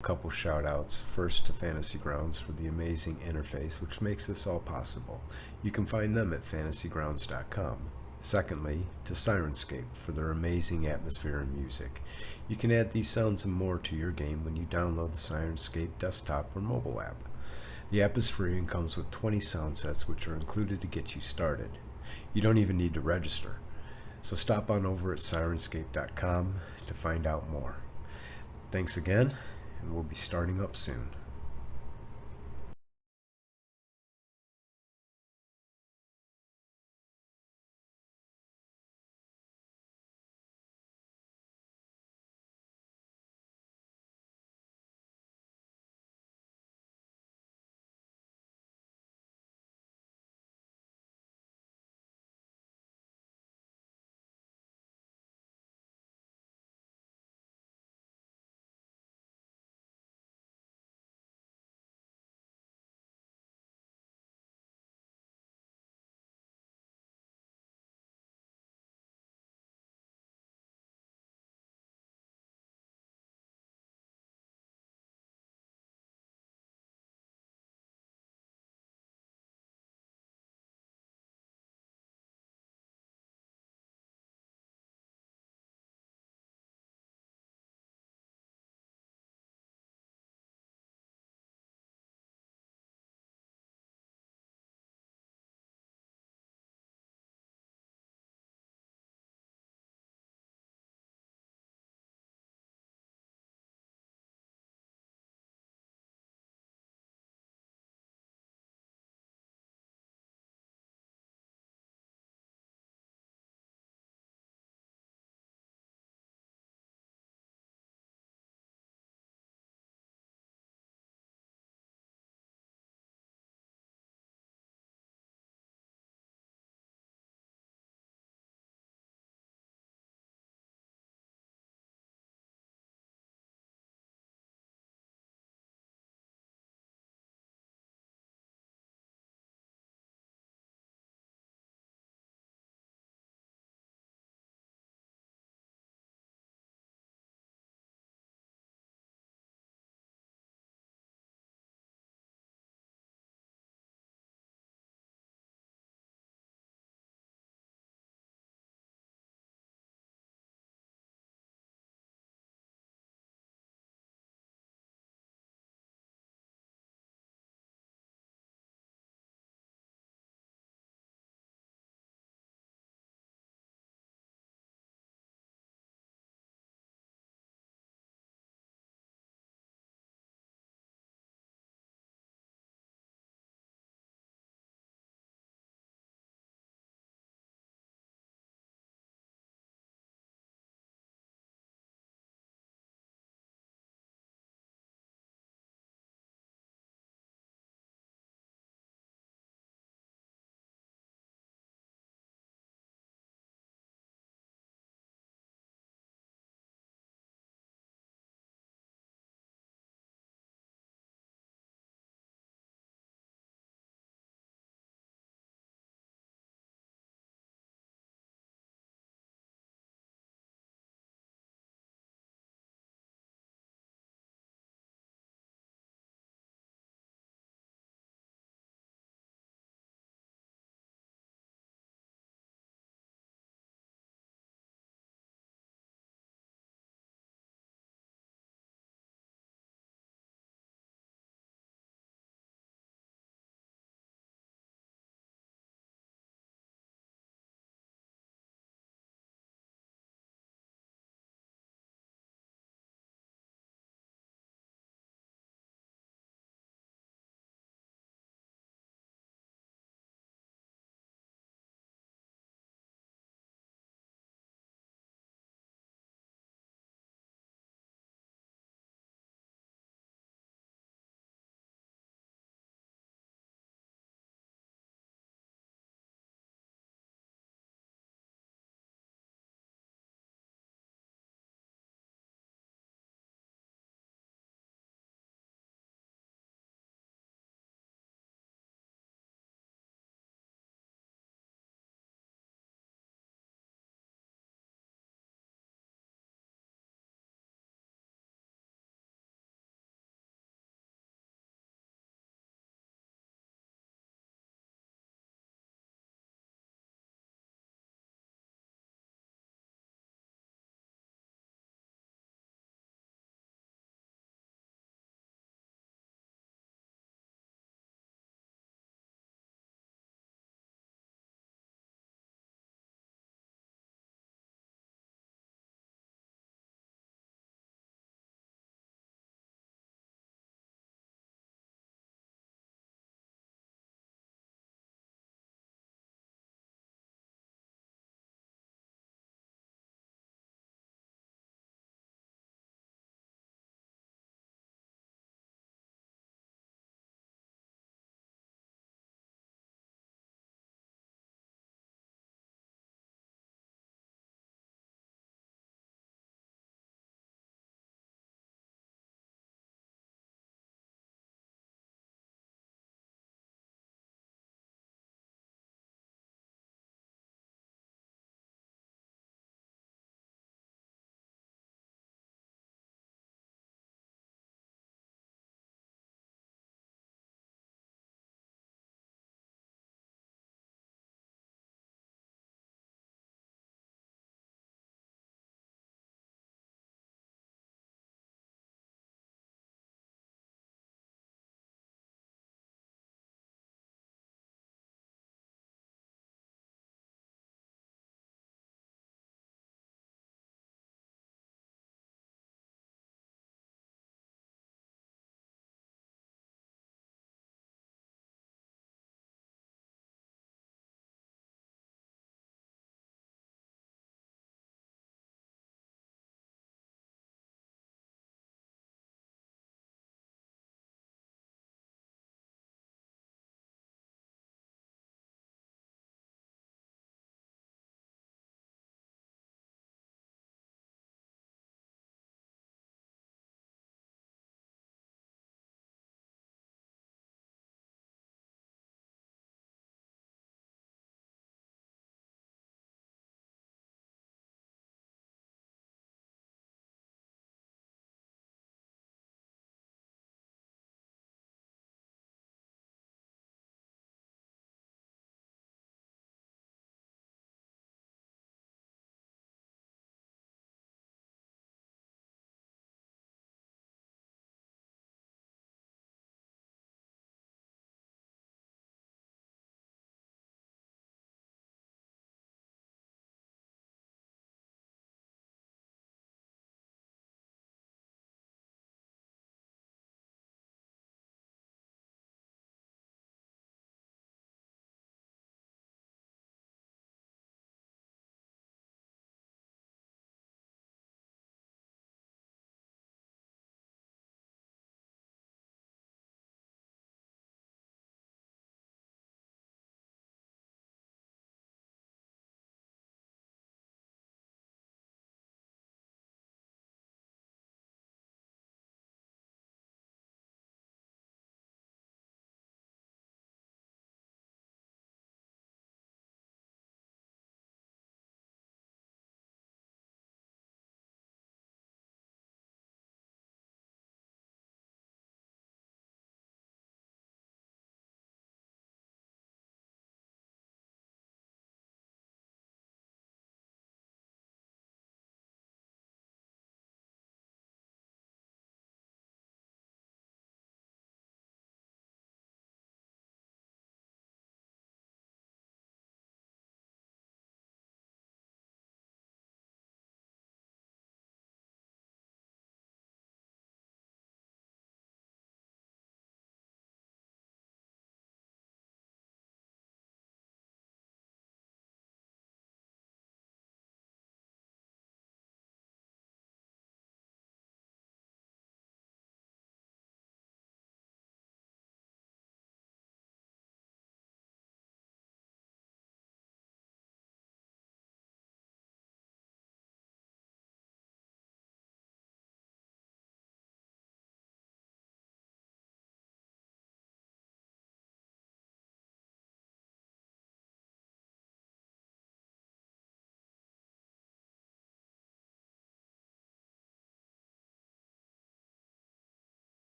Couple shout outs. First to Fantasy Grounds for the amazing interface which makes this all possible. You can find them at fantasygrounds.com. Secondly, to Sirenscape for their amazing atmosphere and music. You can add these sounds and more to your game when you download the Sirenscape desktop or mobile app. The app is free and comes with 20 sound sets which are included to get you started. You don't even need to register. So stop on over at Sirenscape.com to find out more. Thanks again, and we'll be starting up soon.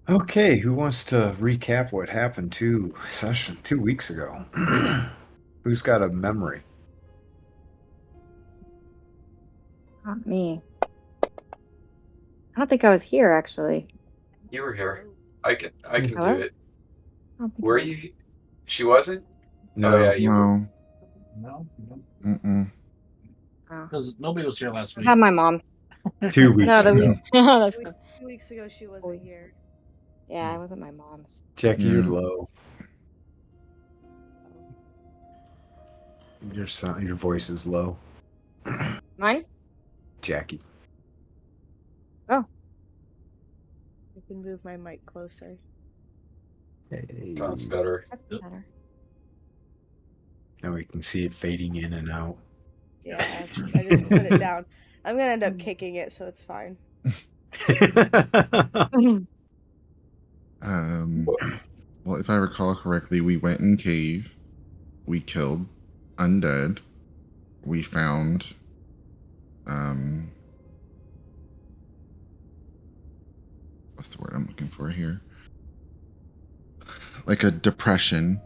Okay, who wants to recap what happened 2 weeks ago? Who's got a memory? Not me. I don't think I was here actually. You were here. I can do Hello? it. I don't think Were I was. you? She wasn't? No. Oh yeah, you were. No. No, Mm-mm. Oh. because nobody was here last I week. had my mom's. 2 weeks No, the ago. week. That's fine. 2 weeks ago, she wasn't here. Yeah, I was at my mom's. Jackie, you're Yeah. low. Your voice is low. Mine? Jackie. I can move my mic closer. Hey. Sounds better. That's Yep. better. Now we can see it fading in and out. Yeah, I just put it down. I'm gonna end up kicking it, so it's fine. Well, if I recall correctly, we went in cave, we killed undead, we found what's the word I'm looking for here? Like a depression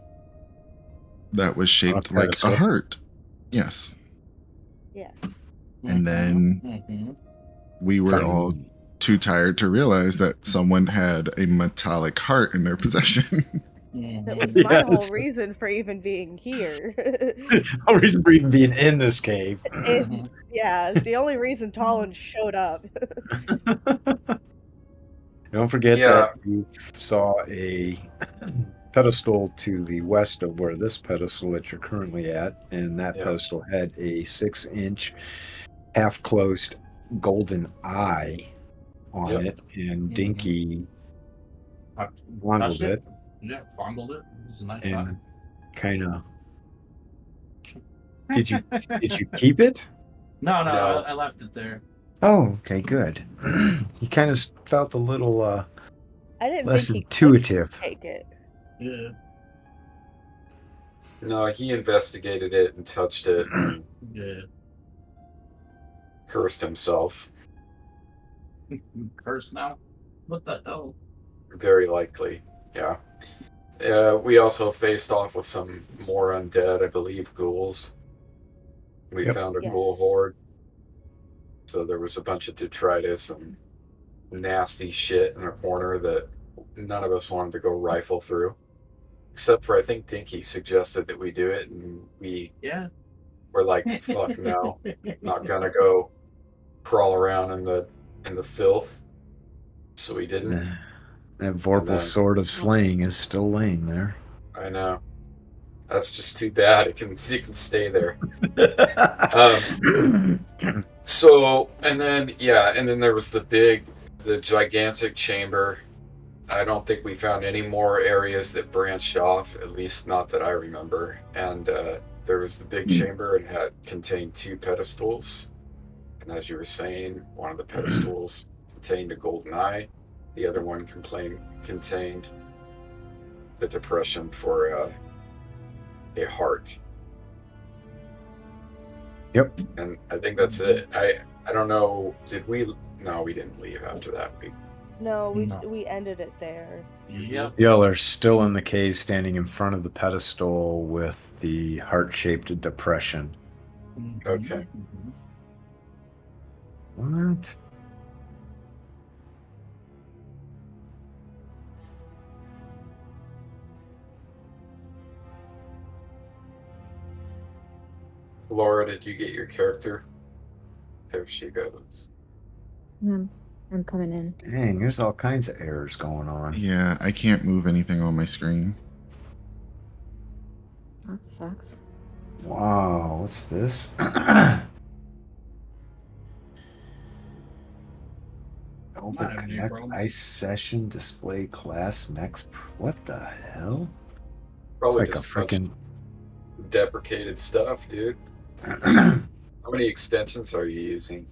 that was shaped like a pedestal. heart. Yes. Yes. And then Mhm. we were all Finally. too tired to realize that someone had a metallic heart in their possession. That was Mhm. my Yes. whole reason for even being here. No reason for even being in this cave. Mhm. Yeah, it's the only reason Talon showed up. Don't forget Yeah. that you saw a pedestal to the west of where this pedestal that you're currently at, and that Yeah. pedestal had a 6-inch half-closed golden eye on Yep. it, and Mhm. Dinky I fondled touched it Yeah, fondled it. It's a nice and eye. kind of. Did you keep it? No, No. I left it there. Oh, okay, good. He kind of felt a little I didn't less think he intuitive. could take it. Yeah. No, he investigated it and touched it and Yeah. cursed himself. Curse now? What the hell? Very likely. Yeah. We also faced off with some more undead, I believe, ghouls. We Yep. found a Yes. ghoul horde. So there was a bunch of detritus and nasty shit in a corner that none of us wanted to go rifle through. Except for, I think Dinky suggested that we do it, and we Yeah. were like, fuck no. Not gonna go crawl around in the filth. So we didn't. That Vorpal sword of slaying is still laying there. I know. That's just too bad. It can stay there. So, and then there was the gigantic chamber. I don't think we found any more areas that branched off, at least not that I remember. And there was the big chamber, and contained 2 pedestals. And as you were saying, one of the pedestals contained a golden eye. The other one contained the depression for a heart. Yep. And I think that's it. I don't know. Did we? No, we didn't leave after that. No, No. we ended it there. Yep. Y'all are still in the cave, standing in front of the pedestal with the heart-shaped depression. Mhm. Okay. Mhm. What? Laura, did you get your character? There she goes. I'm coming in. Dang, there's all kinds of errors going on. Yeah, I can't move anything on my screen. That sucks. Wow, what's this? Open Not having any Connect problems. Ice Session Display Class Next. What the hell? It's Probably like a just a bunch freaking. of deprecated stuff, dude. I'm How many extensions are you using?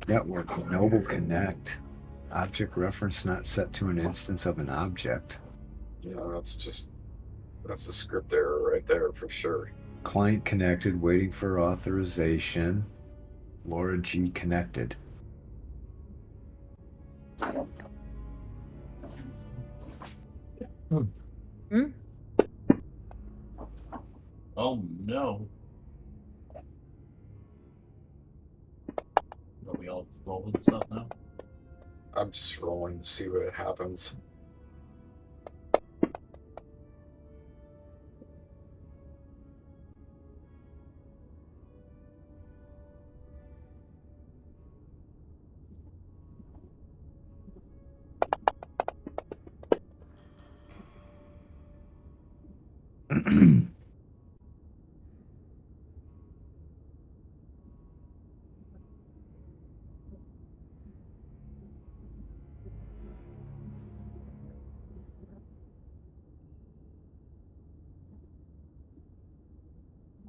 Network Noble Connect. Object reference not set to an instance of an object. Yeah, that's a script error right there for sure. Client connected, waiting for authorization. Laura G connected. Oh no. Are we all rolling stuff now? I'm just rolling to see what happens.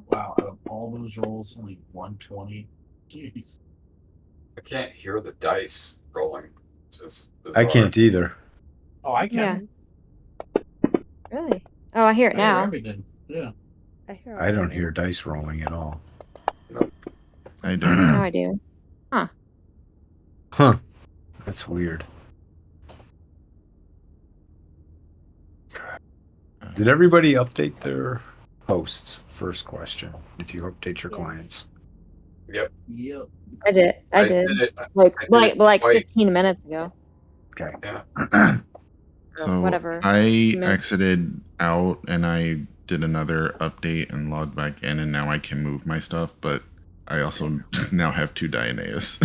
Wow, out of all those rolls, only 120. Jeez. I can't hear the dice rolling. Just I can't either. Oh, I can. Really? Oh, I hear it I hear now. everything. Yeah. I don't hear dice rolling at all. I don't. Now I do. Huh. That's weird. Did everybody update their hosts? First question. Did you update your Yes. clients? Yep. Yep. I did. I did. it. Like I did it like twice. 15 minutes ago. Okay. Yeah. Or So whatever. I Minutes. exited out and I did another update and logged back in, and now I can move my stuff. But I also now have 2 Dianeas.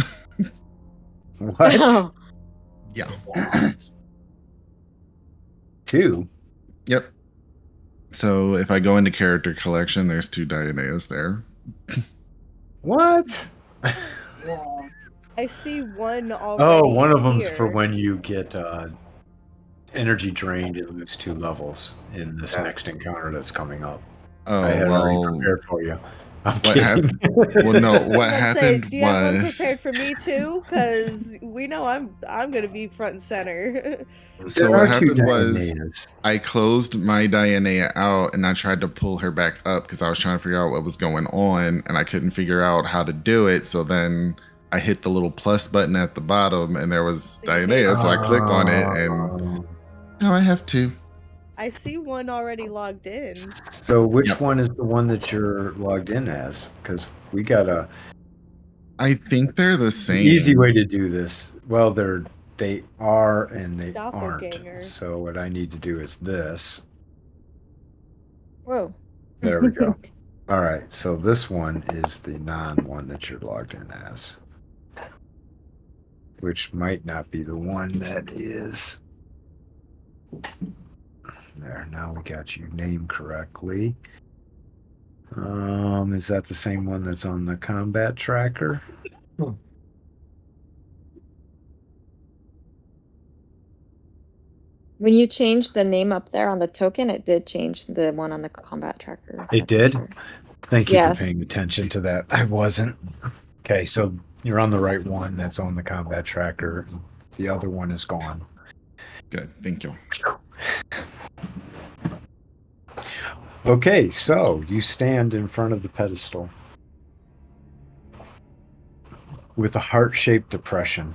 What? Oh, Yeah. 2? Yep. So if I go into character collection, there's 2 Dianeas there. What? I see one already. Oh, one of them's for here. when you get energy drained and lose 2 levels in this next encounter that's coming up. Oh, I had already well, prepared for you. I'm what kidding. happened? Well, no, I was what about to say, happened do you have one was prepared for me too? Because we know I'm gonna be front and center. so There what are 2 happened was Dianeas. I closed my Dianea out and I tried to pull her back up because I was trying to figure out what was going on and I couldn't figure out how to do it. So then I hit the little plus button at the bottom and there was So you hit Dianea. So I it. clicked on it and now I have 2. I see one already logged in. So which Yep. one is the one that you're logged in as? Because we got a I think they're the same. easy way to do this. Well, they are and they Doppelganger. aren't. So what I need to do is this. whoa. There we go. All right. So this one is the non-one that you're logged in as, which might not be the one that is. There. Now we got you named correctly. Is that the same one that's on the combat tracker? When you changed the name up there on the token, it did change the one on the combat tracker. It did? Thank you Yes. for paying attention to that. I wasn't. Okay, so you're on the right one. That's on the combat tracker. The other one is gone. Good. Thank you. Okay, so you stand in front of the pedestal with a heart-shaped depression.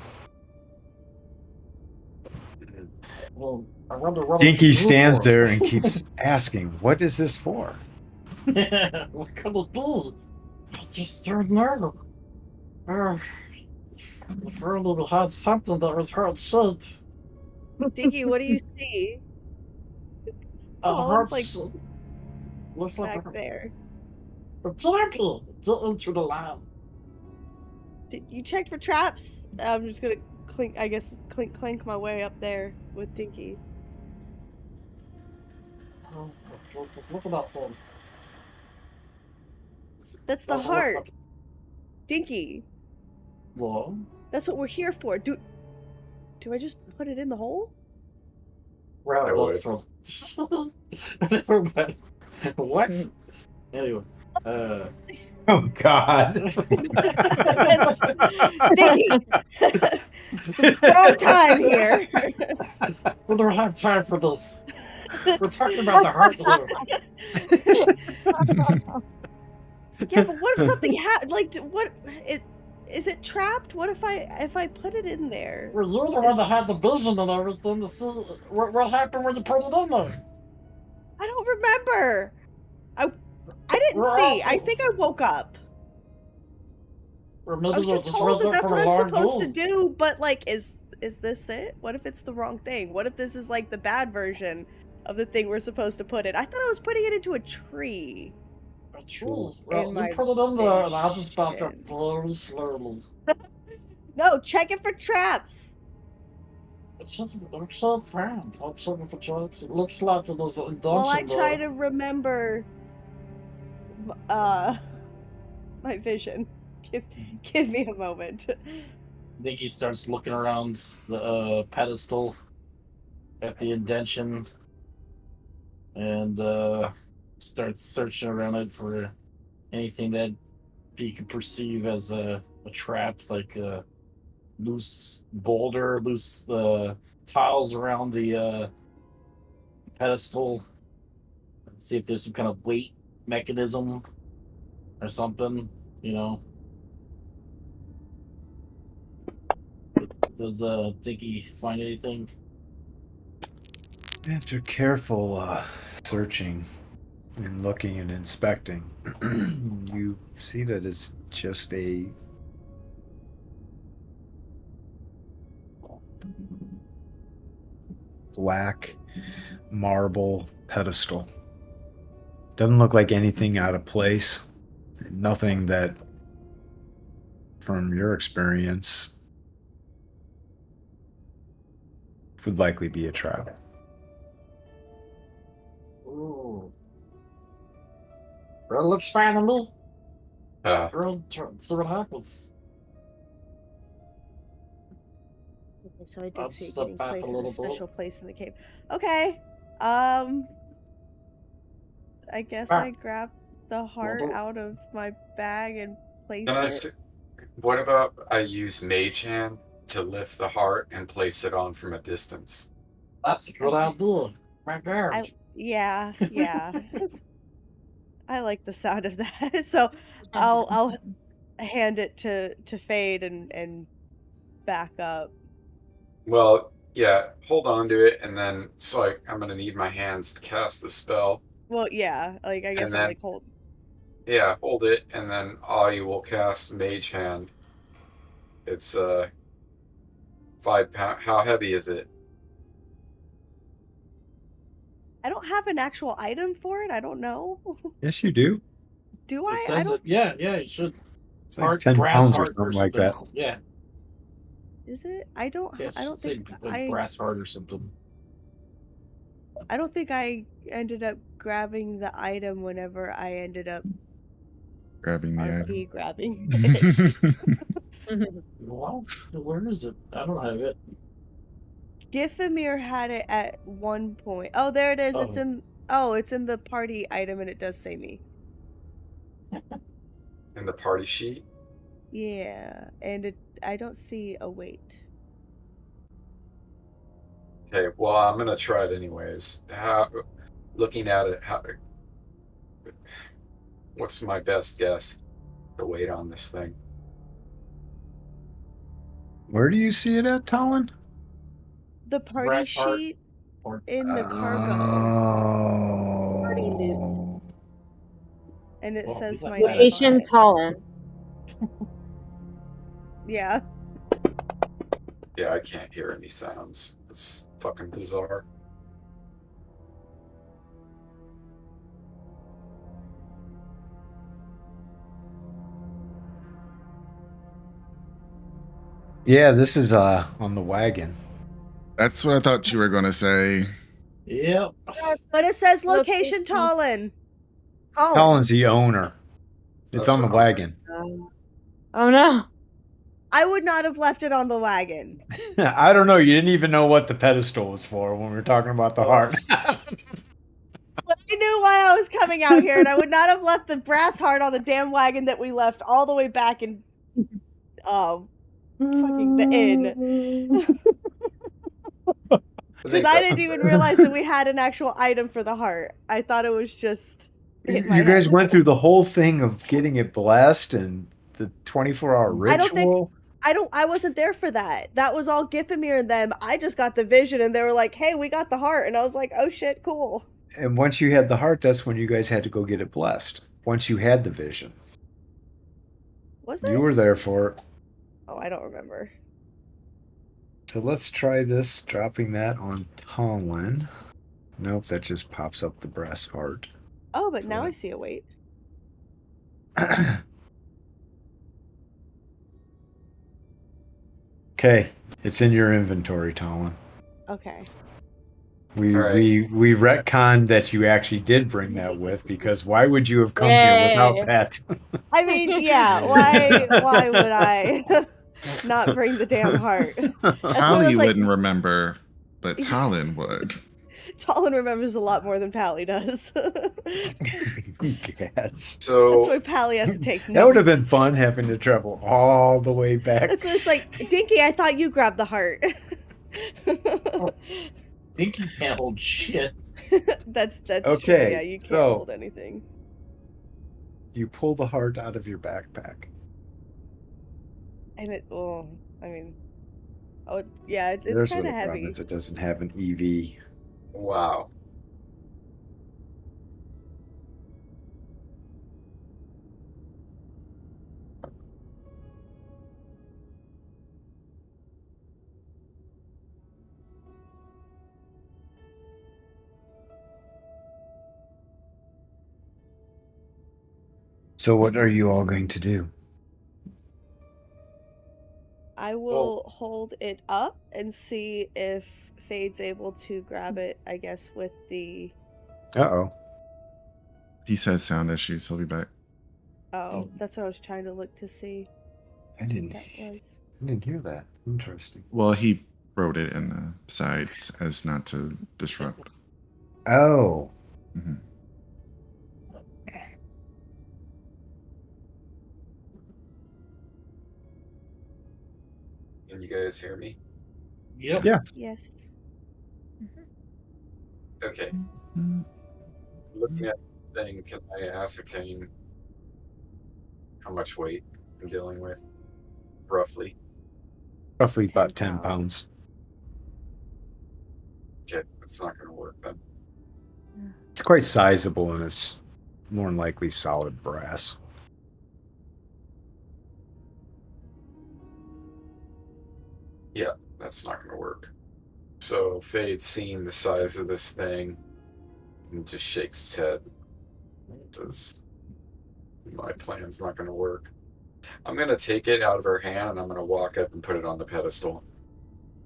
Well, I wonder what Dinky stands there and keeps asking, "What is this for?" What could it be? I just don't know. If only we had something that was heart shaped. Dinky, what do you see? A Oh, heart it's like shape. Looks like back there. a champion. Get into the lab. You checked for traps? I'm just gonna clink my way up there with Dinky. Just look at that thing. That's the Doesn't look heart. like- Dinky, Yeah. that's what we're here for. Do I just put it in the hole? I Well, would. that's what. Never mind. What? Anyway, Oh God. Dinky! Some bro time here. We don't have time for this. We're talking about the heart here. Yeah, but what if something is it trapped? What if I put it in there? Well, you're the one that had the vision and everything to see what happened when you put it in there. I don't remember. I didn't We're see. all- I think I woke up. Or maybe I was you'll just told read that that's from what a I'm long supposed to goal. do, but like, is this it? What if it's the wrong thing? What if this is like the bad version of the thing we're supposed to put in? I thought I was putting it into a tree. A tree. Well, In you my put it in there, and I'll just back up vision. very slowly. No, check it for traps. It's just I'm so proud. I'm checking for traps. It looks like there's an While I indunction try there. to remember, my vision. Give me a moment. Nikki starts looking around the pedestal at the indention and starts searching around it for anything that he could perceive as a trap, like a loose boulder, loose tiles around the pedestal. See if there's some kind of weight mechanism or something, you know. Does Dinky find anything? After careful searching and looking and inspecting, you see that it's just a black marble pedestal. Doesn't look like anything out of place. Nothing that, from your experience, would likely be a trap. Ooh. Well, it looks fine to me. Uh, See what happens. Okay, so I did I'll see it step getting back a placed in little a bit. special place in the cave. Okay. I guess Ah. I grabbed the heart do- out of my bag and placed can I it. s- what about I use Mage Hand to lift the heart and place it on from a distance? That's a good idea. My God. Yeah. I like the sound of that. So I'll hand it to Fade and back up. Well, yeah, hold on to it, and then so I'm gonna need my hands to cast the spell. Well, yeah, like I guess And I'll then- like hold. Yeah, hold it, and then I will cast Mage Hand. It's 5 pound. How heavy is it? I don't have an actual item for it. I don't know. Yes, you do. Do It I? I says don't. it. Yeah, you should. It's like 10 brass pounds or heart something like that. Yeah, Is it? I don't. yeah. I don't say think like brass heart or something. I don't think I ended up grabbing the item whenever I ended up Grabbing the RP grabbing it. item. What? Where is it? I don't have it. Gifamir had it at one point. Oh, there it is. It's Oh. in. Oh, it's in the party item, and it does say me. In the party sheet? Yeah, and I don't see a weight. Okay, well, I'm gonna try it anyways. Looking at it, what's my best guess? The weight on this thing. Where do you see it at, Talon? The party Brass heart. sheet Or in the cargo, Oh. and it Well, says we got my that. Location name on it. Talon. Yeah. Yeah, I can't hear any sounds. It's fucking bizarre. Yeah, this is on the wagon. That's what I thought you were going to say. Yep. But it says location Location. Talon. Talon. Talon's the owner. It's That's on the what I'm- wagon. Oh no. I would not have left it on the wagon. I don't know. You didn't even know what the pedestal was for when we were talking about the heart. But I knew why I was coming out here, and I would not have left the brass heart on the damn wagon that we left all the way back in, fucking the inn. Because I didn't even realize that we had an actual item for the heart. I thought it was just. in my You guys head. went through the whole thing of getting it blessed and the 24-hour ritual. I don't think. I wasn't there for that. That was all Gifamir and them. I just got the vision, and they were like, "Hey, we got the heart," and I was like, "Oh shit, cool." And once you had the heart, that's when you guys had to go get it blessed. Once you had the vision. Was it? You were there for it. Oh, I don't remember. So let's try this, dropping that on Talon. Nope, that just pops up the brass heart. Oh, but now I see a weight. Okay, it's in your inventory, Talon. Okay. We Right. we retconned that you actually did bring that with, because why would you have come here without Yay. that? I mean, yeah. Why would I not bring the damn heart? That's one of Pally those, like, wouldn't remember, but Talon would. Talon remembers a lot more than Pally does. Yes. That's So why Pally has to take notes. That would have been fun having to travel all the way back. That's what it's like. Dinky, I thought you grabbed the heart. Think you can't hold shit. That's true. Okay, Yeah, you can't so- hold anything. You pull the heart out of your backpack. And it, oh, I mean, oh, yeah, it's There's kind what of the problem heavy. is, it doesn't have an EV. wow. So what are you all going to do? I will hold it up and see if Fade's able to grab it, I guess, with the... Uh-oh. He said sound issues. He'll be back. Oh, that's what I was trying to look to see. I didn't That was... hear that. Interesting. Well, he wrote it in the sides as not to disrupt. Oh. Mhm. Can you guys hear me? Yep. Yeah. Yes. Okay. Mm. Looking at the thing, can I ascertain how much weight I'm dealing with? Roughly. Roughly 10 about 10 pounds. pounds. Okay, it's not going to work then. It's quite sizable, and it's more than likely solid brass. Yeah, that's not going to work. So Fade, seeing the size of this thing, and just shakes his head. Says, "My plan's not going to work." I'm going to take it out of her hand, and I'm going to walk up and put it on the pedestal.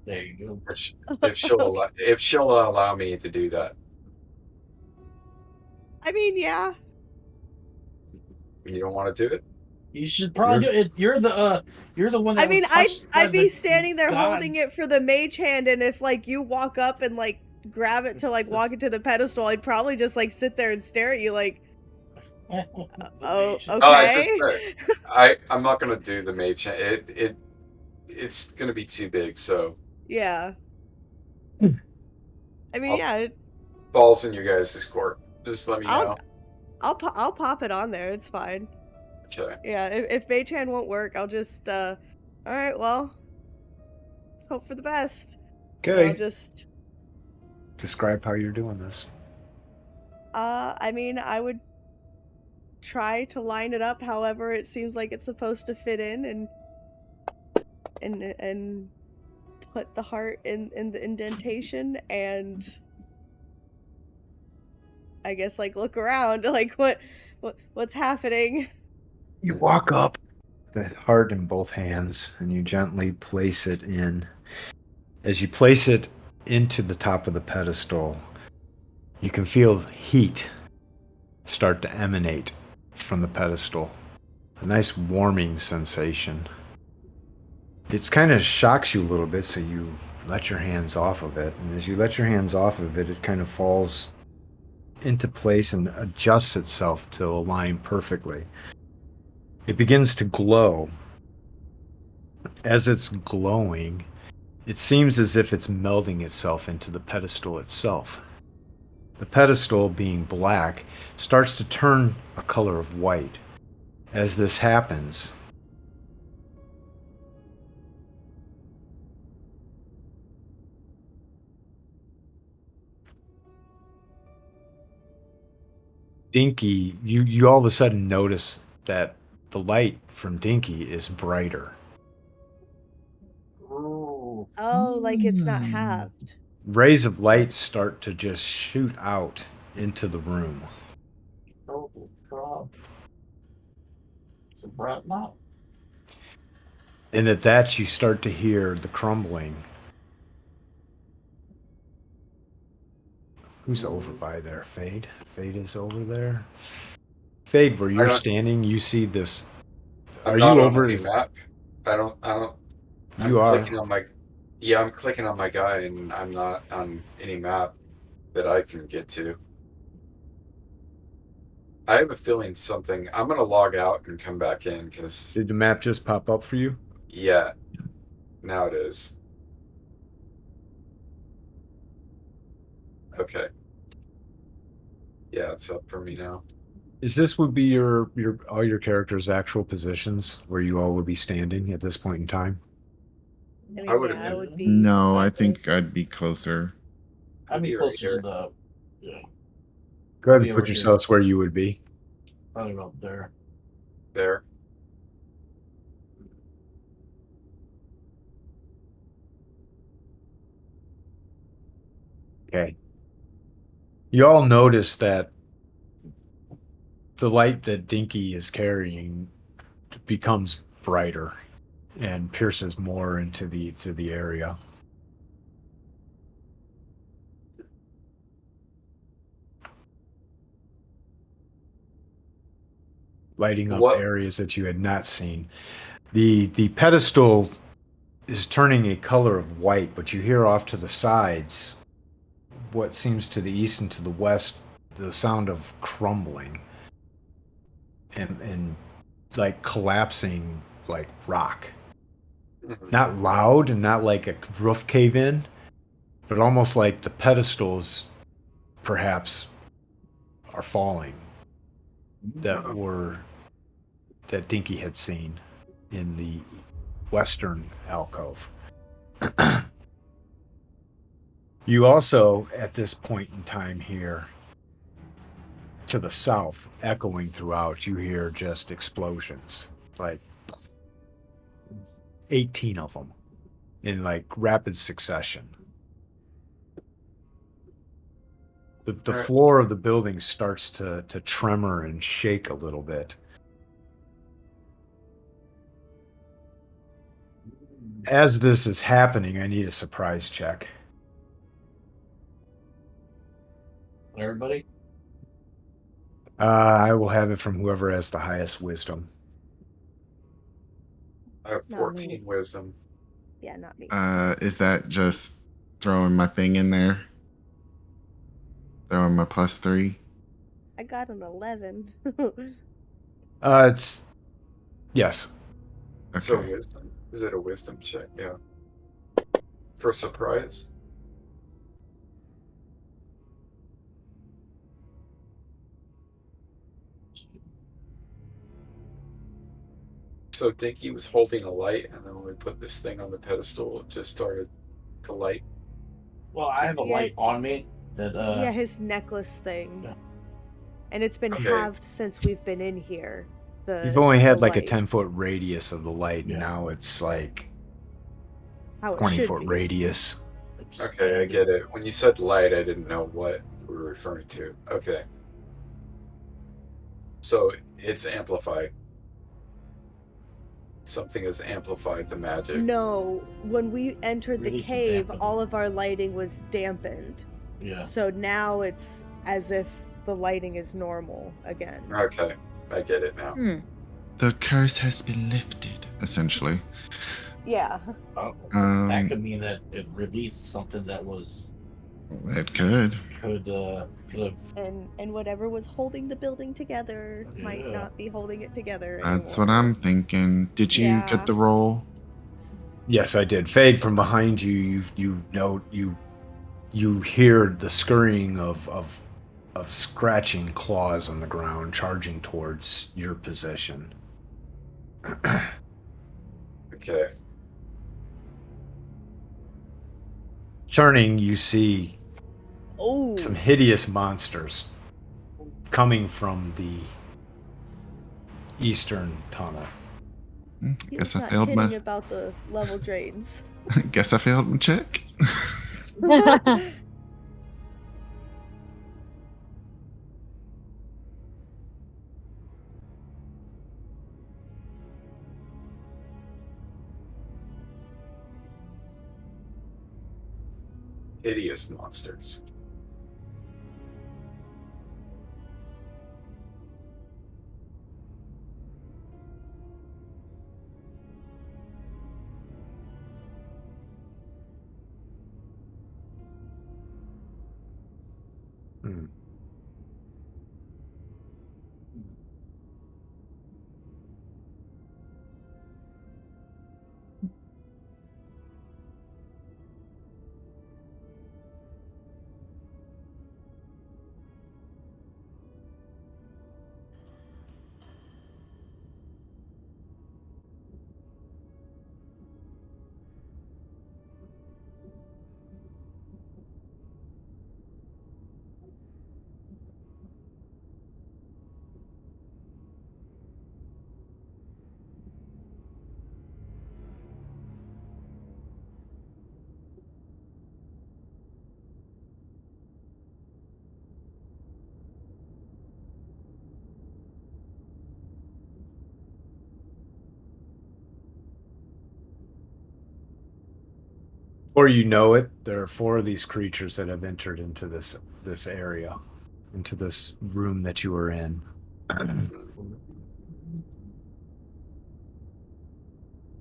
There you go. If she'll allow me to do that. I mean, yeah. You don't want to do it? You should probably do it. You're the one that I mean, was touched by I'd be the standing there god. holding it for the mage hand, and if, like, you walk up and, like, grab it to, like, walk it to the pedestal, I'd probably just, like, sit there and stare at you, like, oh, okay. I'm not gonna do the mage hand. It's gonna be too big, so Yeah. I mean, I'll- yeah, balls in your guys' court. Just let me know. I'll pop it on there. It's fine. Okay. Yeah, if mage hand won't work, I'll just, all right, well, let's hope for the best. Okay. I'll just, Describe how you're doing this. I mean, I would try to line it up however it seems like it's supposed to fit in, and put the heart in the indentation, and I guess, like, look around, like, what's happening. You walk up, the heart in both hands, and you gently place it in. As you place it into the top of the pedestal, you can feel heat start to emanate from the pedestal. A nice warming sensation. It kind of shocks you a little bit, so you let your hands off of it. And as you let your hands off of it, it kind of falls into place and adjusts itself to align perfectly. It begins to glow. As it's glowing, it seems as if it's melding itself into the pedestal itself. The pedestal, being black, starts to turn a color of white. As this happens, Dinky, you all of a sudden notice that the light from Dinky is brighter. Oh, like it's not halved. Rays of light start to just shoot out into the room. It's a bright now. And at that, you start to hear the crumbling. Who's over by there? Fade? Fade is over there. Fade, where you're standing, you see this. I'm Are not you on over? any map. I don't. You are. Clicking on my. Yeah, I'm clicking on my guy, and I'm not on any map that I can get to. I have a feeling something. I'm gonna log out and come back in because. Did the map just pop up for you? Yeah. Now it is. Okay. Yeah, it's up for me now. Is this would be your all your characters' actual positions where you all would be standing at this point in time? I mean, I would've yeah, I been- would be. No, I like think this. I'd be closer. I'd be Right closer here. to the. Yeah, Go ahead Be and over put here. yourselves where you would be. probably about there. There. Okay. You all notice that the light that Dinky is carrying becomes brighter and pierces more into the area. Lighting up What- areas that you had not seen. The pedestal is turning a color of white, but you hear off to the sides, what seems to the east and to the west, the sound of crumbling and like collapsing like rock. Mhm. Not loud and not like a roof cave in, but almost like the pedestals perhaps are falling that Dinky had seen in the western alcove. You also, at this point in time here, to the south, echoing throughout, you hear just explosions, like 18 of them in like rapid succession. The Alright. floor of the building starts to tremor and shake a little bit. As this is happening, I need a surprise check. Everybody. I will have it from whoever has the highest wisdom. I have Not 14 me. wisdom. Yeah, not me. Is that just throwing my thing in there? Throwing my +3? I got an 11. It's yes. So Okay. wisdom. Is it a wisdom check? Yeah. For surprise. So Dinky was holding a light, and then when we put this thing on the pedestal, it just started to light. Well, I have a Yeah. light on me that. Yeah, his necklace thing. Yeah. And it's been Okay. halved since we've been in here. You've only had the like a light, 10-foot radius of the light, and Yeah. now it's like how it should 20-foot be. radius. Okay, I get it. When you said light, I didn't know what we were referring to. Okay. So it's amplified. Something has amplified the magic. No, when we entered the Release the cave, dampen. all of our lighting was dampened. Yeah. So now it's as if the lighting is normal again. Okay, I get it now. The curse has been lifted, essentially. Yeah. Oh, Um, that could mean that it released something that was It could. Could have. And whatever was holding the building together might Yeah. not be holding it together That's anymore. what I'm thinking. Did you Yeah. get the roll? Yes, I did. Fade, from behind you, you hear the scurrying of scratching claws on the ground, charging towards your position. Okay. Turning, you see Oh, some hideous monsters coming from the eastern tunnel. he Guess was I not failed kidding my. about the level drains. Guess I failed my check. Hideous monsters. Hmm. Before you know it, there are 4 of these creatures that have entered into this area, into this room that you were in.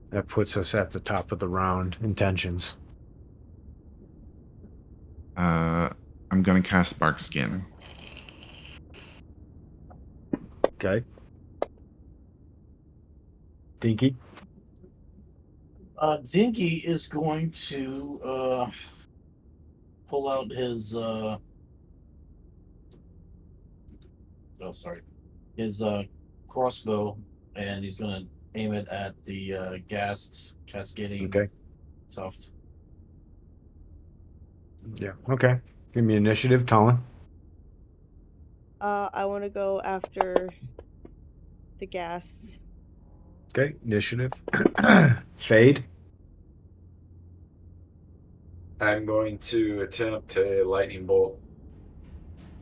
That puts us at the top of the round. Intentions. I'm gonna cast Bark Skin. Okay. Dinky. Dinky is going to pull out his his crossbow, and he's gonna aim it at the gassed cascading Okay. tuft. Yeah. Okay. Give me initiative, Talon. I want to go after the ghasts. Okay. Initiative. Fade. I'm going to attempt a lightning bolt,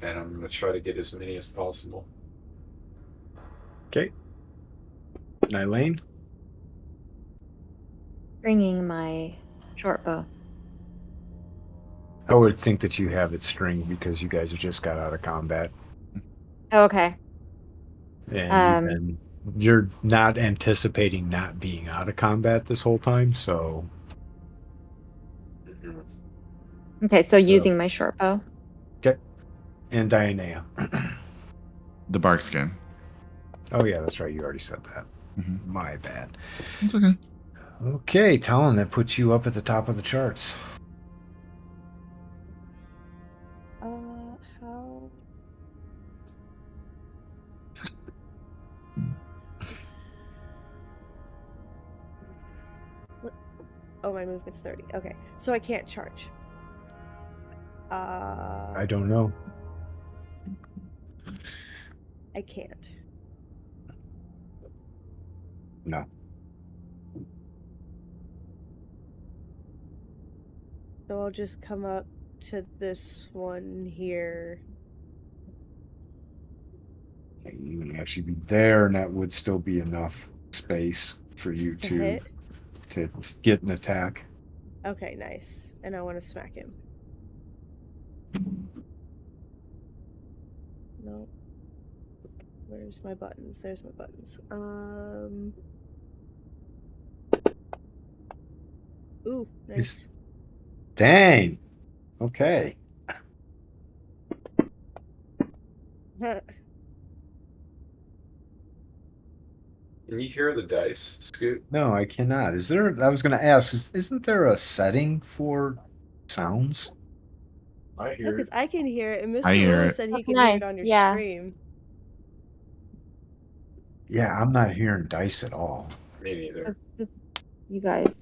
and I'm going to try to get as many as possible. Okay. Nylane. Bringing my short bow. I would think that you have it stringed because you guys just got out of combat. Oh, okay. And you're not anticipating not being out of combat this whole time, so Mhm. Okay, so using my short bow. okay. And Dianea. The Bark Skin. Oh yeah, that's right. You already said that. Mhm. My bad. It's okay. Okay, Talon, that puts you up at the top of the charts. How? What? Oh, my movement's 30. Okay, so I can't charge. I don't know. I can't. No. So I'll just come up to this one here. You would actually be there, and that would still be enough space for you To to hit? to get an attack. Okay, nice. And I want to smack him. No. Where's my buttons? There's my buttons. Ooh, nice. Dang. Okay. Can you hear the dice, Scoot? No, I cannot. Is there? I was going to ask. Isn't there a setting for sounds? I No, hear because it. I can hear it, and I Mr. hear Lewis it. said he That's can hear nice. it on your Yeah. stream. Yeah, I'm not hearing dice at all. Me neither. It's you guys.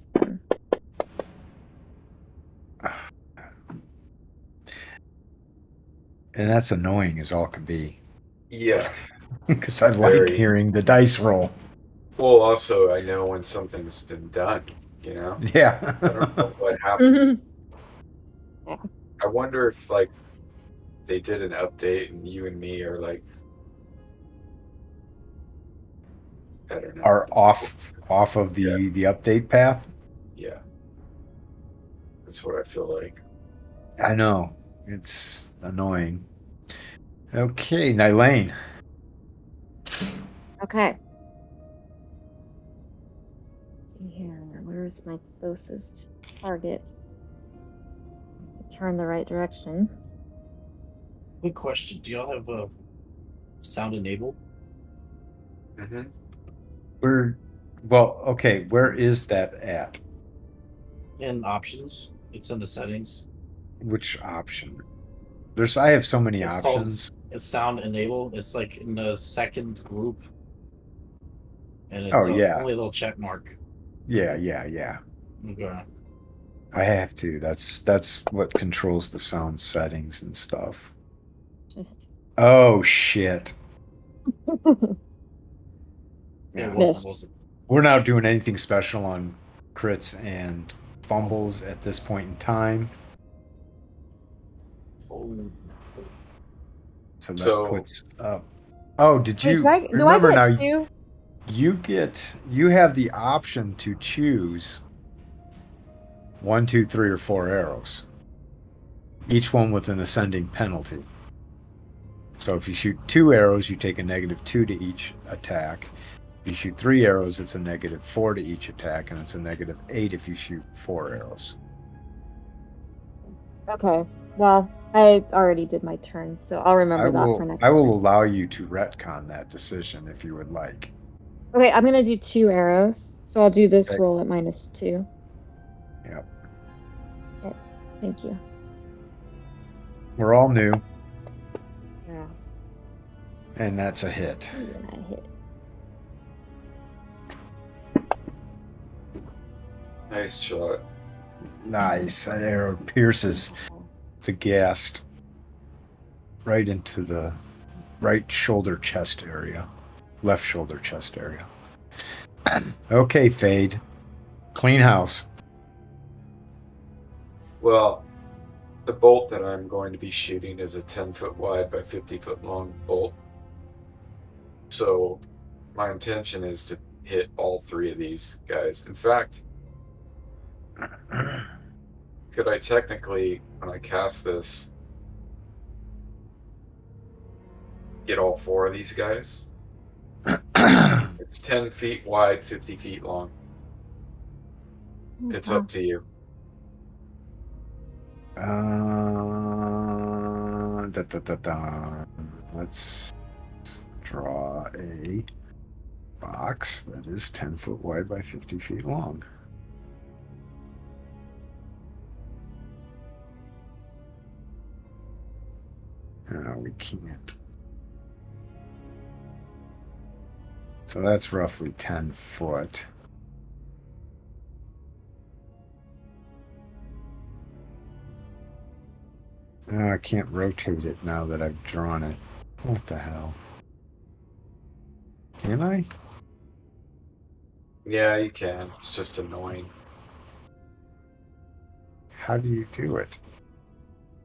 And that's annoying as all can be. Yeah. Because I like Very. hearing the dice roll. Well, also, I know when something's been done, you know? Yeah. I don't know what happened. Yeah. I wonder if, like, they did an update and you and me are, like, I don't know. Are off of the update path. Yeah. That's what I feel like. I know. It's annoying. Okay, Nylane. Okay. Here, where's my closest target? Turn the right direction. Quick question: do y'all have a sound enabled? Mm-hmm. Okay, where is that at? In options, it's in the settings. Which option? I have so many It's options. called it's sound enable. It's like in the second group, and it's Oh, yeah. only a little check mark. Yeah. Okay. I have to. That's what controls the sound settings and stuff. Oh shit. Yeah, it Yeah. wasn't. We're not doing anything special on crits and fumbles at this point in time. Oh, So that So- puts up. Oh, did Wait, you do I remember get now? two? You have the option to choose 1, 2, 3, or 4 arrows. Each one with an ascending penalty. So if you shoot 2 arrows, you take a -2 to each attack. If you shoot 3 arrows, it's a -4 to each attack, and it's a -8 if you shoot 4 arrows. Okay. Well, I already did my turn, so I'll remember that for next I will time. allow you to retcon that decision if you would like. Okay, I'm gonna do 2 arrows. So I'll do this Okay. roll at -2. Yep. Okay. Thank you. We're all new, Yeah. and that's a hit. And I hit. Nice shot. Nice. An arrow pierces the ghast right into the right shoulder chest area. Left shoulder chest area. Okay, Fade. Clean house. Well, the bolt that I'm going to be shooting is a 10-foot wide by 50-foot long bolt. So my intention is to hit all 3 of these guys. In fact, could I technically, when I cast this, get all 4 of these guys? It's 10 feet wide, 50 feet long. It's up to you. Let's draw a box that is 10 foot wide by 50 feet long. No, we can't. So that's roughly 10 foot. Oh, I can't rotate it now that I've drawn it. What the hell? Can I? Yeah, you can. It's just annoying. How do you do it?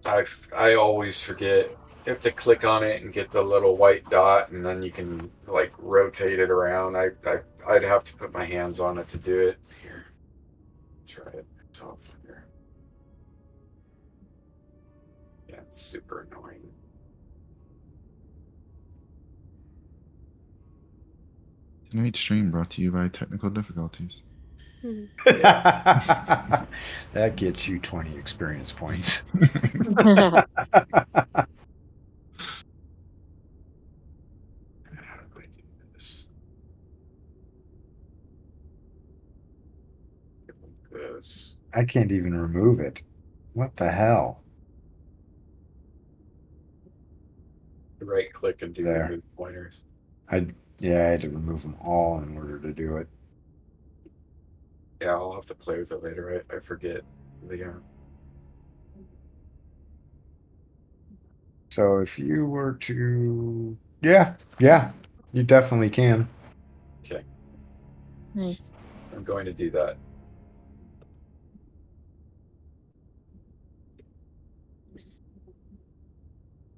I always forget. You have to click on it and get the little white dot, and then you can like rotate it around. I'd have to put my hands on it to do it. Here, try it myself. Here. Yeah, it's super annoying. Tonight's stream brought to you by technical difficulties. That gets you 20 experience points. this. I can't even remove it. What the hell? Right click and do There. remove pointers. I had to remove them all in order to do it. Yeah, I'll have to play with it later. I forget. Yeah. So if you were to, yeah, you definitely can. Okay. Nice. I'm going to do that.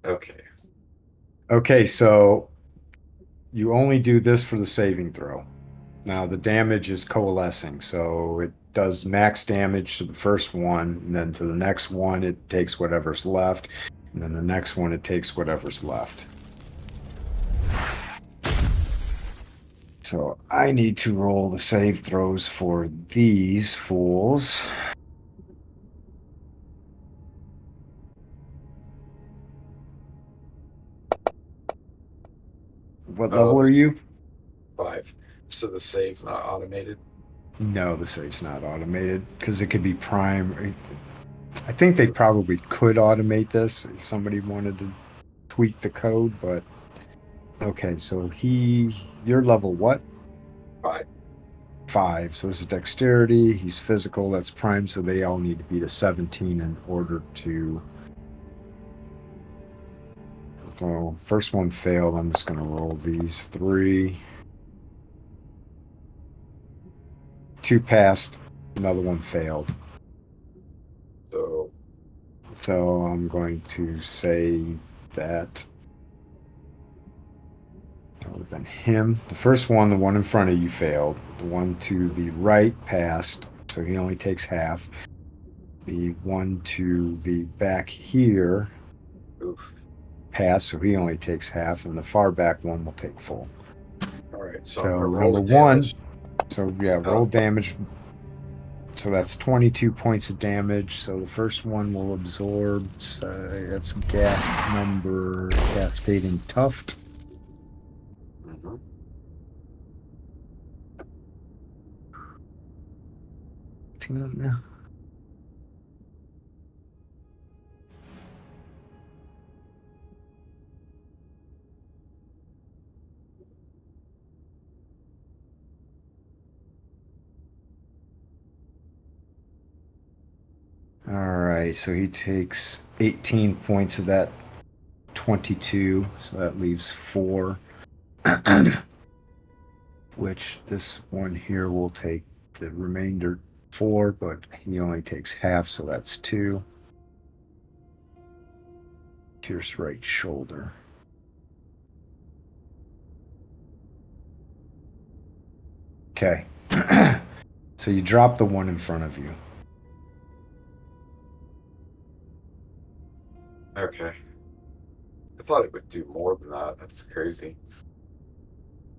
Okay. Okay, so you only do this for the saving throw. Now the damage is coalescing, so it does max damage to the first one, and then to the next one it takes whatever's left, and then the next one it takes whatever's left. So I need to roll the save throws for these fools. What level are you? 5. So the save's not automated. No, the save's not automated because it could be prime. I think they probably could automate this if somebody wanted to tweak the code, but okay, so you're level what? 5. 5. So this is dexterity, he's physical, that's prime, so they all need to be to 17 in order to. Well, first one failed. I'm just gonna roll these 3. 2 passed, another one failed. So I'm going to say that would have been him. The first one, the one in front of you, failed. The one to the right passed, so he only takes half. The one to the back here passed, so he only takes half, and the far back one will take full. All right, so So roll number the one. damage. So yeah, roll damage. So that's 22 points of damage. So the first one will absorb. That's gas number cascading tuft. Mhm. All right, so he takes 18 points of that 22, so that leaves 4. Which this one here will take the remainder 4, but he only takes half, so that's 2. Pierce right shoulder. Okay. So you drop the one in front of you. Okay. I thought it would do more than that. That's crazy.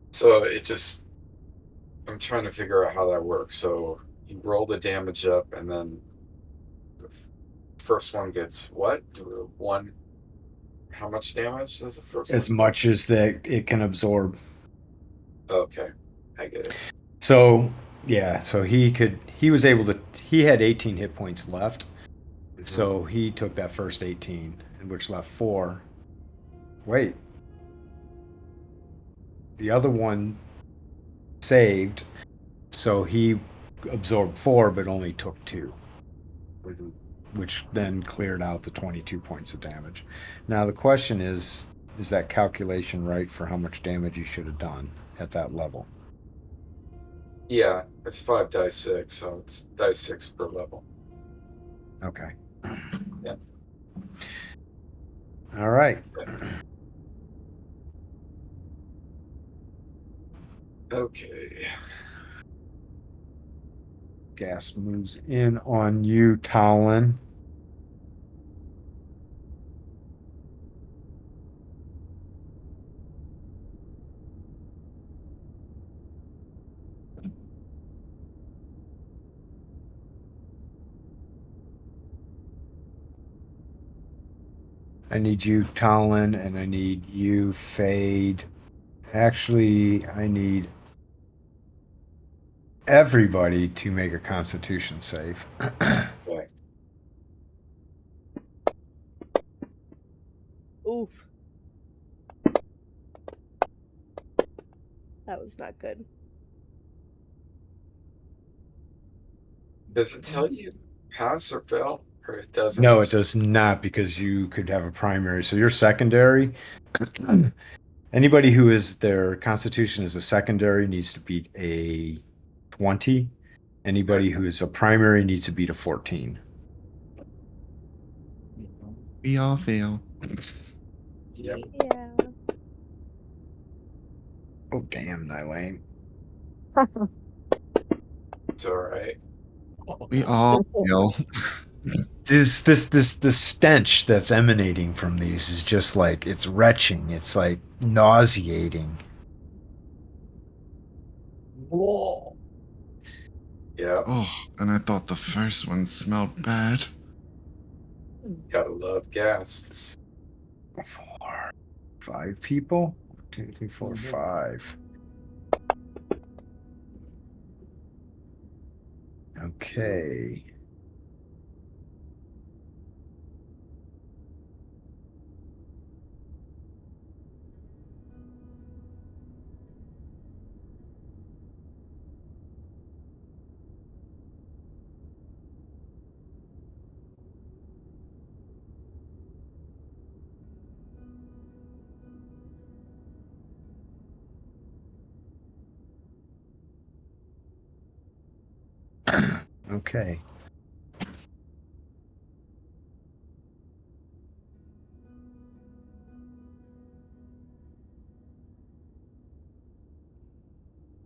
So I'm trying to figure out how that works. So you roll the damage up, and then the first one gets what? How much damage does the first As one? much as that it can absorb. Okay, I get it. So yeah, so he had 18 hit points left. So he took that first 18, which left 4. Wait. The other one saved, so he absorbed 4 but only took 2, which then cleared out the 22 points of damage. Now the question is that calculation right for how much damage you should have done at that level? Yeah, it's 5 dice 6, so it's dice 6 per level. Okay. Yeah. All right. Okay. Gas moves in on you, Talon. I need you, Talon, and I need you, Fade. Actually, I need everybody to make a Constitution save. Okay. Oof. That was not good. Does it tell you pass or fail? Or it doesn't? No, it does not, because you could have a primary. So your secondary, anybody who is their Constitution is a secondary needs to beat a 20. Anybody who is a primary needs to beat a 14. We all fail. Yep. Yeah. Oh, damn, Nylane. It's all right. We all fail. This stench that's emanating from these is just like, it's retching. It's like nauseating. Whoa. Yeah. Oh, and I thought the first one smelled bad. Gotta love gas. 4, 5 people? 1, 2, 3, 4, 5. Okay. Okay.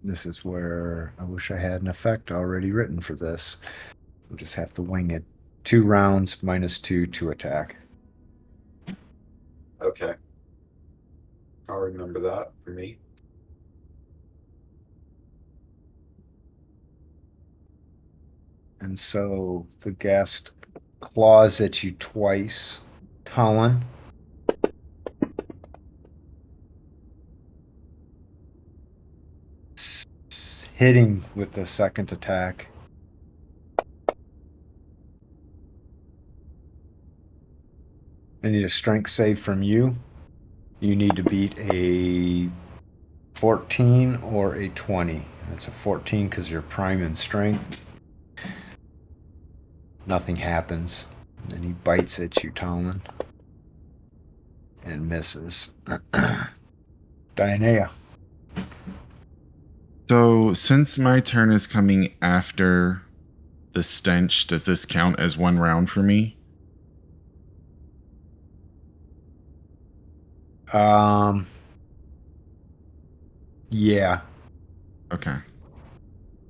This is where I wish I had an effect already written for this. We'll just have to wing it. 2 rounds, -2 to attack. Okay. I'll remember that for me. And so the guest claws at you twice. Talon. Hitting with the second attack. I need a strength save from you. You need to beat a 14 or a 20. That's a 14 because you're prime in strength. Nothing happens. And he bites at you, Talon. And misses. Dianea. So, since my turn is coming after the stench, does this count as 1 round for me? Yeah. Okay.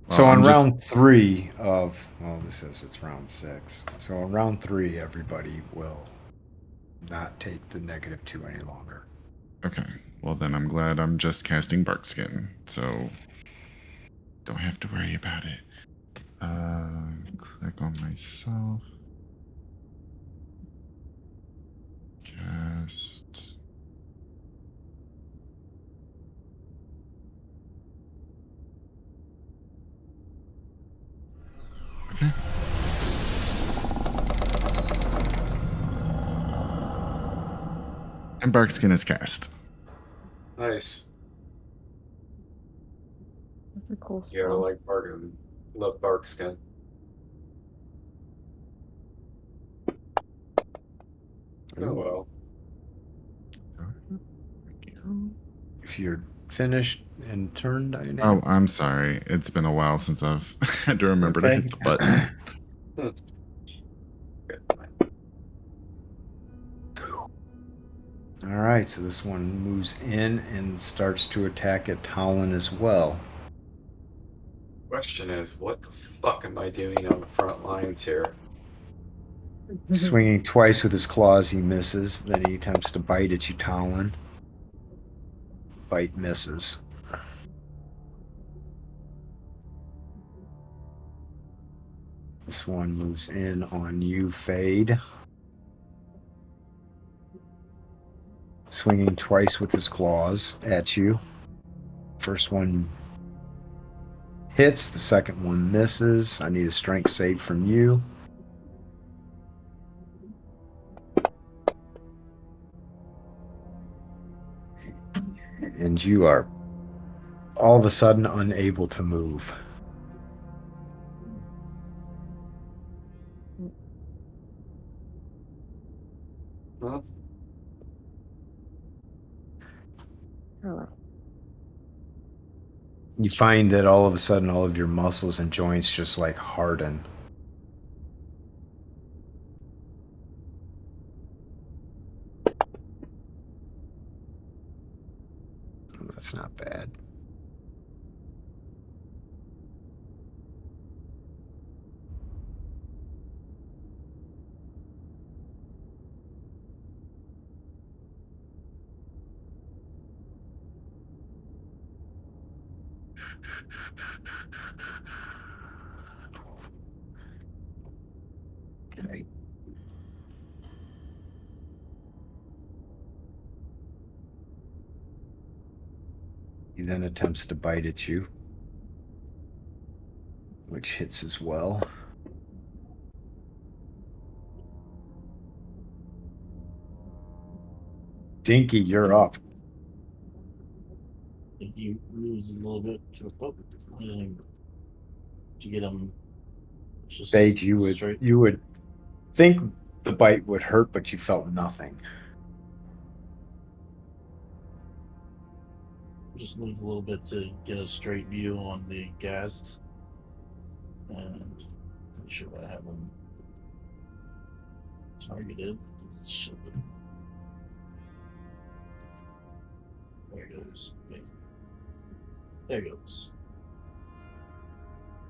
So Well, on I'm just- round 3 of, well, this says it's round 6. So on round 3, everybody will not take the -2 any longer. Okay. Well, then I'm glad I'm just casting Barkskin, so don't have to worry about it. Click on myself. Cast. Okay. And Barkskin is cast. Nice. That's a cool Yeah, I spell. like bargain. Love bark skin. Oh well. If you're finished and turned, Dianea. Oh, I'm sorry. It's been a while since I've had to remember to hit the button. Good. All right, so this one moves in and starts to attack at Talon as well. Question is, what the fuck am I doing on the front lines here? Swinging twice with his claws, he misses. Then he attempts to bite at you, Talon. Bite misses. This one moves in on you, Fade. Swinging twice with his claws at you. First one hits. The second one misses. I need a strength save from you. And you are all of a sudden unable to move. Huh? Oh, You find that all of a sudden all of your muscles and joints just like harden. That's not bad. Okay. He then attempts to bite at you, which hits as well. Dinky, you're up. I think you lose a little bit to to get him. Just Sage, straight. you would think the bite would hurt, but you felt nothing. Just move a little bit to get a straight view on the ghast, and make sure I have him targeted. There it goes. Okay. There it goes.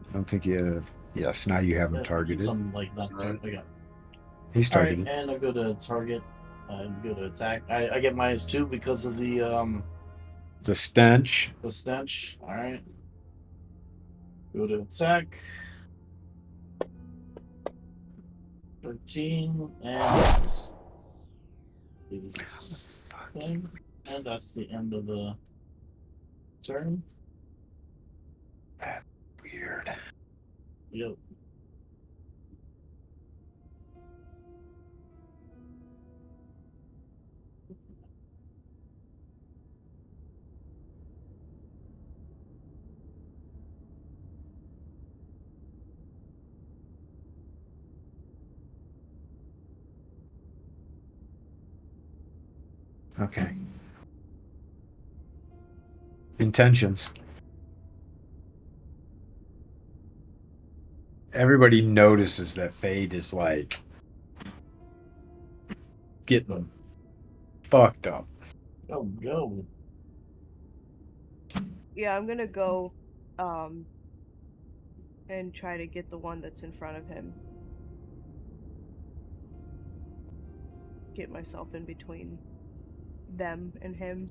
I don't think you have. Yes, now you have him targeted. Some like not targeted. He's targeted. All right, and I go to target. I go to attack. I get -2 because of the stench. The stench. All right. Go to attack. 13 and and that's the end of the turn. That's weird. Yep. Okay. Intentions. Everybody notices that Fade is like getting fucked up. Oh, go. Yeah, I'm gonna go and try to get the one that's in front of him. Get myself in between them and him.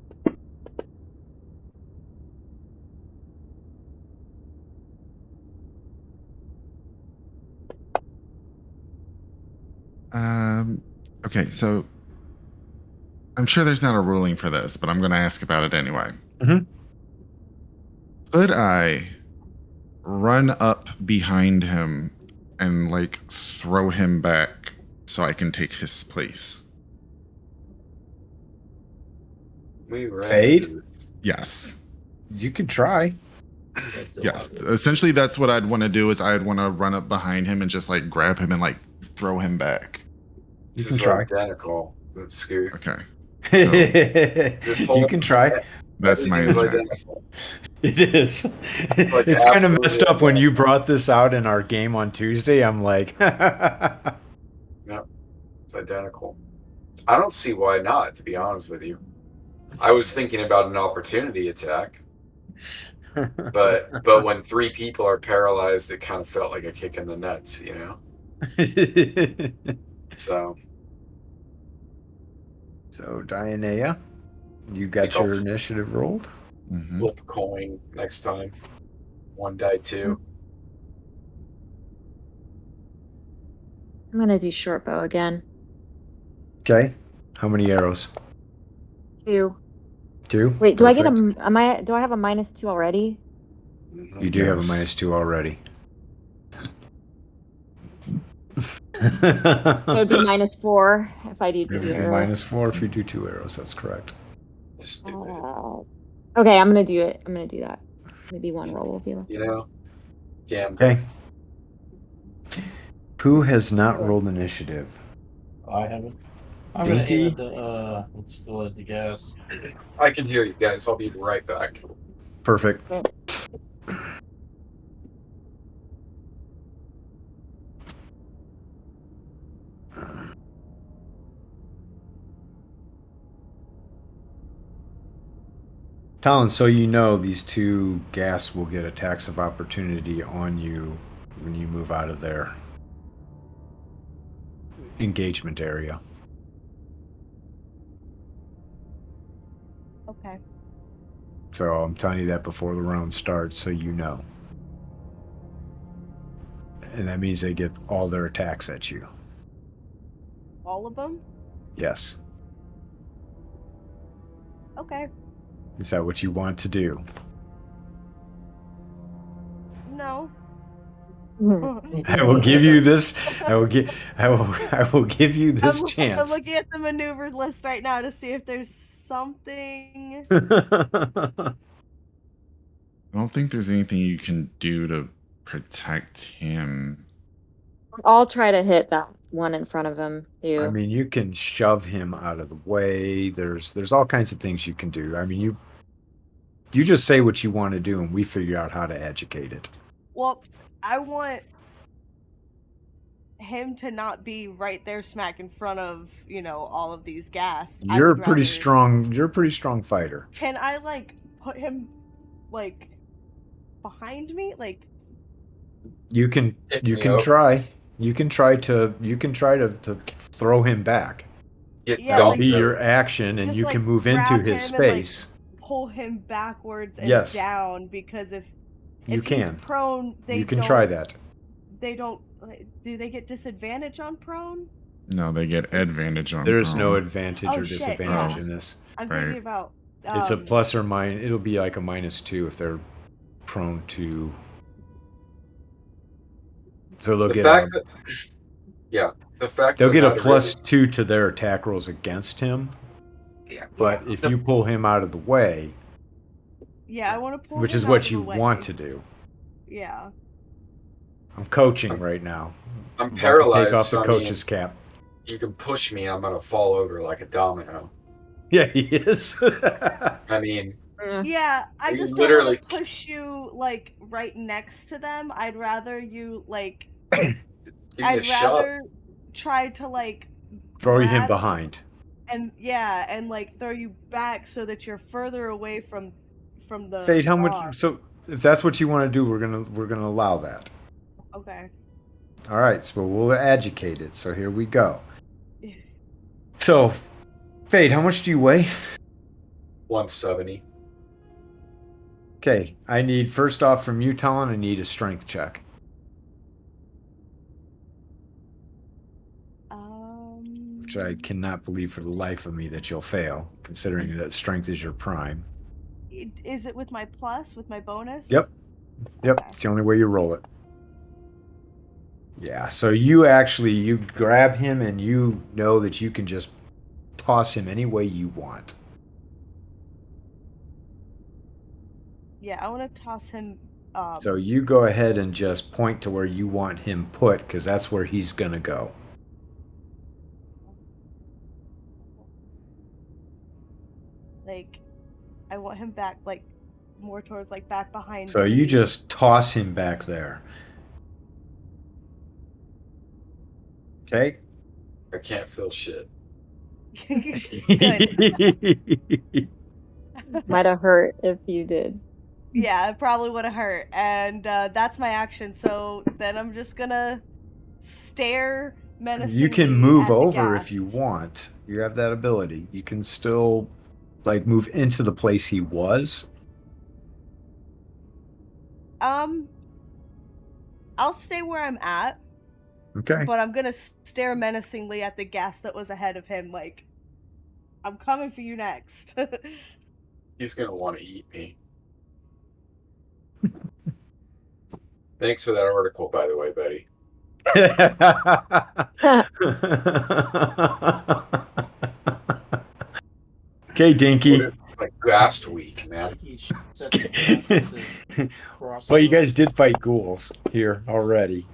Okay, so I'm sure there's not a ruling for this, but I'm going to ask about it anyway. Mhm. Could I run up behind him and like throw him back so I can take his place? Fade? Yes. You could try. Yes. Essentially, that's what I'd want to do. Is I'd want to run up behind him and just like grab him and like throw him back. This You is can try. identical. That's scary. Okay. You can try. That's my Everything's attack. identical. It is. like It's kind of absolutely messed up when you identical. brought this out in our game on Tuesday. I'm like, No, it's identical. I don't see why not, to be honest with you. I was thinking about an opportunity attack, but when 3 people are paralyzed, it kind of felt like a kick in the nuts, you know? So Dianea, you got think I'll your initiative rolled? Mhm. flip a coin next time. 1 die 2. I'm gonna do short bow again. Okay. How many arrows? 2. 2? Wait, do I get Perfect. do I have a -2 already? You do have a Yes. -2 already. So it'd be -4 if I do It 2 would be arrows. -4 if you do 2 arrows. That's correct. Stupid. Okay, I'm gonna do it. I'm gonna do that. Maybe one roll will be left. You know? Gambler. Okay. Who has not Sure. rolled initiative? I haven't. I'm gonna aim Dinky? at the let's go at the gas. I can hear you guys. I'll be right back. Perfect. Talon, so you know these 2 gas will get attacks of opportunity on you when you move out of their engagement area. Okay. So I'm telling you that before the round starts so you know. And that means they get all their attacks at you. All of them? Yes. Okay. Is that what you want to do? No. I will give you this. I will give you this I'm chance. looking at the maneuver list right now to see if there's something. I don't think there's anything you can do to protect him. I'll try to hit that one in front of him too. I mean, you can shove him out of the way. There's all kinds of things you can do. I mean, you just say what you want to do, and we figure out how to educate it. Well, I want him to not be right there smack in front of, all of these gas. I You're a would pretty rather- strong. You're a pretty strong fighter. Can I put him behind me? You can Pick you me can up. try. You can try to throw him back. Get Yeah, That'll dumped be over. your action, and just, you can move into grab his him and, space. pull him backwards and Yes. down, because if You he's can. prone, You can try that. They don't. Do they get disadvantage on prone? No, they get advantage on There's prone. no advantage Oh, or shit, disadvantage yeah. in this. I'm Right. thinking about. It's a plus or minus. It'll be like a -2 if they're prone to. So they'll The get fact a, that, yeah, the fact they'll of get the a matter +2 to their attack rolls against him. Yeah, But if you pull him out of the way, Yeah, I want to pull. which him is out what of you the way. want to do, Yeah. I'm coaching right now. I'm about to paralyzed. Take off the so I coach's mean, cap. you can push me, I'm gonna fall over like a domino. Yeah, he is. I mean, Yeah, I You just literally- don't want to push you right next to them. I'd rather you give me a I'd shot. rather try to Throw him grab behind. and throw you back so that you're further away from the Fade, how rock. much? So if that's what you want to do, we're gonna allow that. Okay. All right, so we'll educate it. So here we go. So, Fade, how much do you weigh? 170. Okay, I need, first off from you, Talon, I need a strength check. Which I cannot believe for the life of me that you'll fail, considering that strength is your prime. Is it with my plus, with my bonus? Yep. Yep, Okay. it's the only way you roll it. Yeah, so you grab him and you know that you can just toss him any way you want. Yeah, I want to toss him. So you go ahead and just point to where you want him put, because that's where he's gonna go. I want him back, more towards back behind. So you me. just toss him back there. Okay. I can't feel shit. Good. Might have hurt if you did. Yeah, it probably would have hurt, and that's my action. So then I'm just gonna stare menacingly. You can move at the over gas. if you want. You have that ability. You can still move into the place he was. I'll stay where I'm at, Okay. but I'm gonna stare menacingly at the gas that was ahead of him. I'm coming for you next. He's gonna want to eat me. Thanks for that article, by the way, Betty. Okay, Dinky. It's like Ghast Week, man. He set the gas with the crossbow. Well, you guys did fight ghouls here already.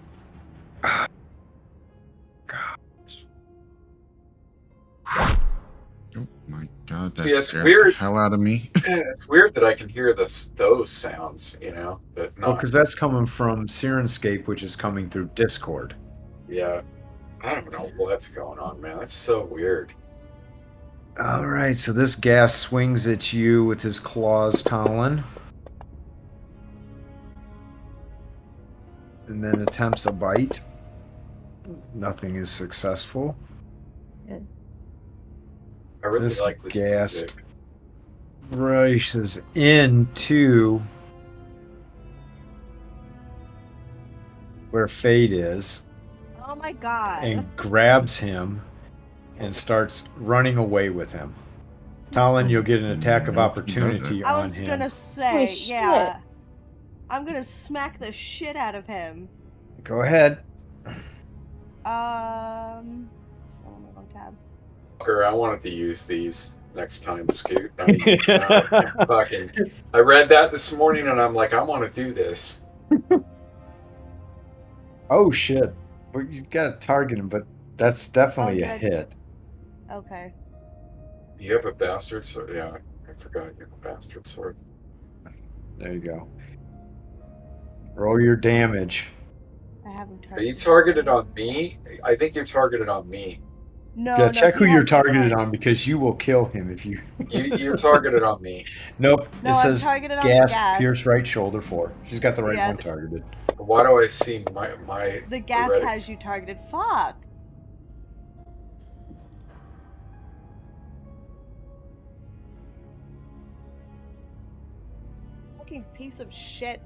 Oh my god, that See, it's scared weird. the hell out of me. It's weird that I can hear those sounds, you know. But Oh, because that's coming from Sirenscape, which is coming through Discord. yeah, I don't know what's going on, man. That's so weird. All right, so this gas swings at you with his claws, Talon. And then attempts a bite. Nothing is successful. Good. I really This like this ghast music. rushes into where Fade is Oh my god. and grabs him and starts running away with him. Talon, you'll get an attack of Nope, he opportunity doesn't. I on was him. gonna say, Holy shit. yeah. I'm gonna smack the shit out of him. Go ahead. Oh, my wrong tab. Fucker, I wanted to use these next time, Scoot. I read that this morning and I'm like, I want to do this. Oh shit. Well, you got to target him, but that's definitely a good. hit. Okay. You have a bastard sword? Yeah, I forgot you have a bastard sword. There you go. Roll your damage. I haven't Are you targeted. targeted on me? I think you're targeted on me. No, Yeah, no, check he who you're has the targeted gun. on because you will kill him if you. You're targeted on me. Nope. No, it I'm says targeted on the gas, gas. pierce right shoulder 4. She's got the right Yeah, one targeted. Why do I see my The gas red- has you targeted. Fuck. Fucking piece of shit.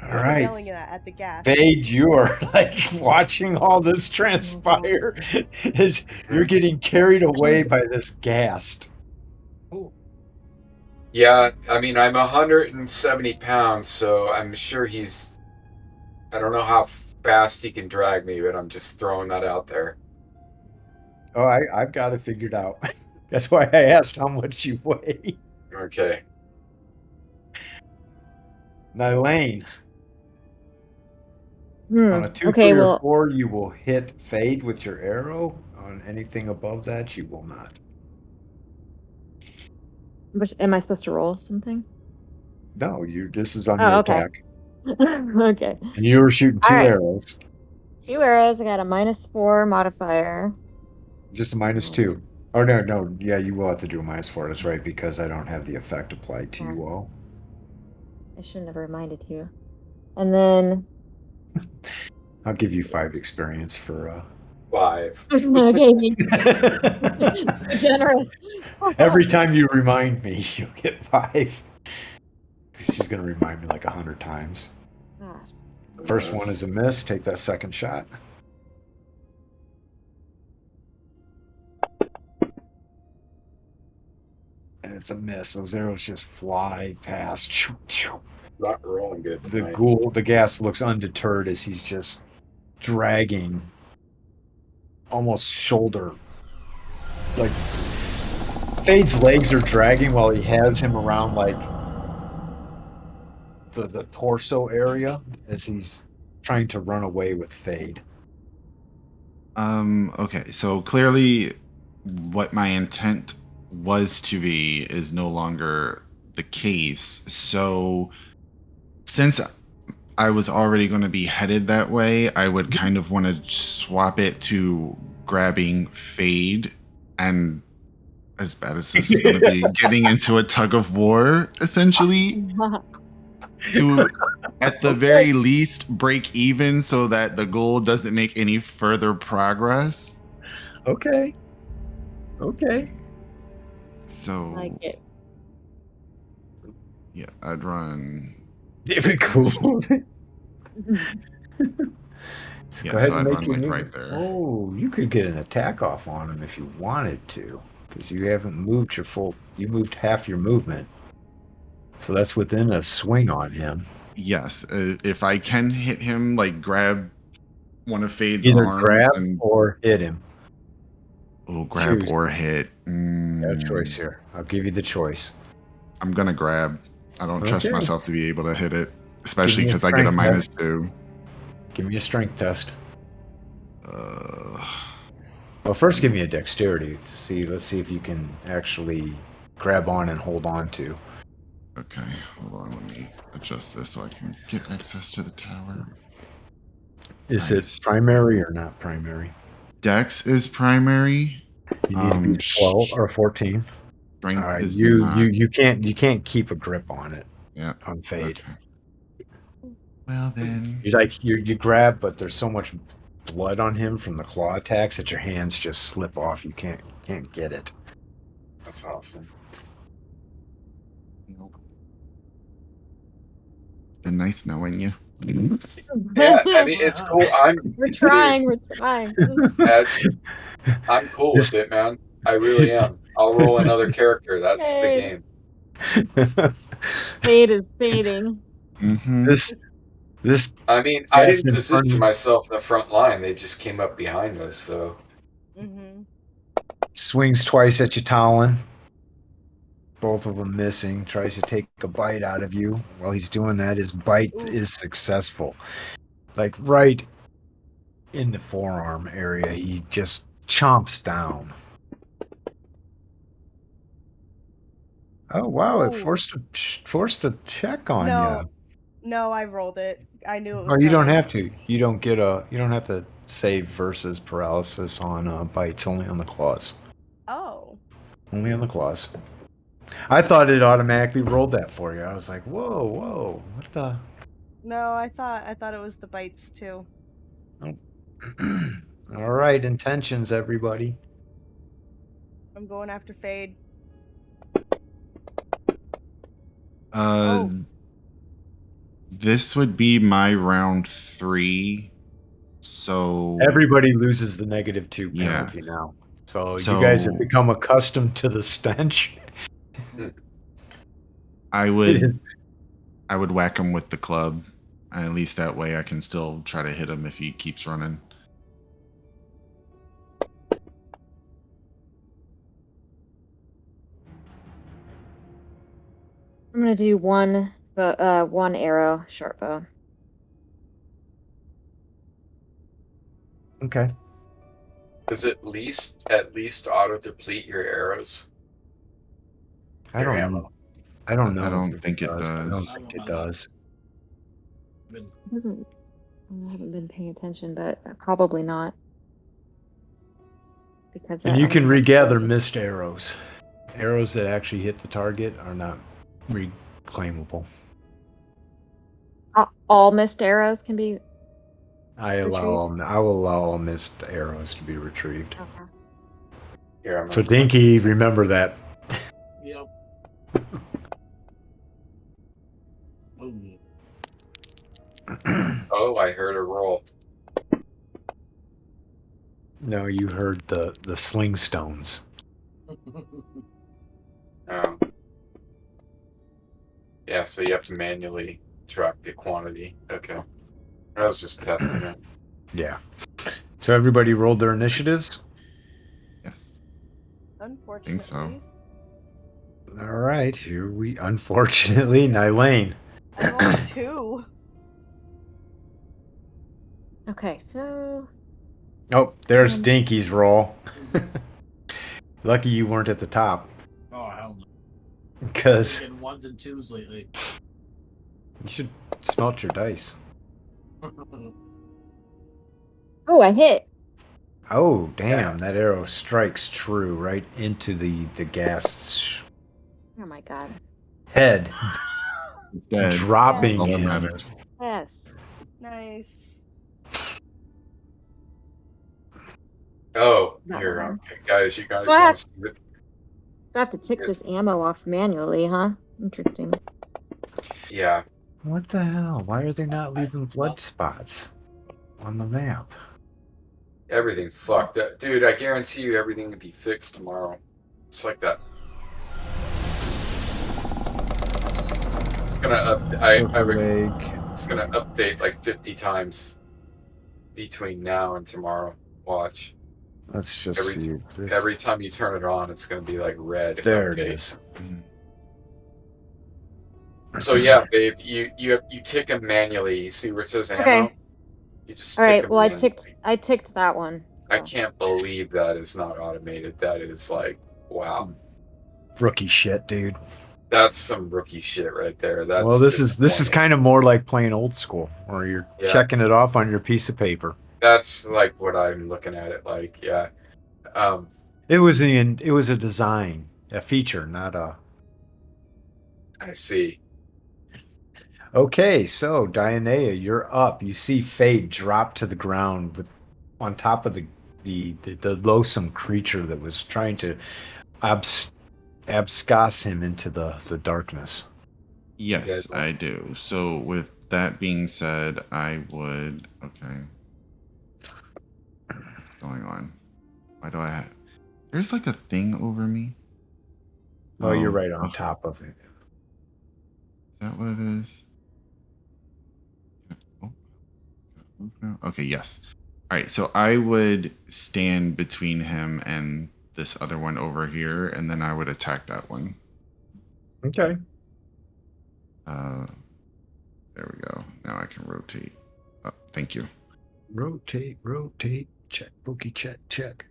All I'm right. yelling at the gas. Vade, you are like watching all this transpire as you're getting carried away by this ghast. Yeah, I mean, I'm 170 pounds, so I'm sure he's. I don't know how fast he can drag me, but I'm just throwing that out there. Oh, I've got it figured out. That's why I asked how much you weigh. Okay. Nylane, on a 2, Okay, 3, or well, 4, you will hit Fade with your arrow. On anything above that, you will not. am I supposed to roll something? No, this is on Oh, your okay. attack. Okay. And you were shooting 2 All right. arrows. 2 arrows. I got a -4 modifier. Just a -2. Oh, no. Yeah, you will have to do a -4. That's right, because I don't have the effect applied to you all. I shouldn't have reminded you. And then. I'll give you 5 experience for 5. Okay. Generous. every time you remind me, you'll get 5. She's gonna remind me like 100 times. Gosh. First one is a miss. Take that second shot. And it's a miss. Those arrows just fly past. Not rolling good. The tonight. the gas looks undeterred as he's just dragging almost shoulder. Like Fade's legs are dragging while he has him around like the torso area as he's trying to run away with Fade. Okay, so clearly what my intent was to be is no longer the case. So since I was already going to be headed that way, I would kind of want to swap it to grabbing Fade, and as bad as this is going to be, getting into a tug of war, essentially, to at the very least break even so that the goal doesn't make any further progress. Okay. So Like it. yeah, I'd run. Difficult. Yeah, Go ahead so and I'd make run your like move. right there. Oh, you could get an attack off on him if you wanted to, because you haven't moved your full. You moved half your movement, so that's within a swing on him. Yes, if I can hit him, like grab one of Fade's Either arms grab and or hit him. grab choose. or hit. Got a choice here. I'll give you the choice. I'm gonna grab. I don't trust Okay. myself to be able to hit it, especially me a because I get a strength -2. Give me a strength test. Uh, Well, first give me a dexterity. Let's see if you can actually grab on and hold on to. okay, hold on. Let me adjust this so I can get access to the tower. Is Nice. it primary or not primary? Dex is primary. You need to be 12 or 14. Strength All right, is you not. you can't keep a grip on it. Yeah. On Fade. Okay. Well then. You grab, but there's so much blood on him from the claw attacks that your hands just slip off. You can't get it. That's awesome. Nope. Been nice knowing you. Yeah, I mean it's cool. We're trying. We're trying. I'm cool with it, man. I really am. I'll roll another character. That's the Hey. game. Fade is fading. Mm-hmm. This I mean, I Yes, didn't in front position of- myself in the front line. They just came up behind us, so. Mm-hmm. swings twice at you, Talon. Both of them missing. Tries to take a bite out of you. While he's doing that, his bite is successful. Like right in the forearm area, he just chomps down. Oh wow! It Oh. forced a check on No. you. No, I rolled it. I knew it was Oh, you don't coming. have to. You don't have to save versus paralysis on bites. Only on the claws. Oh. Only on the claws. I thought it automatically rolled that for you. I was like, whoa, what the? No, I thought it was the bites too. All right, intentions, everybody. I'm going after Fade. Uh, This would be my round 3. So Everybody loses the -2 Yeah. penalty now. So you guys have So- become accustomed to the stench. I would whack him with the club. At least that way I can still try to hit him if he keeps running. I'm gonna do one arrow short bow. Okay. Does it at least auto deplete your arrows? I don't know. I don't know. I don't if think it I don't does. think it does. It doesn't. I haven't been paying attention, but probably not. Because And you can regather missed arrows. Arrows that actually hit the target are not reclaimable. all missed arrows can be. I will allow all missed arrows to be retrieved. Okay. Here, So Dinky, remember that. Yep. Ooh. Oh, I heard a roll. No, you heard the sling stones. Oh. Yeah, so you have to manually track the quantity. Okay. I was just testing it. Yeah. So everybody rolled their initiatives? Yes. Unfortunately. so. All right, here we unfortunately, Nylane. I rolled 2. Okay, so Oh, there's Dinky's roll. Lucky you weren't at the top. Oh hell no! Because Getting 1s and 2s lately. you should smelt your dice. oh, I hit. Oh, damn, that arrow strikes true right into the ghast's Oh my god. head, Dead. dropping All that him. matters. Yes. Nice. Oh, That here, one. okay. Guys, you guys What? want to see it? Got to tick this ammo off manually, huh? Interesting. Yeah. What the hell? Why are they not leaving blood spots on the map? Everything fucked up. Dude, I guarantee you everything will be fixed tomorrow. It's like that. Took a leg. It's gonna update like 50 times between now and tomorrow. Watch. Let's just see. Every time you turn it on, it's gonna be like red. There update. it is. So yeah, babe, you tick them manually. You see where it says ammo? Okay. You just All tick right. them Well, manually. I ticked that one. I so. can't believe that is not automated. That is like, wow. Rookie shit, dude. That's some rookie shit right there. That's Well, this is disappointing. kind of more like playing old school, where you're checking it off on your piece of paper. That's like what I'm looking at it like. Yeah. It was a design, a feature, not a. I see. Okay, so Dianea, you're up. You see Fade drop to the ground on top of the loathsome creature that was trying to abscose him into the darkness. Yes, I do. So with that being said, I would. Okay. What's going on? Why do I have? There's like a thing over me. Oh, you're right on top of it. Is that what it is? Okay, yes. All right, so I would stand between him and this other one over here, and then I would attack that one. Okay. There we go. Now I can rotate. Oh, thank you. Rotate. Check, bookie, check.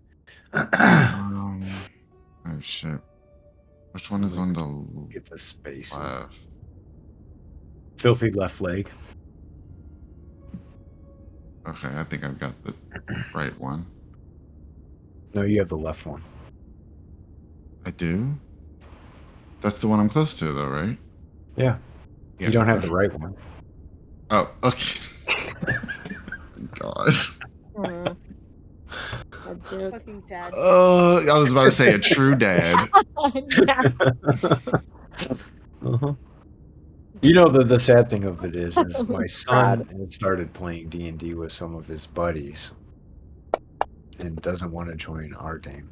Oh shit. Which one is on the Get the space. left? Filthy left leg. Okay, I think I've got the right one. No, you have the left one. I do? That's the one I'm close to, though, right? Yeah. You don't have the right one. Oh, okay. God. A joke. Fucking dad. I was about to say a true dad. Uh-huh. You know, the sad thing of it is my son had started playing D&D with some of his buddies and doesn't want to join our game.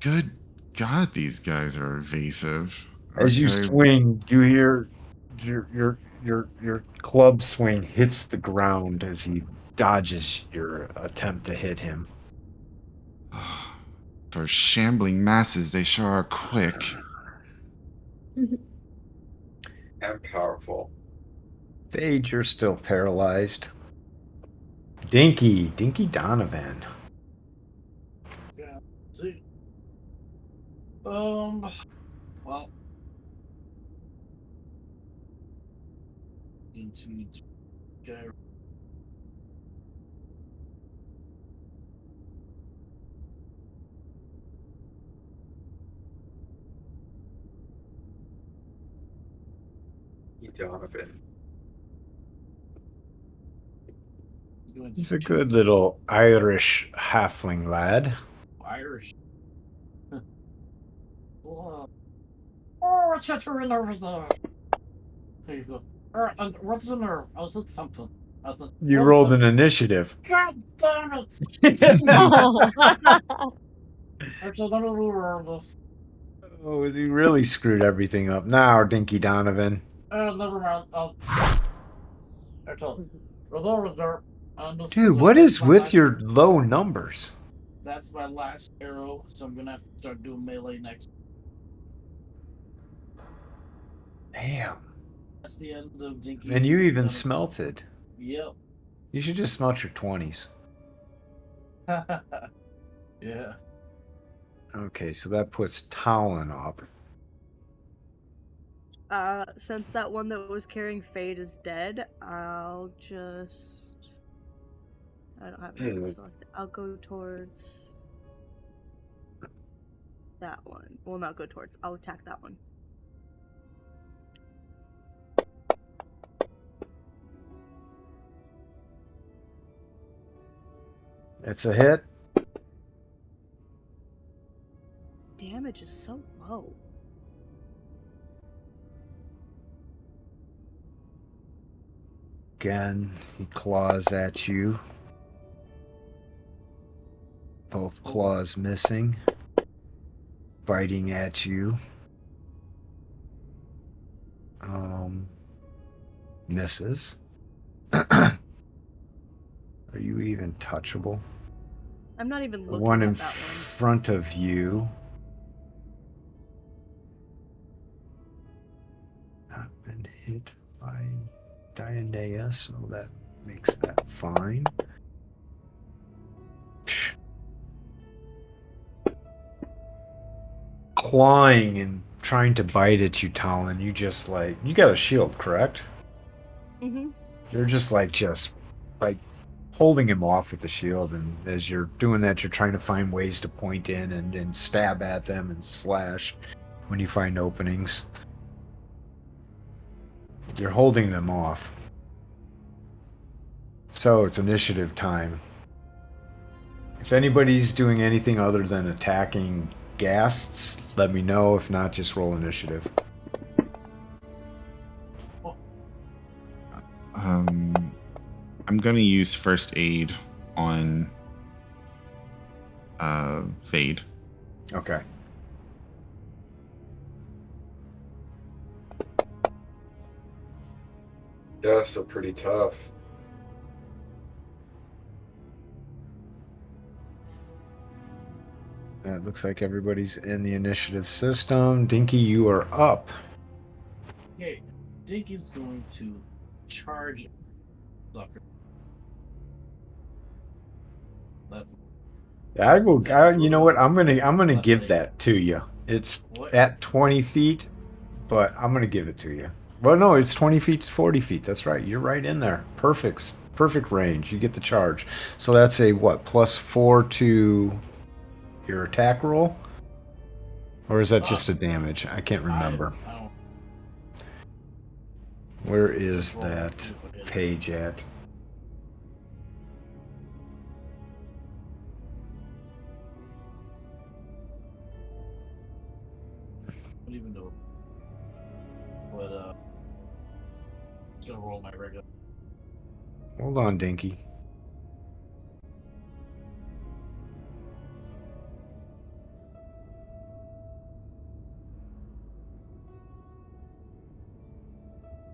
Good God, these guys are evasive. As you swing, you hear your club swing hits the ground as he dodges your attempt to hit him. For shambling masses, they sure are quick. And powerful. Fade, you're still paralyzed. Dinky Donovan. Yeah. See. Well. Into gyro. Donovan. He's a good little Irish halfling lad. Irish. Oh, what's that in over there? There you go. And what's in there? I said something. You rolled an initiative. God damn it! Actually, I don't know this. Oh, you really screwed everything up now, Dinky Donovan. Never mind. Actually, was there. Dude, what is with your low numbers? That's my last arrow, so I'm gonna have to start doing melee next. Damn. That's the end of Dinky. And you even smelted. Yep. You should just smelt your 20s. Yeah. Okay, so that puts Talon up. Since that one that was carrying Fade is dead, I'll just... I don't have anything selected. I'll go towards... that one. Well, not go towards. I'll attack that one. It's a hit. Damage is so low. Again, he claws at you. Both claws missing. Biting at you. Misses. Are you even touchable? I'm not even The looking one at in that one. front of you. Not been hit by Dionea, so that makes that fine. Clawing and trying to bite at you, Talon. You just like, you got a shield, correct? Mm-hmm. You're just like holding him off with the shield, and as you're doing that, you're trying to find ways to point in and stab at them and slash when you find openings. You're holding them off. So it's initiative time. If anybody's doing anything other than attacking ghasts, let me know. If not, just roll initiative. I'm gonna use first aid on Fade. Okay. Yeah, so pretty tough. It looks like everybody's in the initiative system. Dinky, you are up. Okay, Dinky's going to charge sucker. Left. I will. You know what? I'm gonna Left give leg. that to you. It's What? at 20 feet, but I'm gonna give it to you. Well, no, it's 20 feet to 40 feet. That's right. You're right in there. Perfect range. You get the charge. So that's a what? +4 to your attack roll, or is that just a damage? I can't remember. I don't Where is roll that if I hit. page at? I don't even know. But just gonna roll my regular. Hold on, Dinky.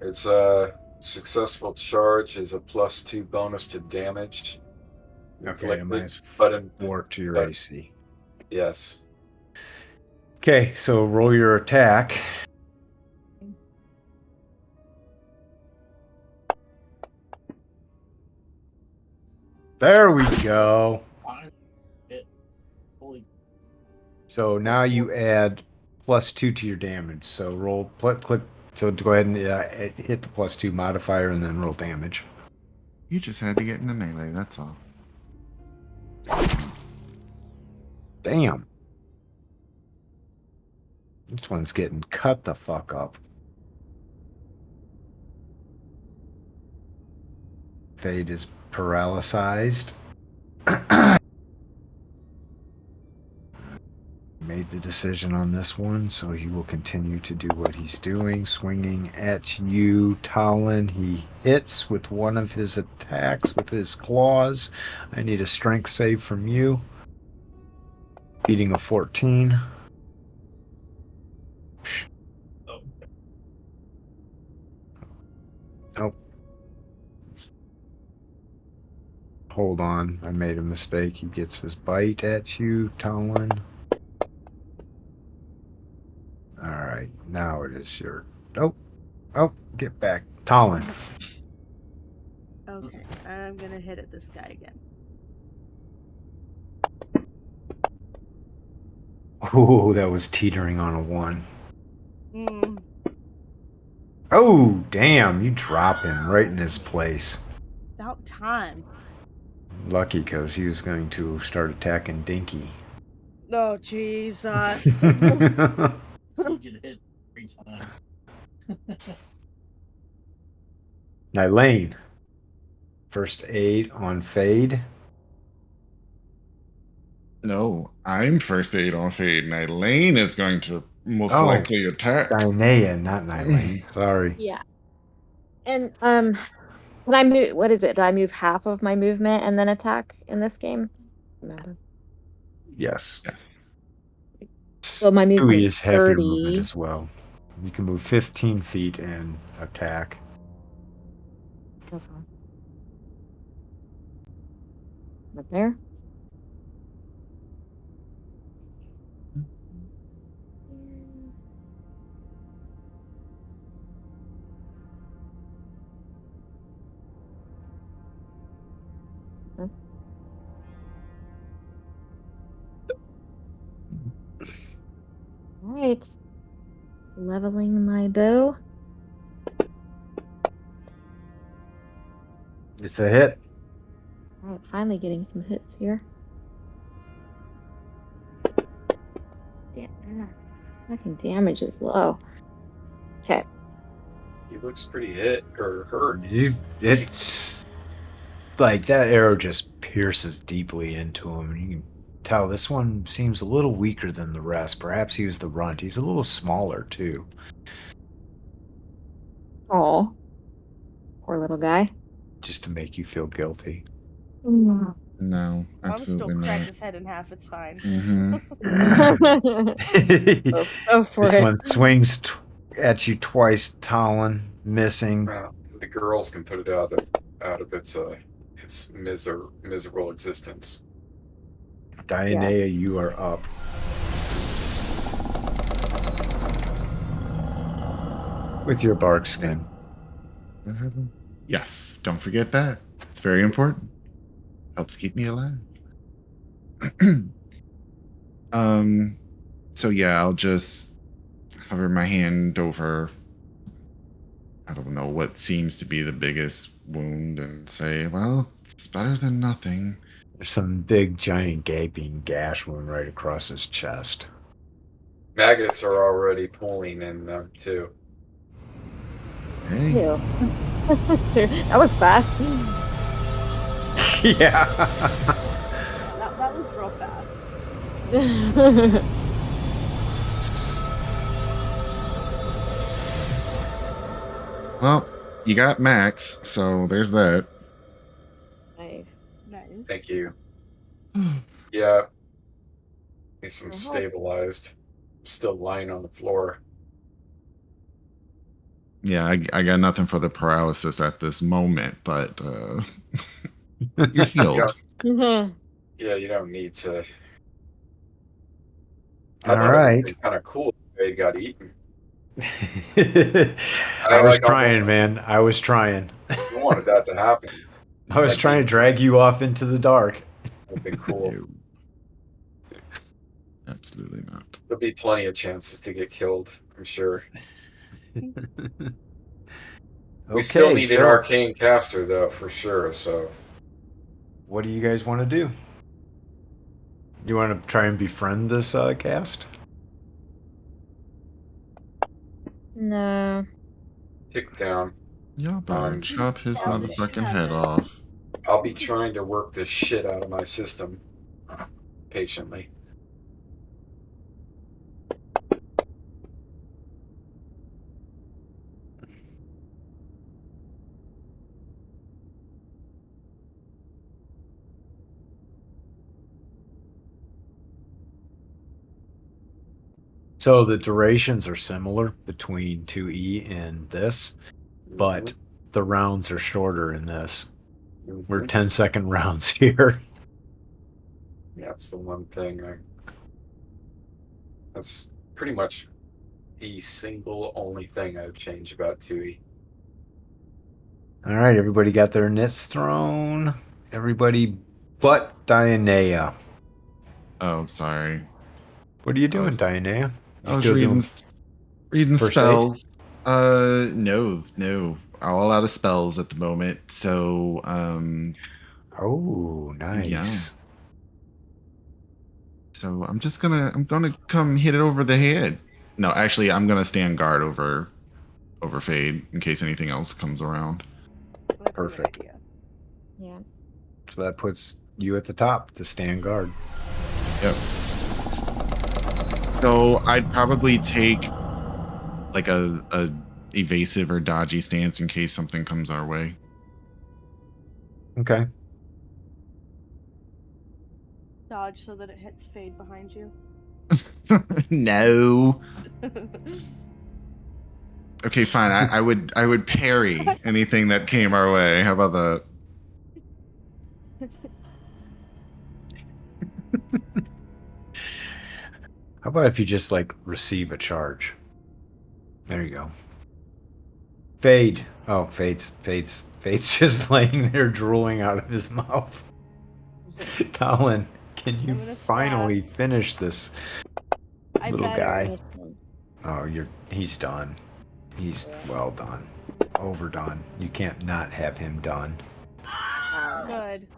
It's a successful charge is a +2 bonus to damage. Okay, inflicted, -4 to your but- AC. Yes. Okay, so roll your attack. There we go. Fine. Hit. Holy. So now you add +2 to your damage. So roll, click. So go ahead and hit the +2 modifier and then roll damage. You just had to get in the melee, that's all. Damn. This one's getting cut the fuck up. Fade is paralyzed. Made the decision on this one, so he will continue to do what he's doing, swinging at you, Talon. He hits with one of his attacks with his claws. I need a strength save from you. Beating a 14. Oh. Nope. Hold on, I made a mistake. He gets his bite at you, Talon. Alright, now it is your... Oh, get back. Talon. Okay, I'm gonna hit at this guy again. Ooh, that was teetering on a 1. Mm. Oh, damn, you drop him right in his place. About time. Lucky, because he was going to start attacking Dinky. Oh, Jesus. You get hit 3 times. Nylane. First aid on Fade. No, I'm first aid on Fade. Nylane is going to most Oh. likely attack. Dynea, not Nylane. Sorry. Yeah. And can I move? What is it? Do I move half of my movement and then attack in this game? Remember. Yes. Yes. So my movement Stewie is is half your 30. movement as well. You can move 15 feet and attack. Okay. Right there. All right. Leveling my bow. It's a hit. All right, finally getting some hits here. Yeah, fucking damage is low. Okay. He looks pretty hit or hurt. It's like that arrow just pierces deeply into him. You can tell this one seems a little weaker than the rest. Perhaps he was the runt. He's a little smaller too. Oh, poor little guy. Just to make you feel guilty. Mm. No, I'm still absolutely crack not. his head in half. It's fine. Mm-hmm. Go for This it. one swings at you twice, Talon, missing. The girls can put it out of its miserable existence. Dianea, you are up. With your bark skin. Yes, don't forget that. It's very important. Helps keep me alive. So yeah, I'll just hover my hand over, I don't know, what seems to be the biggest wound and say, well, it's better than nothing. There's some big, giant, gaping gash wound right across his chest. Maggots are already pulling in them too. Hey, Ew. That was fast. Yeah. That was real fast. well, you got Max, so there's that. Nice. Nice. Thank you. Yeah. Makes him It helps. stabilized. Still lying on the floor. Yeah, I got nothing for the paralysis at this moment, but you're healed. Yeah, you don't need to. I All thought right. it was kind of cool that he got eaten. I was like trying, almost- man. I was trying. You wanted that to happen. I was Like, trying to drag you off into the dark. Would have been cool. No. Absolutely not. There'll be plenty of chances to get killed, I'm sure. We still Okay, need so an arcane caster, though, for sure. So what do you guys want to do? You want to try and befriend this cast? No. kick down. Y'all better chop his Chop the motherfucking shit out head of it. off. I'll be trying to work this shit out of my system patiently. So the durations are similar between 2E and this, but the rounds are shorter in this. We're 10-second rounds here. Yeah, that's the one thing. That's pretty much the single only thing I'd change about 2E. All right, everybody got their nits thrown. Everybody but Dianea. Oh, sorry. What are you doing, Dianea? I was reading first spells. No. All out of spells at the moment. So, Oh, nice. Yeah. So I'm gonna come hit it over the head. No, actually, I'm gonna stand guard over Fade in case anything else comes around. That's a good Perfect. idea. Yeah. So that puts you at the top to stand guard. Yep. So I'd probably take like a evasive or dodgy stance in case something comes our way. Okay. Dodge so that it hits Fade behind you. No. Okay, fine. I would parry anything that came our way. How about that? How about if you just like receive a charge? There you go. Fade. Oh, Fade's just laying there drooling out of his mouth. Colin, can you I'm gonna finally finish this I little better. guy? Oh, he's done. He's well done. Overdone. You can't not have him done. Good.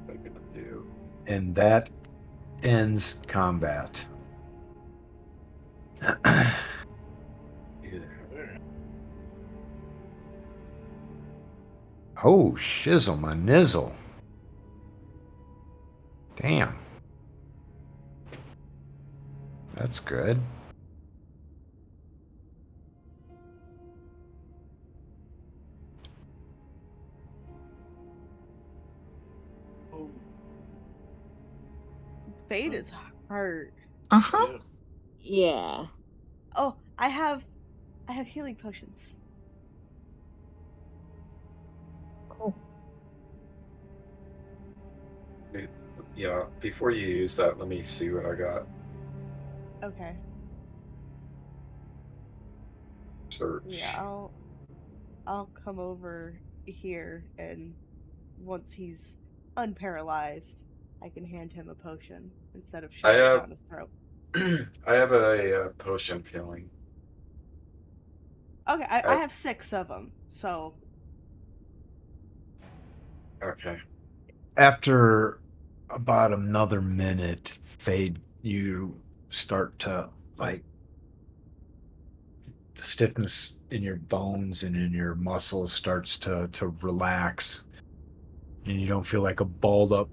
What am I gonna do? And that ends combat. Oh, shizzle my nizzle. Damn. That's good. Fade is hurt. Uh-huh. Yeah. Oh, I have healing potions. Cool. Yeah, before you use that, let me see what I got. Okay. Search. Yeah, I'll come over here, and once he's unparalyzed, I can hand him a potion instead of shoving it down his throat. I have a potion of healing. Okay, I have 6 of them, so Okay. After about another minute, Fade, you start to like the stiffness in your bones and in your muscles starts to relax, and you don't feel like a balled up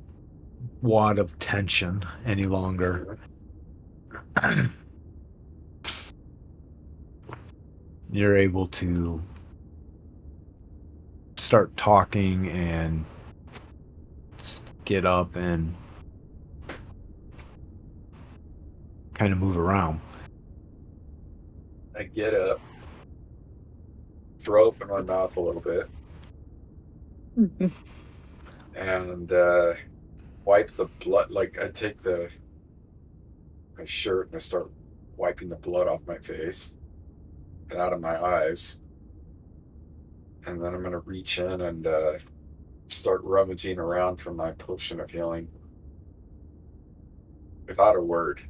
wad of tension any longer. You're able to start talking and get up and kind of move around. I get up, throw open my mouth a little bit, and wipe the blood. Like I take my shirt and I start wiping the blood off my face and out of my eyes. And then I'm gonna reach in and start rummaging around for my potion of healing without a word.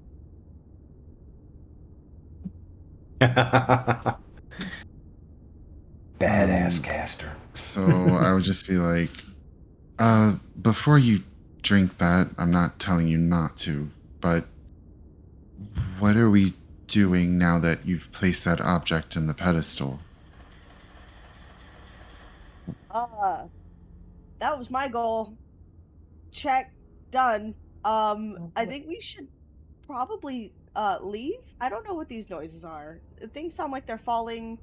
Badass caster. So I would just be like, before you drink that, I'm not telling you not to, but what are we doing now that you've placed that object in the pedestal? that was my goal. Check, done. I think we should probably leave. I don't know what these noises are. Things sound like they're falling.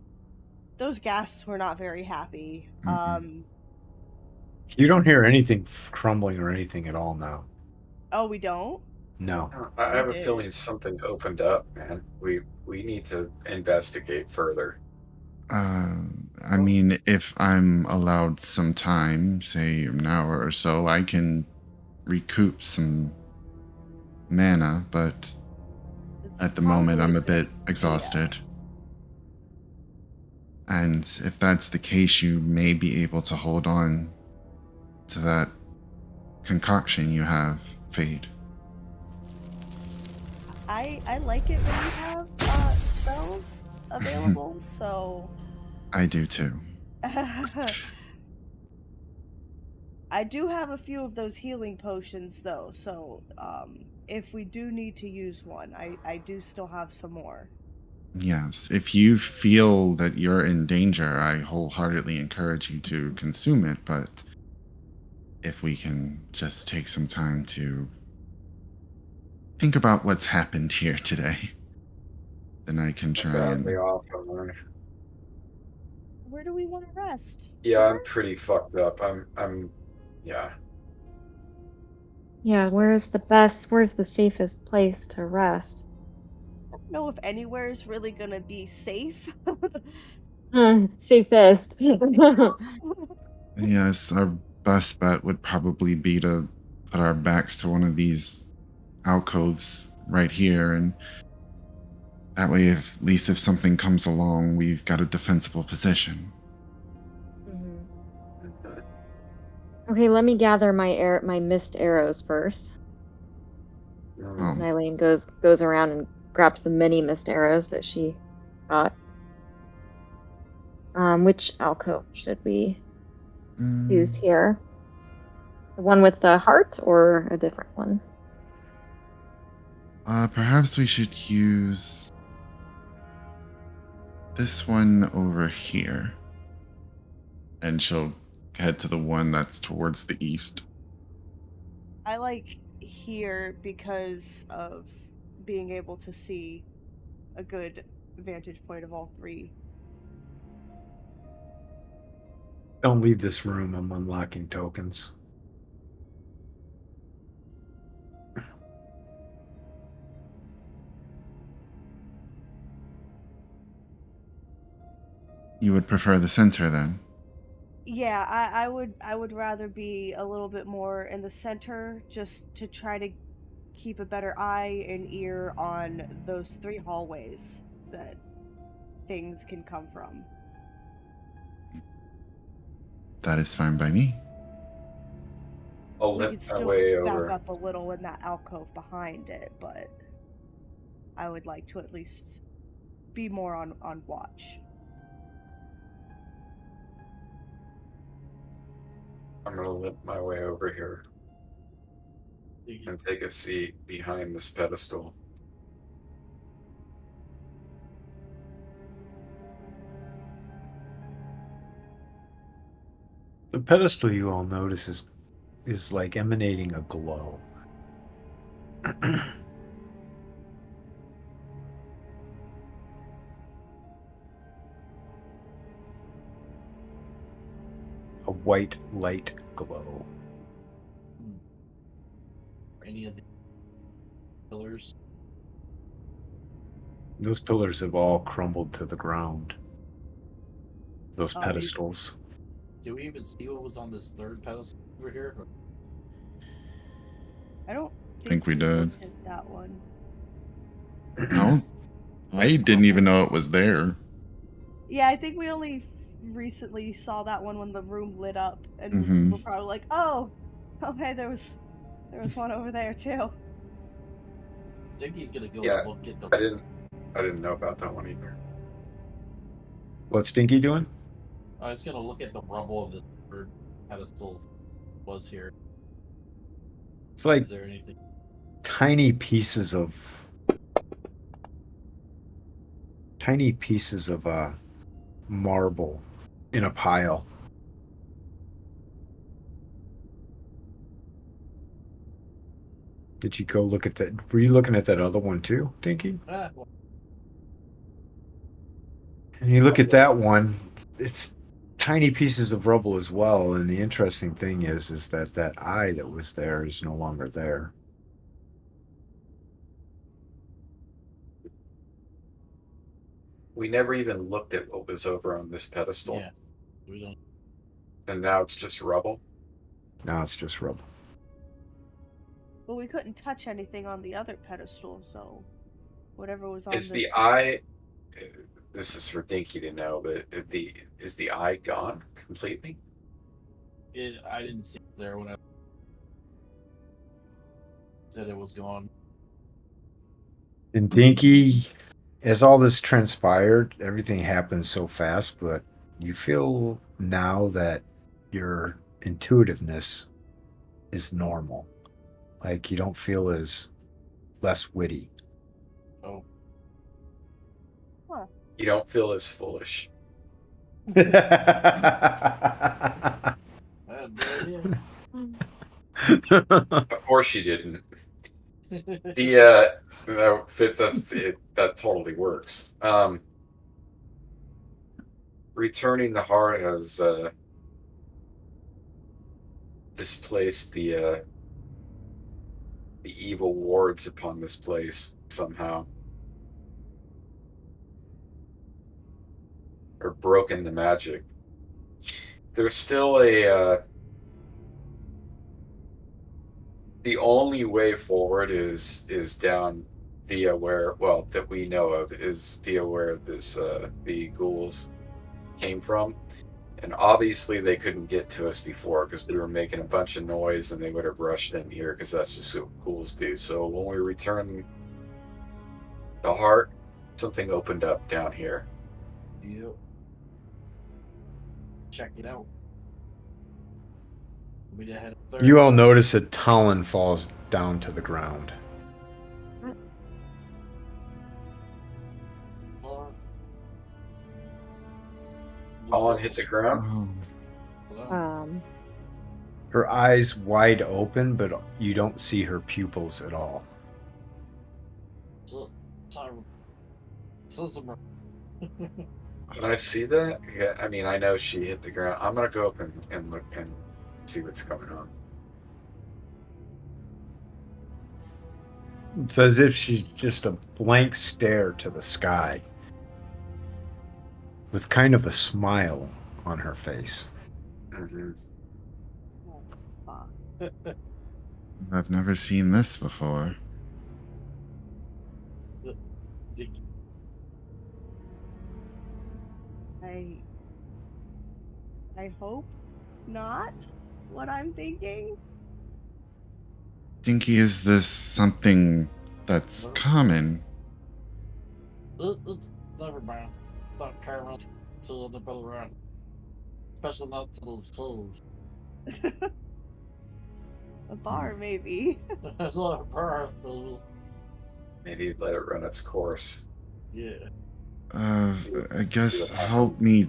Those guests were not very happy. You don't hear anything crumbling or anything at all now. Oh, we don't? No. I have a did. feeling something opened up, man. We need to investigate further. I mean, if I'm allowed some time, say an hour or so, I can recoup some mana, but It's at the moment I'm a probably bit exhausted. And if that's the case, you may be able to hold on to that concoction you have, Fade. I like it when you have spells available, so I do too. I do have a few of those healing potions though, so if we do need to use one, I do still have some more. Yes, if you feel that you're in danger, I wholeheartedly encourage you to consume it, but if we can just take some time to think about what's happened here today, then I can try Badly and... off. Where do we want to rest? Yeah, Here? I'm pretty fucked up. I'm yeah. Yeah, where's the safest place to rest? I don't know if anywhere is really gonna be safe. Safest. Yes, our best bet would probably be to put our backs to one of these alcoves right here, and that way, if, at least if something comes along, we've got a defensible position. Mhm. Okay, let me gather my missed arrows first. Mm. And Eileen goes around and grabs the many missed arrows that she got. Which alcove should we use Mm, here? The one with the heart or a different one? perhaps we should use this one over here. And she'll head to the one that's towards the east. I like here because of being able to see a good vantage point of all three. Don't leave this room. I'm unlocking tokens. You would prefer the center then? Yeah, I would rather be a little bit more in the center just to try to keep a better eye and ear on those three hallways that things can come from. That is fine by me. I'll We limp could my still way back over. up a little in that alcove behind it, but I would like to at least be more on watch. I'm gonna limp my way over here You- and take a seat behind this pedestal. The pedestal, you all notice, is like emanating a glow. A white light glow. Any of the pillars? Those pillars have all crumbled to the ground. Those Oh, pedestals. Do we even see what was on this third pedestal over here? I don't Think we did. looked at that one. No, I didn't even know it was there. Yeah, I think we only recently saw that one when the room lit up, and Mhm. we're probably like, oh, hey, there was one over there too. I think he's gonna go Yeah, look at the. I didn't know about that one either. What's Stinky doing? I was gonna look at the rubble of this third pedestal. Was here? It's like Is there anything? tiny pieces of marble in a pile. Did you go look at that? Were you looking at that other one too, Dinky? Well, And you look at that one, it's tiny pieces of rubble as well. And the interesting thing is that that eye that was there is no longer there. We never even looked at what was over on this pedestal, yeah, we don't. and now it's just rubble. Now it's just rubble. But we couldn't touch anything on the other pedestal, so whatever was on Is this. the eye? This is for Dinky to know, but is the eye gone completely? I didn't see it there when I said it was gone. And Dinky, as all this transpired, everything happened so fast, but you feel now that your intuitiveness is normal. Like you don't feel as less witty. Oh, You don't feel as foolish. I had no idea. Of course you didn't. That fits. That totally works. Returning the heart has displaced the evil wards upon this place somehow. Or broken the magic. There's still the only way forward is down via where, well, that we know of, is via where this the ghouls came from. And obviously they couldn't get to us before because we were making a bunch of noise and they would have rushed in here because that's just what ghouls do. So when we return the heart, something opened up down here. Yep. Check it out. We had a third. You all notice that Talon falls down to the ground. Colin hit the ground. Oh. Her eyes wide open, but you don't see her pupils at all. Can I see that? Yeah, I mean, I know she hit the ground. I'm gonna go up and look and see what's going on. It's as if she's just a blank stare to the sky, with kind of a smile on her face. Mm-hmm. Oh, fuck. I've never seen this before. I hope not what I'm thinking. Dinky, is this something that's common? It's never mind. It's not common to the middle around. Especially not to those clothes. A bar, maybe. It's not a bar, though. Maybe let it run its course. Yeah. I guess help me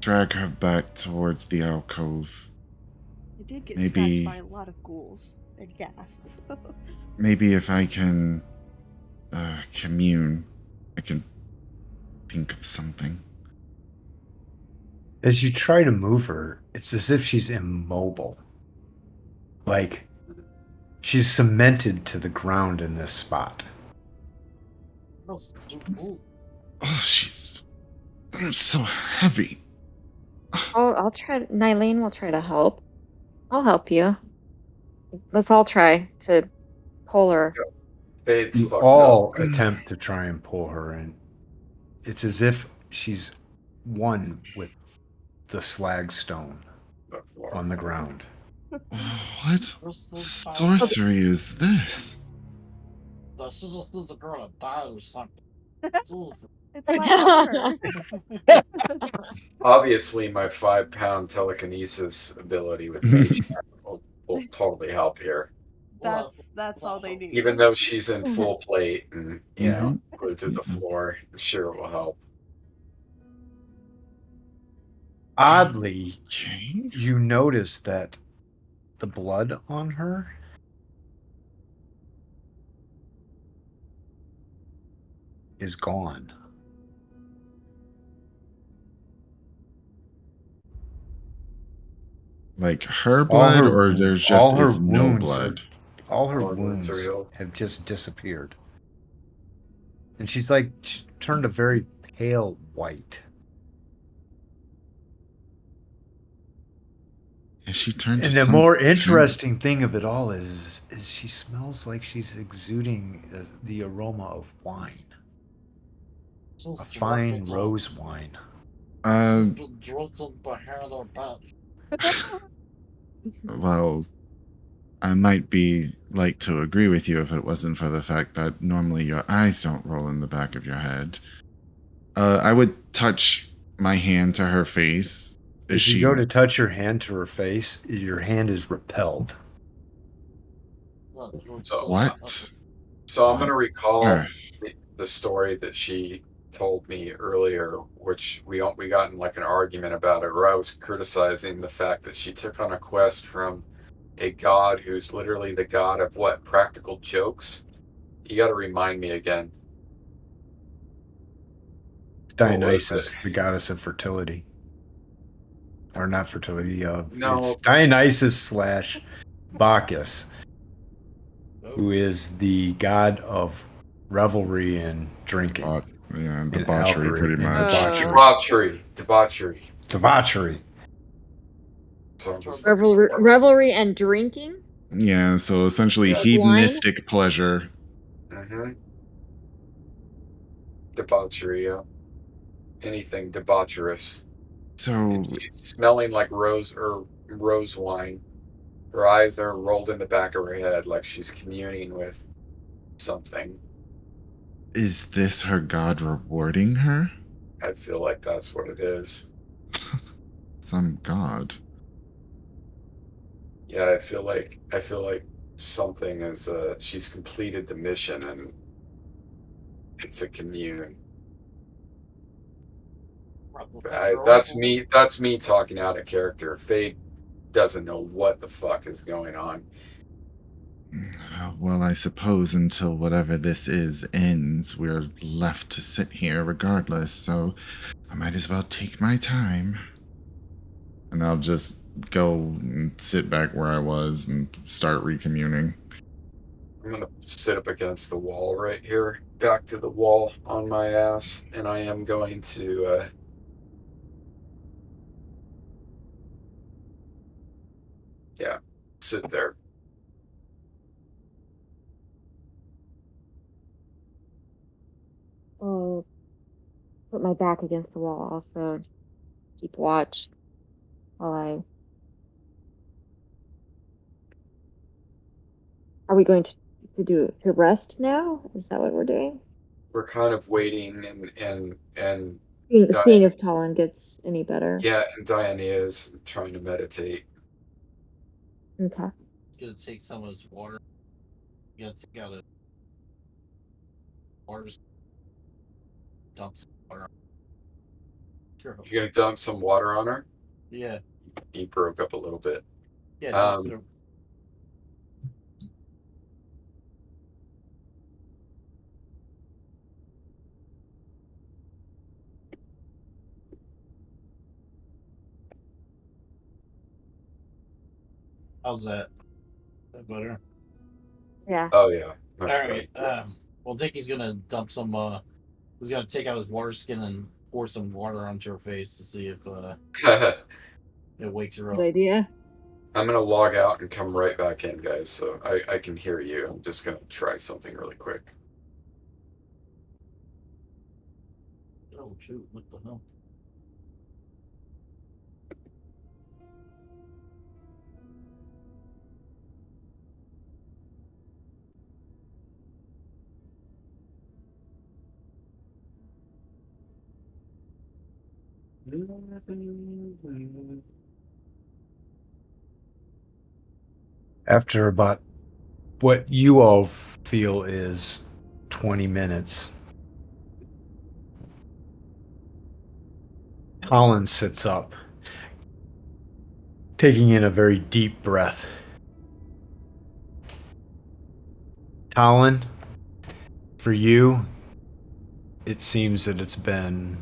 drag her back towards the alcove. I did get Maybe- scratched by a lot of ghouls and ghasts. Maybe if I can commune, I can think of something. As you try to move her, it's as if she's immobile. Like she's cemented to the ground in this spot. Oh, she's so heavy. I'll try. Nylene will try to help. I'll help you. Let's all try to pull her. Fade's You fucked all up. attempt to try and pull her in. It's as if she's one with the slag stone on the ground. What sorcery is this? She just needs a girl to die or something. It's my armor. Obviously, my 5-pound telekinesis ability with mage will totally help here. That's all they need. Even though she's in full plate and, you know, Mhm. glued to the floor, I'm sure it will help. Oddly, Okay. you notice that the blood on her is gone. Like her All blood, her- or there's all just her is no wounds blood? All her All her wounds wounds are healed. have just disappeared. And she's like, she turned a very pale white. Has she turned And to the some more kind- interesting thing of it all is she smells like she's exuding the aroma of wine. A fine rose wine. She's been drunken behind our backs. Well, I might be like to agree with you if it wasn't for the fact that normally your eyes don't roll in the back of your head. I would touch my hand to her face. Is As she you go to touch your hand to her face, your hand is repelled. what? So I'm going to recall Earth. the story that she told me earlier, which we got in like an argument about it, where I was criticizing the fact that she took on a quest from a god who's literally the god of what? Practical jokes? You got to remind me again. It's What was Dionysus, it? the goddess of fertility. Or not fertility, No. it's Dionysus / Bacchus. Oh, who is the god of revelry and drinking. Yeah, And debauchery, alcohol pretty and much. Debauchery. Debauchery. So I'm just looking Revelry, for- revelry and drinking. Yeah, so essentially Yeah. hedonistic pleasure. Mhm. Debauchery, yeah. Anything debaucherous. So She's smelling like rose wine. Her eyes are rolled in the back of her head like she's communing with something. is this her god rewarding her? I feel like that's what it is. Some god. Yeah, I feel like something is she's completed the mission and it's a commune. That's me talking out of character. Fade doesn't know what the fuck is going on. Well, I suppose until whatever this is ends, we're left to sit here regardless, so I might as well take my time. And I'll just go and sit back where I was and start recommuning. I'm gonna sit up against the wall right here, back to the wall on my ass, and I am going to sit there. Oh, put my back against the wall. Also, keep watch while I. Are we going to rest now? Is that what we're doing? We're kind of waiting and Seeing if Talon gets any better. yeah, and Diana is trying to meditate. Okay. He's gonna take some of his water. You gotta take out a water. Just dump some water. Sure. You're gonna dump some water on her? Yeah. He broke up a little bit. Yeah. Dump some. How's that? That better? Yeah. Oh yeah. All right. Well, Dickie's gonna dump some. He's gonna take out his water skin and pour some water onto her face to see if it wakes her up. Good idea. I'm gonna log out and come right back in, guys, so I can hear you. I'm just gonna try something really quick. Oh shoot! What the hell? After about what you all feel is 20 minutes, Colin sits up, taking in a very deep breath. Colin, for you, it seems that it's been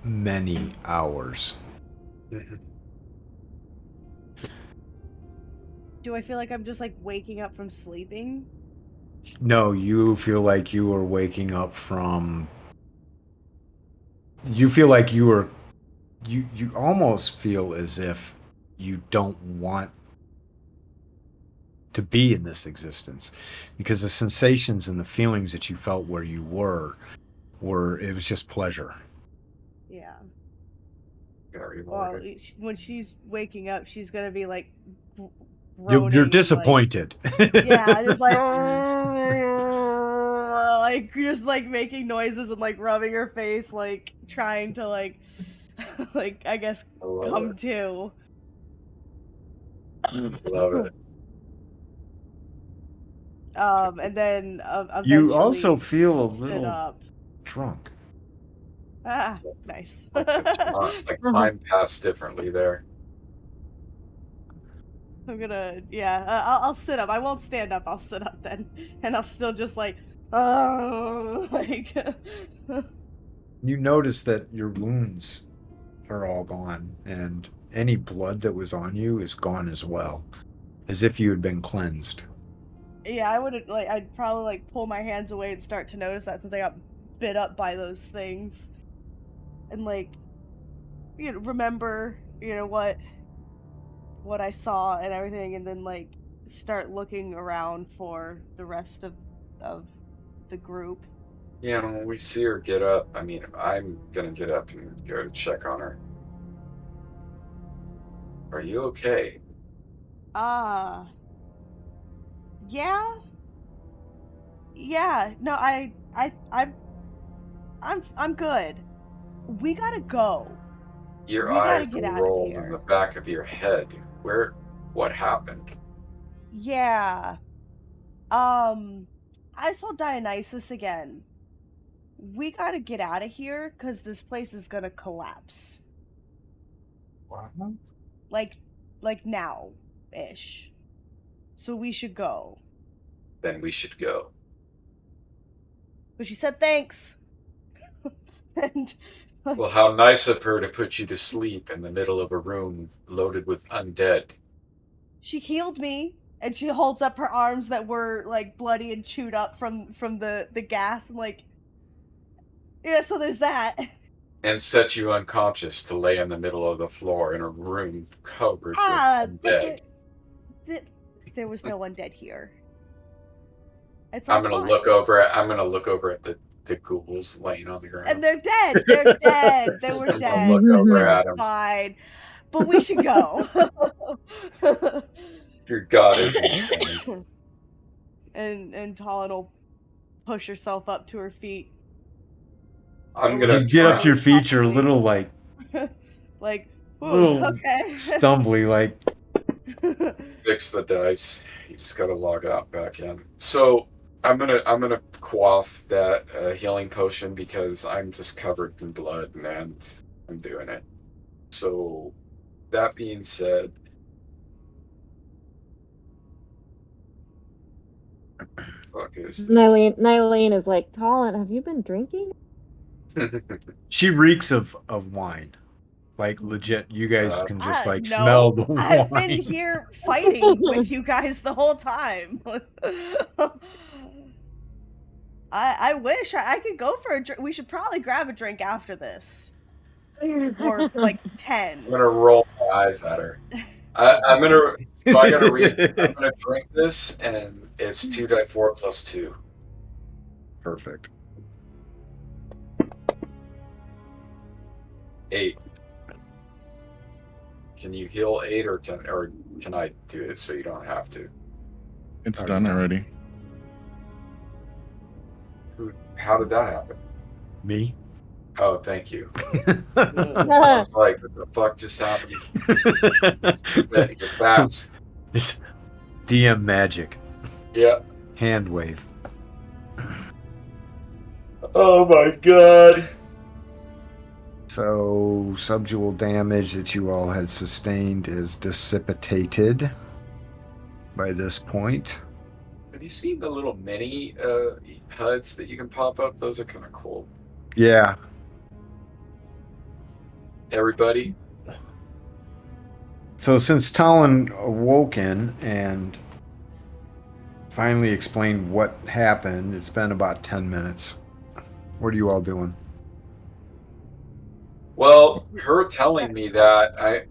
many hours. Do I feel like I'm just like waking up from sleeping? No, you feel like you are waking up from. You feel like you are. You almost feel as if you don't want to be in this existence, because the sensations and the feelings that you felt where you were it was just pleasure. Yeah. Very Well, morbid. when she's waking up, she's gonna be like. You're groaning and, disappointed. Like, yeah, just like. Like just like making noises and like rubbing her face, like trying to like I guess come to. Love it. And then eventually You also feel a sit little up. drunk. Ah, nice. Like time passed differently there. I'm gonna, I'll sit up. I won't stand up. I'll sit up then, and I'll still just like, like. You notice that your wounds are all gone, and any blood that was on you is gone as well, as if you had been cleansed. Yeah, I wouldn't like. I'd probably like pull my hands away and start to notice that since I got bit up by those things, and like, remember, what I saw and everything, and then like start looking around for the rest of the group. You know, when we see her get up, I mean, I'm gonna get up and go check on her. Are you okay? Ah, yeah, yeah. No, I'm good. We gotta go. Your We gotta eyes get out of rolled in the here. back of your head. What happened? Yeah. I saw Dionysus again. We gotta get out of here because this place is gonna collapse. What? Like now ish. So we should go. Then we should go. But she said thanks. And like, Well, how nice of her to put you to sleep in the middle of a room loaded with undead. she healed me, and she holds up her arms that were like bloody and chewed up from the gas, and like, yeah, so there's that. And set you unconscious to lay in the middle of the floor in a room covered with But undead. there was no undead here. It's I'm all gonna fine. look over at the ghouls laying on the ground. And they're dead. They're dead. They were I'm gonna dead. look over at It's them. fine. But we should go. Your goddess is coming. and Talon will push herself up to her feet. I'm gonna You get up to your try- feet, you're a little like like, ooh, little okay. stumbly, like fix the dice. You just gotta log out back in. So I'm gonna quaff that healing potion because I'm just covered in blood and I'm doing it. So that being said, fuck is this? Nylene is like, Talon, have you been drinking? she reeks of wine. Like legit, you guys can just like no, smell the wine. I've been here fighting with you guys the whole time. I wish I could go for a drink. We should probably grab a drink after this. Or like 10. I'm gonna roll my eyes at her. I'm gonna read. I'm gonna drink this, and it's 2d4 plus 2. Perfect. 8. Can you heal 8, or can I do it so you don't have to? It's Already done done. already. How did that happen? Me? Oh, thank you. Yeah. I was like, what the fuck just happened? You're fast. It's DM magic. Yeah. Hand wave. Oh my god. So, subdual damage that you all had sustained is dissipated by this point. Have you seen the little mini HUDs that you can pop up? Those are kind of cool. Yeah. Everybody? So, since Talon awoken and finally explained what happened, it's been about 10 minutes. What are you all doing? Well, her telling me that,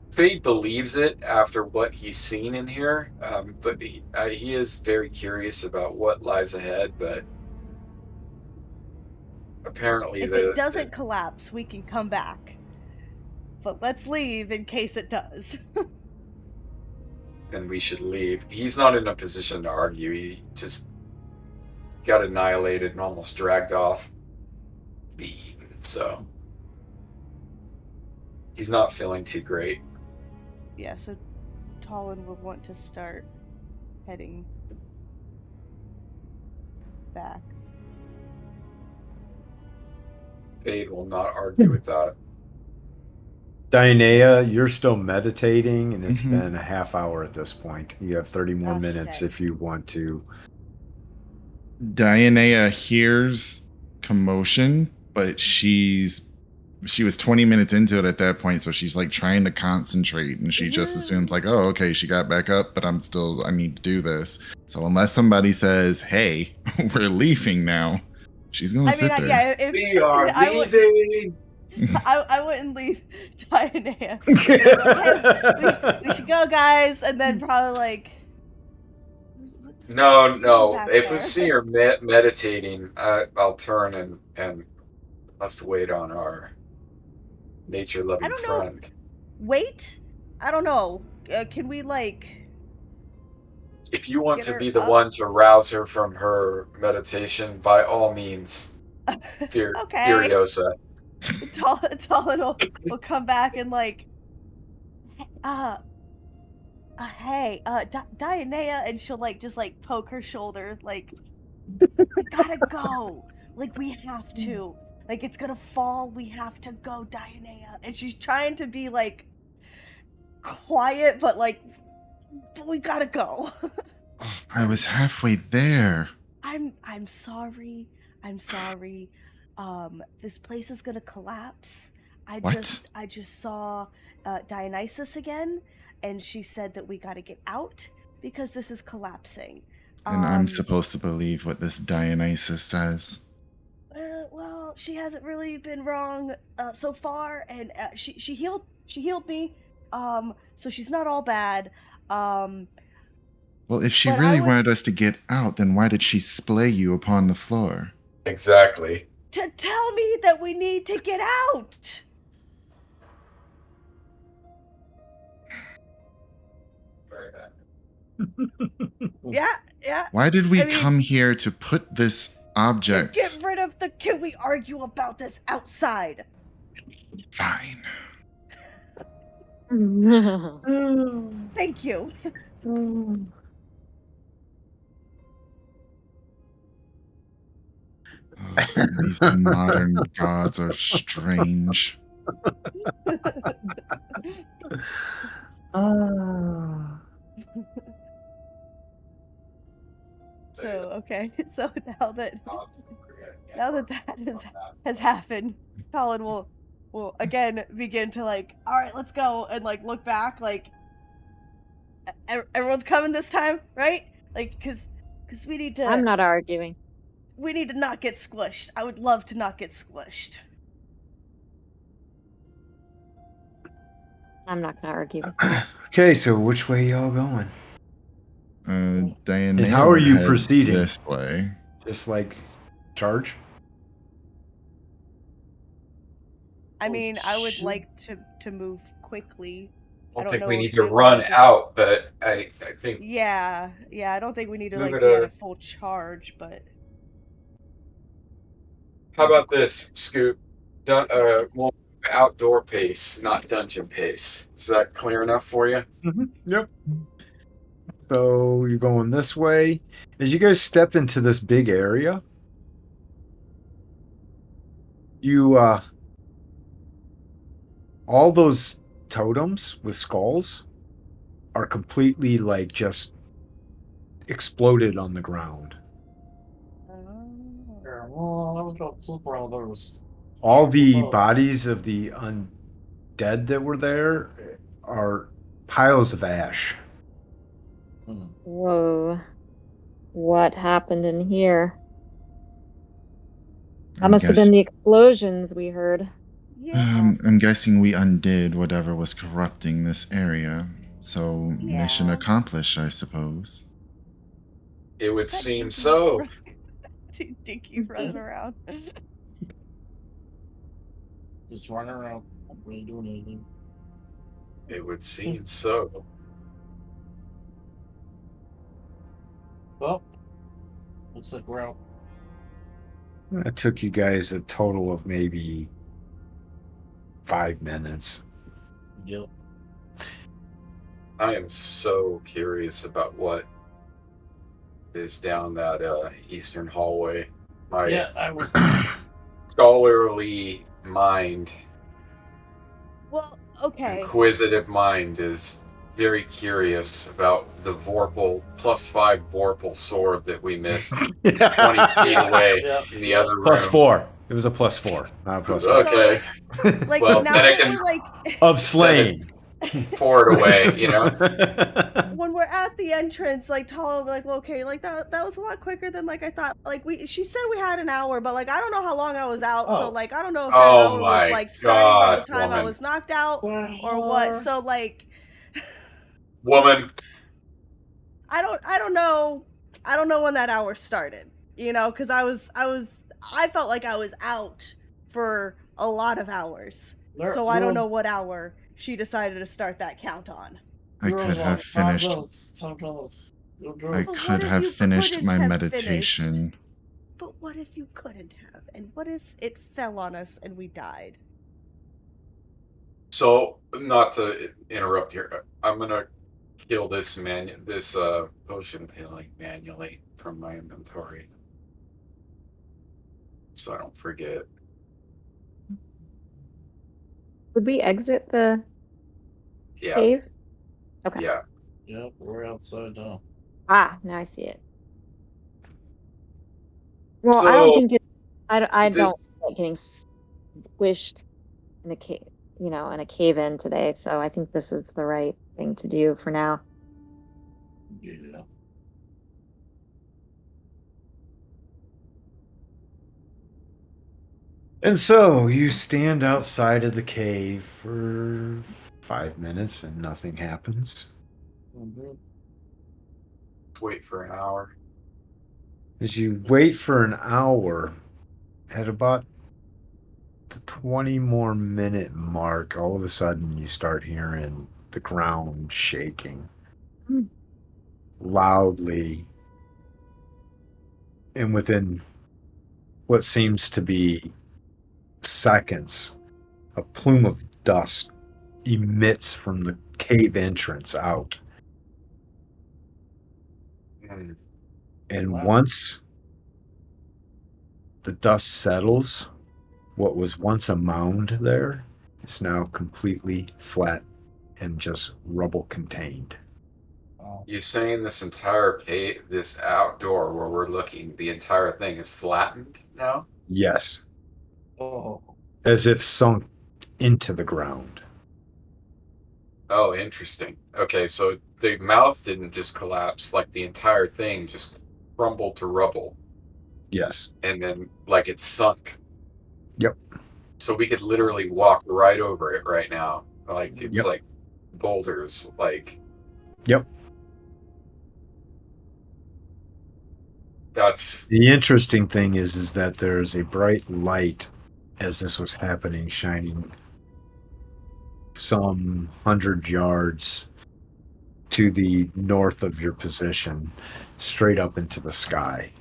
Fade believes it after what he's seen in here, but he is very curious about what lies ahead, but apparently If it doesn't collapse, we can come back. But let's leave in case it does. then we should leave. He's not in a position to argue. He just got annihilated and almost dragged off. Beaten, so he's not feeling too great. Yeah, so Talon will want to start heading back. Fade will not argue with that. Dionea, you're still meditating, and it's Mhm. been a half hour at this point. You have 30 more Gosh, minutes dang. if you want to. Dionea hears commotion, but she's she was 20 minutes into it at that point, so she's like trying to concentrate, and she just assumes like, oh, okay, she got back up, but I need to do this. So unless somebody says, hey, we're leaving now, she's gonna sit there. Yeah, if, We are leaving. I wouldn't leave Diana. Hey, we should go, guys, and then probably like. No. Back If we there. see her meditating, I'll turn and must wait on our nature-loving I don't know. friend. Wait? I don't know. Can we like? If you want Get to her be the up? one to rouse her from her meditation, by all means, Okay. Furiosa. Talon will come back and like, hey, Diana, and she'll like just like poke her shoulder, like, we gotta go, like we have to, like it's gonna fall, we have to go, Diana, and she's trying to be like quiet, but like, we gotta go. I was halfway there. I'm sorry. I'm sorry. This place is gonna collapse. What? I just saw Dionysus again, and she said that we gotta get out because this is collapsing. And I'm supposed to believe what this Dionysus says. Well, she hasn't really been wrong so far, and she healed me. So she's not all bad. Well, if she But I really would- wanted us to get out, then why did she splay you upon the floor? Exactly. To tell me that we need to get out. Very bad. Yeah. Why did we I mean- come here to put this To object? get rid of the. Can we argue about this outside? Fine. Thank you. Oh, these modern gods are strange. So okay. So now that has happened, Colin will again begin to like, all right, let's go, and like look back, like everyone's coming this time, right? Like, cause we need to. I'm not arguing. We need to not get squished. I would love to not get squished. I'm not gonna argue. Okay, so which way y'all going? Diana, And how are you head proceeding? This way. Just like charge? I mean, I would shit. like to move quickly. I I don't don't think know we if need to you run guys are- out, but I think Yeah. I don't think we need to Move like it be at a- a full charge, but How about this, Scoop? More outdoor pace, not dungeon pace. Is that clear enough for you? Yep. So you're going this way. As you guys step into this big area, you all those totems with skulls are completely like just exploded on the ground. Yeah, well, I was gonna flip around those. All the Oh. bodies of the undead that were there are piles of ash. Whoa. What happened in here? That I'm must have been the explosions we heard. yeah. I'm guessing we undid whatever was corrupting this area. So mission Yeah. accomplished, I suppose. It would That seem Dinky so. run- Dude, Dinky running around. Just running around, not really doing anything. It would seem so. Well, looks like we're out. It took you guys a total of maybe 5 minutes. Yep. I am so curious about what is down that eastern hallway. My Yeah, I was. scholarly mind, Well, okay. inquisitive mind is very curious about the Vorpal +5 Vorpal sword that we missed 20 feet away Yep. in the other room. +4. It was a +4, not a +5. Okay. Like Well, now then I that can- we're like Of slaying. Forward away, you know? when we're at the entrance, like Tala will be like, well, okay, like that was a lot quicker than like I thought. Like she said we had an hour, but like I don't know how long I was out, so Oh. like I don't know if that Oh hour was my like starting from the God, time I woman. was knocked out or what. So like Woman. I don't know when that hour started, you know, because I felt like I was out for a lot of hours. So I don't know what hour she decided to start that count on. I could have finished. Time goes. I But what could if have you finished couldn't my have meditation. finished? But what if you couldn't have? And what if it fell on us and we died? So, not to interrupt here, I'm gonna kill this potion of healing manually from my inventory, so I don't forget. Would we exit the Yeah, cave? Okay. yeah. Yep, we're outside now. Ah, now I see it. Well, I don't So think it. I this, don't like getting squished in a cave, in a cave in today. So I think this is the right thing to do for now. Yeah. And so you stand outside of the cave for 5 minutes and nothing happens. Mhm. wait for an hour. As you wait for an hour, at about the 20 more minute mark, all of a sudden you start hearing the ground shaking Hmm. loudly. And within what seems to be seconds, a plume of dust emits from the cave entrance out. Mm. And Wow. once the dust settles, what was once a mound there is now completely flat and just rubble contained. Wow. You saying this entire this outdoor where we're looking, the entire thing is flattened now? Yes, Oh. as if sunk into the ground. Oh, interesting. Okay, so the mouth didn't just collapse, like the entire thing just crumbled to rubble, Yes. and then like it sunk. Yep. So we could literally walk right over it right now. Like it's Yep. like boulders. Like Yep. that's The interesting thing is that there's a bright light as this was happening, shining some 100 yards to the north of your position, straight up into the sky.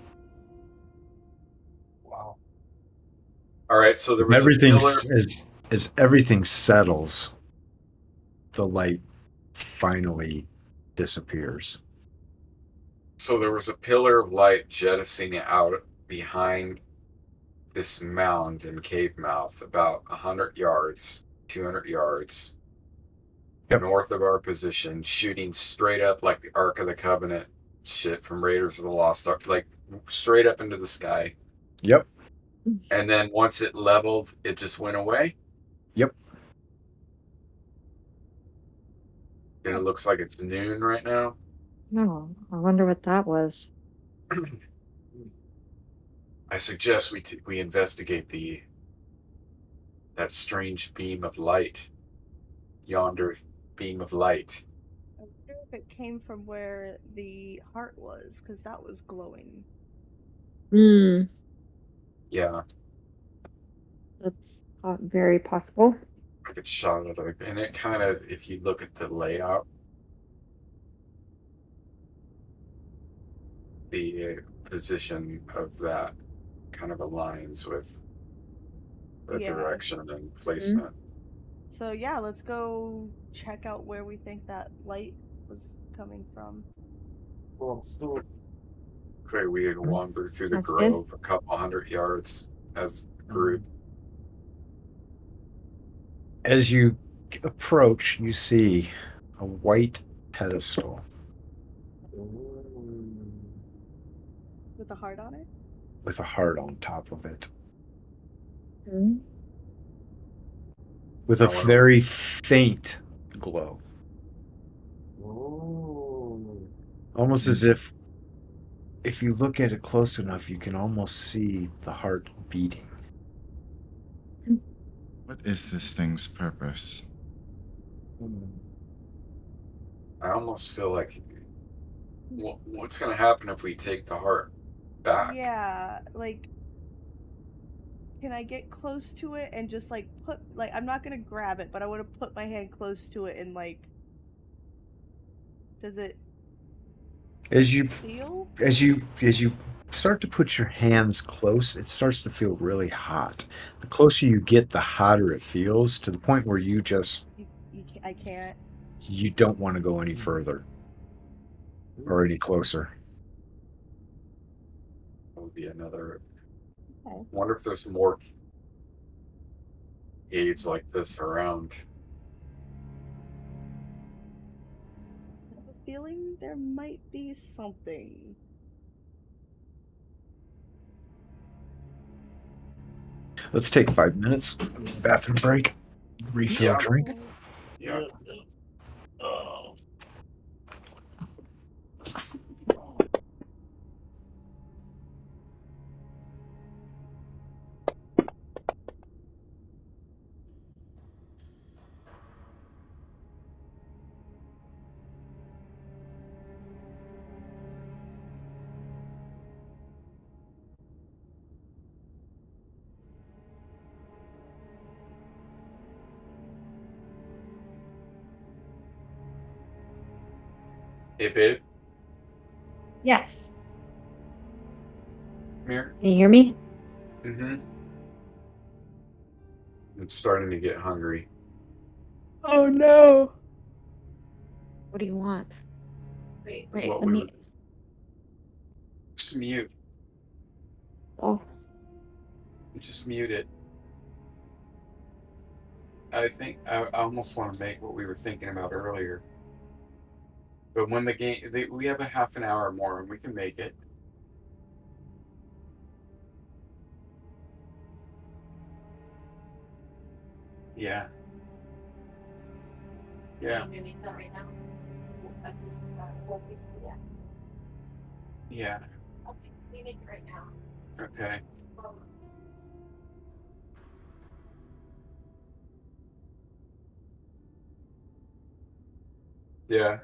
Wow. all right. So there As was a everything pillar. as everything settles, the light finally disappears. So there was a pillar of light jettisoning out behind this mound in cave mouth, about 100 yards, 200 yards Yep. north of our position, shooting straight up like the Ark of the Covenant shit from Raiders of the Lost Ark, like straight up into the sky. Yep. And then once it leveled, it just went away. Yep. And it looks like it's noon right now. No, I wonder what that was. I suggest we investigate that strange beam of light, yonder beam of light. I wonder if it came from where the heart was, because that was glowing. Hmm, Yeah, that's very possible. I could shot it, and it kind of, if you look at the layout, the position of that kind of aligns with the Yes. direction and placement. So yeah, let's go check out where we think that light was coming from. Well, let's do it. Okay, we had wandered through the Sounds good. grove a couple 100 yards as a group. As you approach, you see a white pedestal With a heart on it? with a heart on top of it. Mhm. with a Oh, wow. very faint glow, Ooh. almost as if you look at it close enough, you can almost see the heart beating. What is this thing's purpose? I almost feel like what's going to happen if we take the heart back? Yeah, like, can I get close to it and just like put like I'm not gonna grab it, but I want to put my hand close to it and like, does it As you feel? as you start to put your hands close, it starts to feel really hot. The closer you get, the hotter it feels, to the point where I can't. you don't want to go any further or any closer. That would be another. Okay. Wonder if there's more caves like this around. I have a feeling there might be something. Let's take 5 minutes. Bathroom break. Refill Yeah. drink. Yeah. Oh. Hey, babe, Yes. come here. Can you hear me? Mm-hmm. I'm starting to get hungry. Oh no. What do you want? Wait, What let we me. were just mute. Oh, Just mute it. I think I almost want to make what we were thinking about earlier. But when the game, we have a half an hour more, and we can make it. Yeah. Yeah. Yeah. Okay. Yeah.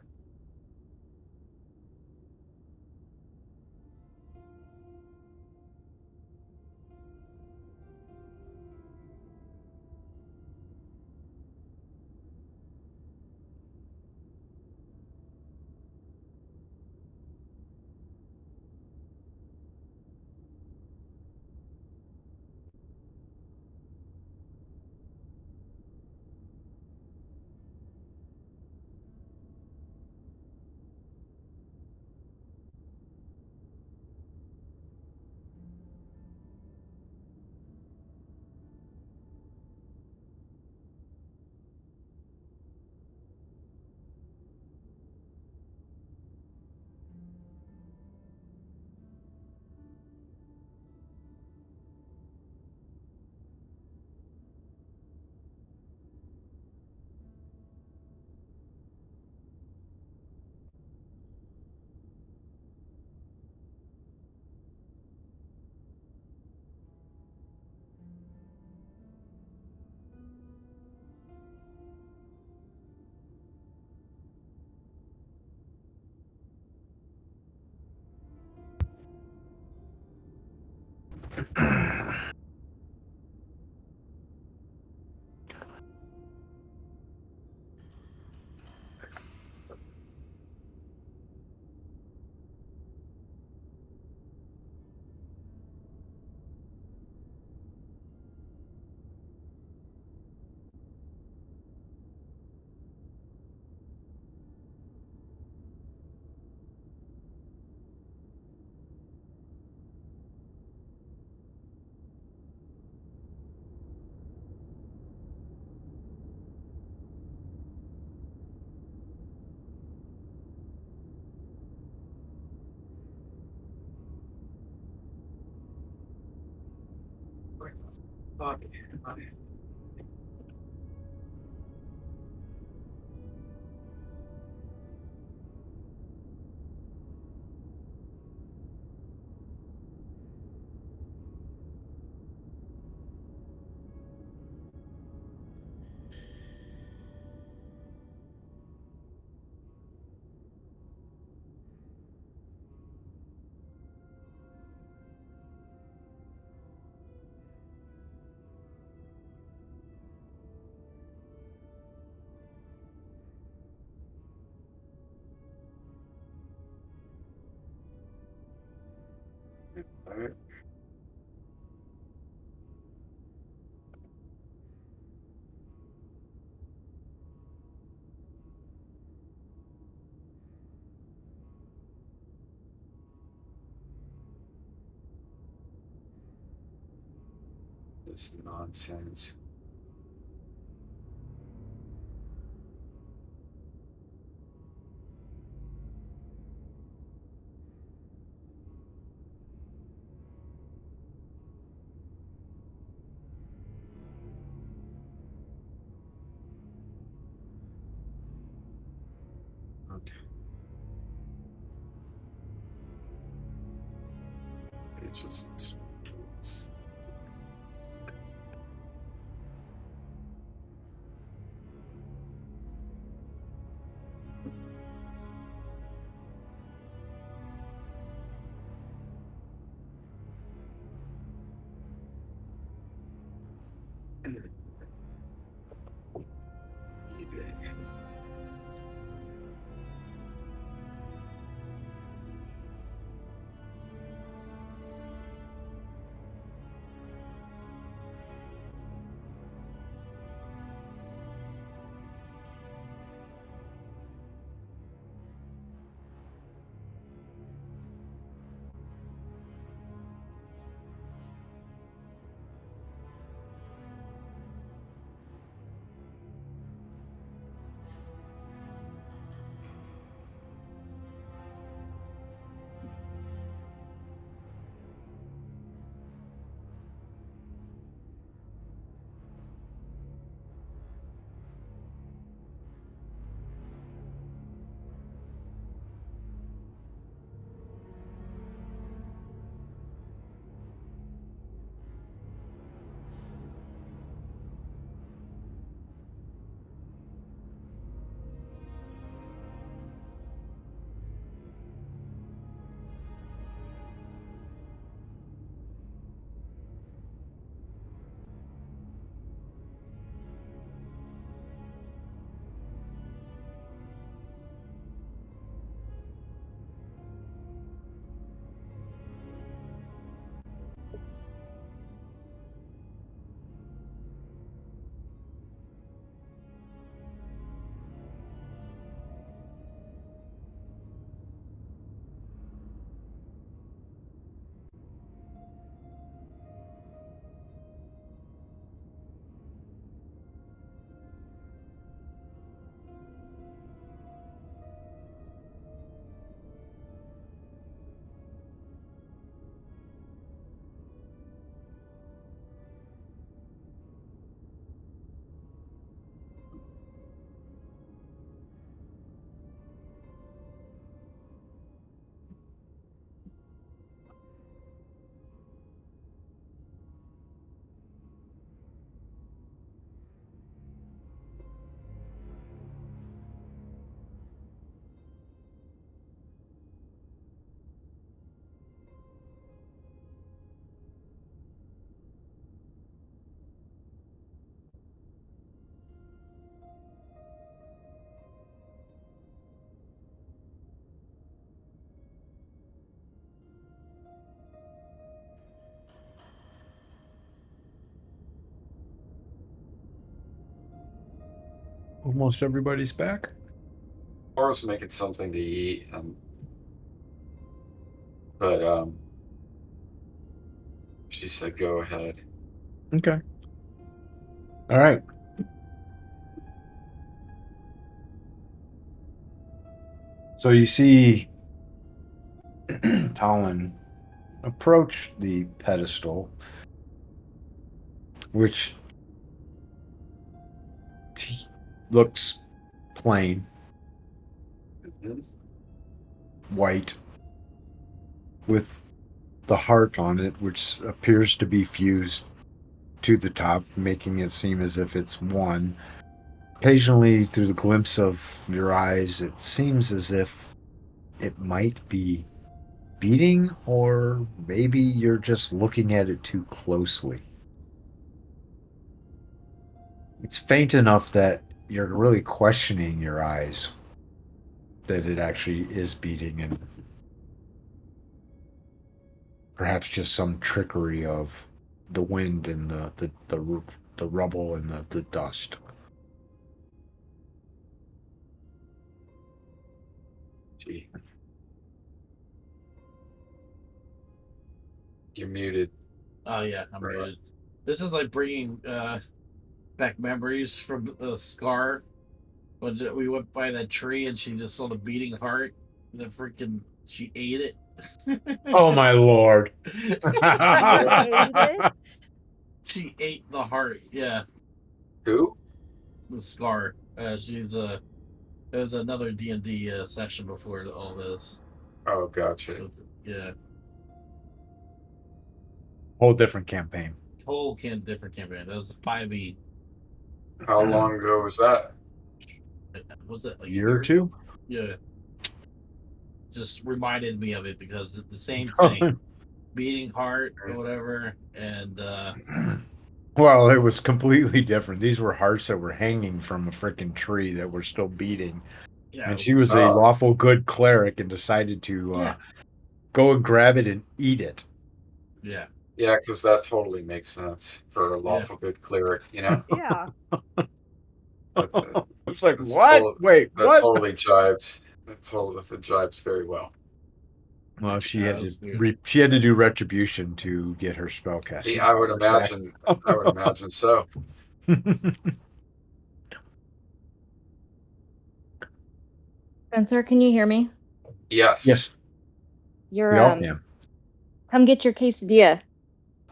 Okay. All right. This nonsense. Okay. It just. Almost everybody's back. Laura's making something to eat, but she said go ahead. Okay. All right. So you see Talon approach the pedestal which looks plain, Mhm. white, with the heart on it, which appears to be fused to the top, making it seem as if it's one. Occasionally, through the glimpse of your eyes, it seems as if it might be beating, or maybe you're just looking at it too closely. It's faint enough that you're really questioning your eyes that it actually is beating, and perhaps just some trickery of the wind and the rubble and the dust. Gee. You're muted. Oh yeah, I'm Right. muted. This is like bringing back memories from Scar when we went by that tree and she just saw the beating heart. And then freaking she ate it. Oh my lord! She ate it. She ate the heart. Yeah, Who? the Scar. She's there's another D&D session before all this. Oh, gotcha. Yeah, Whole different campaign. whole different campaign. That was 5e. How long ago was that? Was it like A year or two? Yeah. Just reminded me of it because it's the same thing. Beating heart or whatever, and Well, it was completely different. These were hearts that were hanging from a freaking tree that were still beating. yeah, And she was a Oh. lawful good cleric and decided to Yeah. go and grab it and eat it. yeah. Yeah, because that totally makes sense for a lawful good cleric, you know? Yeah. That's it. It's like, That's what? tot- Wait, That what? totally jives. That jives very well. Well, she That had was to weird. she had to do retribution to get her spellcasting. See, I would powers back. imagine. I would imagine so. Spencer, can you hear me? Yes. Yes, You're we all can. come get your quesadilla.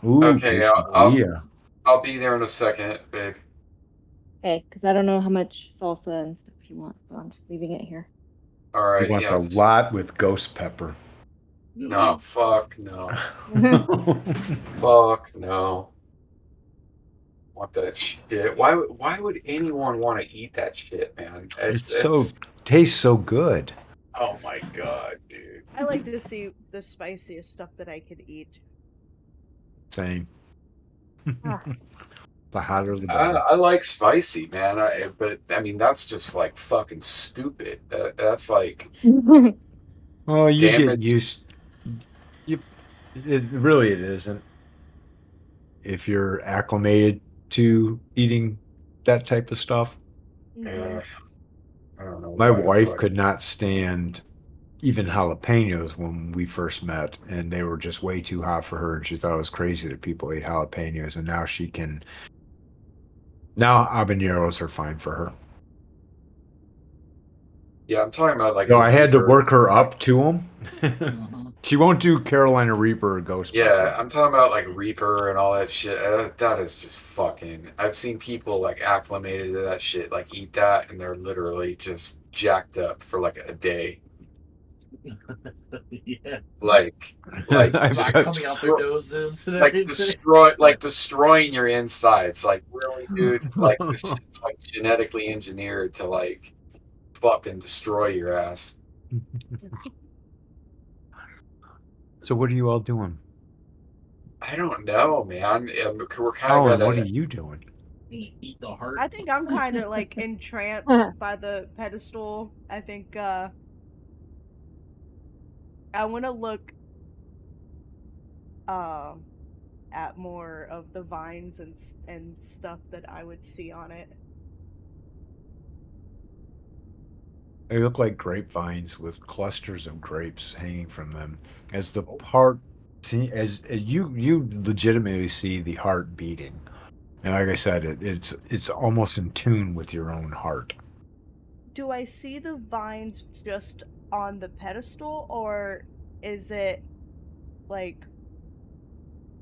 Ooh, Okay, quesadilla. I'll be there in a second, babe. Okay, because I don't know how much salsa and stuff you want, so I'm just leaving it here. All He right. wants Yeah. a lot with ghost pepper. No. Fuck no. Fuck no. Want that shit? Why would anyone want to eat that shit, man? It's tastes so good. Oh my god, dude. I like to see the spiciest stuff that I could eat. Same. Ah. The hotter the better. I like spicy, man. But I mean, that's just like fucking stupid. That's like Oh, you get damage. used. It isn't. If you're acclimated to eating that type of stuff, Yeah. I don't know my why the wife fuck. could not stand even jalapenos when we first met, and they were just way too hot for her, and she thought it was crazy that people ate jalapenos, and now she can. Now habaneros are fine for her. Yeah, I'm talking about like. So a I had to Reaper. work her up to them. Mhm. She won't do Carolina Reaper or Ghost Yeah, Pepper. I'm talking about like Reaper and all that shit. That is just fucking. I've seen people like acclimated to that shit, like eat that, and they're literally just jacked up for like a day. Yeah, Like I've just snot coming out their noses and like everything. destroying your insides. Like really, dude. Like this shit's like genetically engineered to like fucking destroy your ass. So what are you all doing? I don't know, man. We're kind Oh, of and at what are a. you doing? Eat the heart. I think I'm kind of like entranced by the pedestal. I think I want to look at more of the vines and stuff that I would see on it. They look like grapevines with clusters of grapes hanging from them. As the heart, see, as you legitimately see the heart beating, and like I said, it's almost in tune with your own heart. Do I see the vines just on the pedestal, or is it like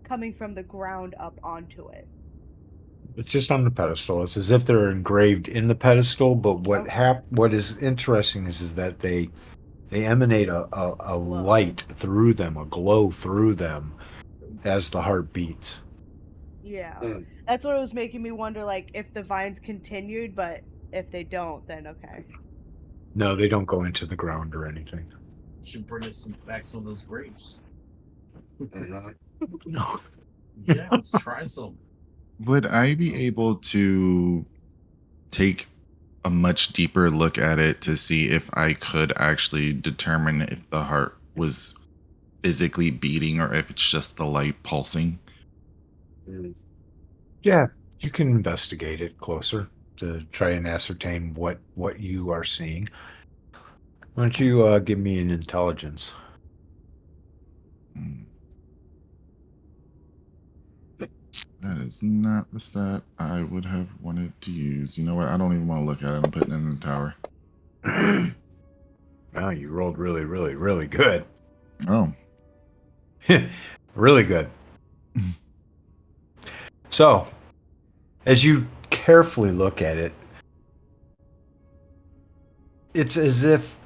coming from the ground up onto it? It's just on the pedestal. It's as if they're engraved in the pedestal. But what Okay. what is interesting is that they emanate a light through them, a glow through them, as the heart beats. Yeah. Hmm. That's what it was making me wonder, like, if the vines continued, but if they don't, then okay. No, they don't go into the ground or anything. Should bring us back some of those grapes. Mhm. No. Yeah, let's try some. Would I be able to take a much deeper look at it to see if I could actually determine if the heart was physically beating or if it's just the light pulsing? Mm. Yeah, you can investigate it closer to try and ascertain what you are seeing. Why don't you give me an intelligence? Hmm. That is not the stat I would have wanted to use. You know what? I don't even want to look at it. I'm putting it in the tower. Wow, you rolled really, really, really good. Oh. Really good. So, as you carefully look at it, it's as if,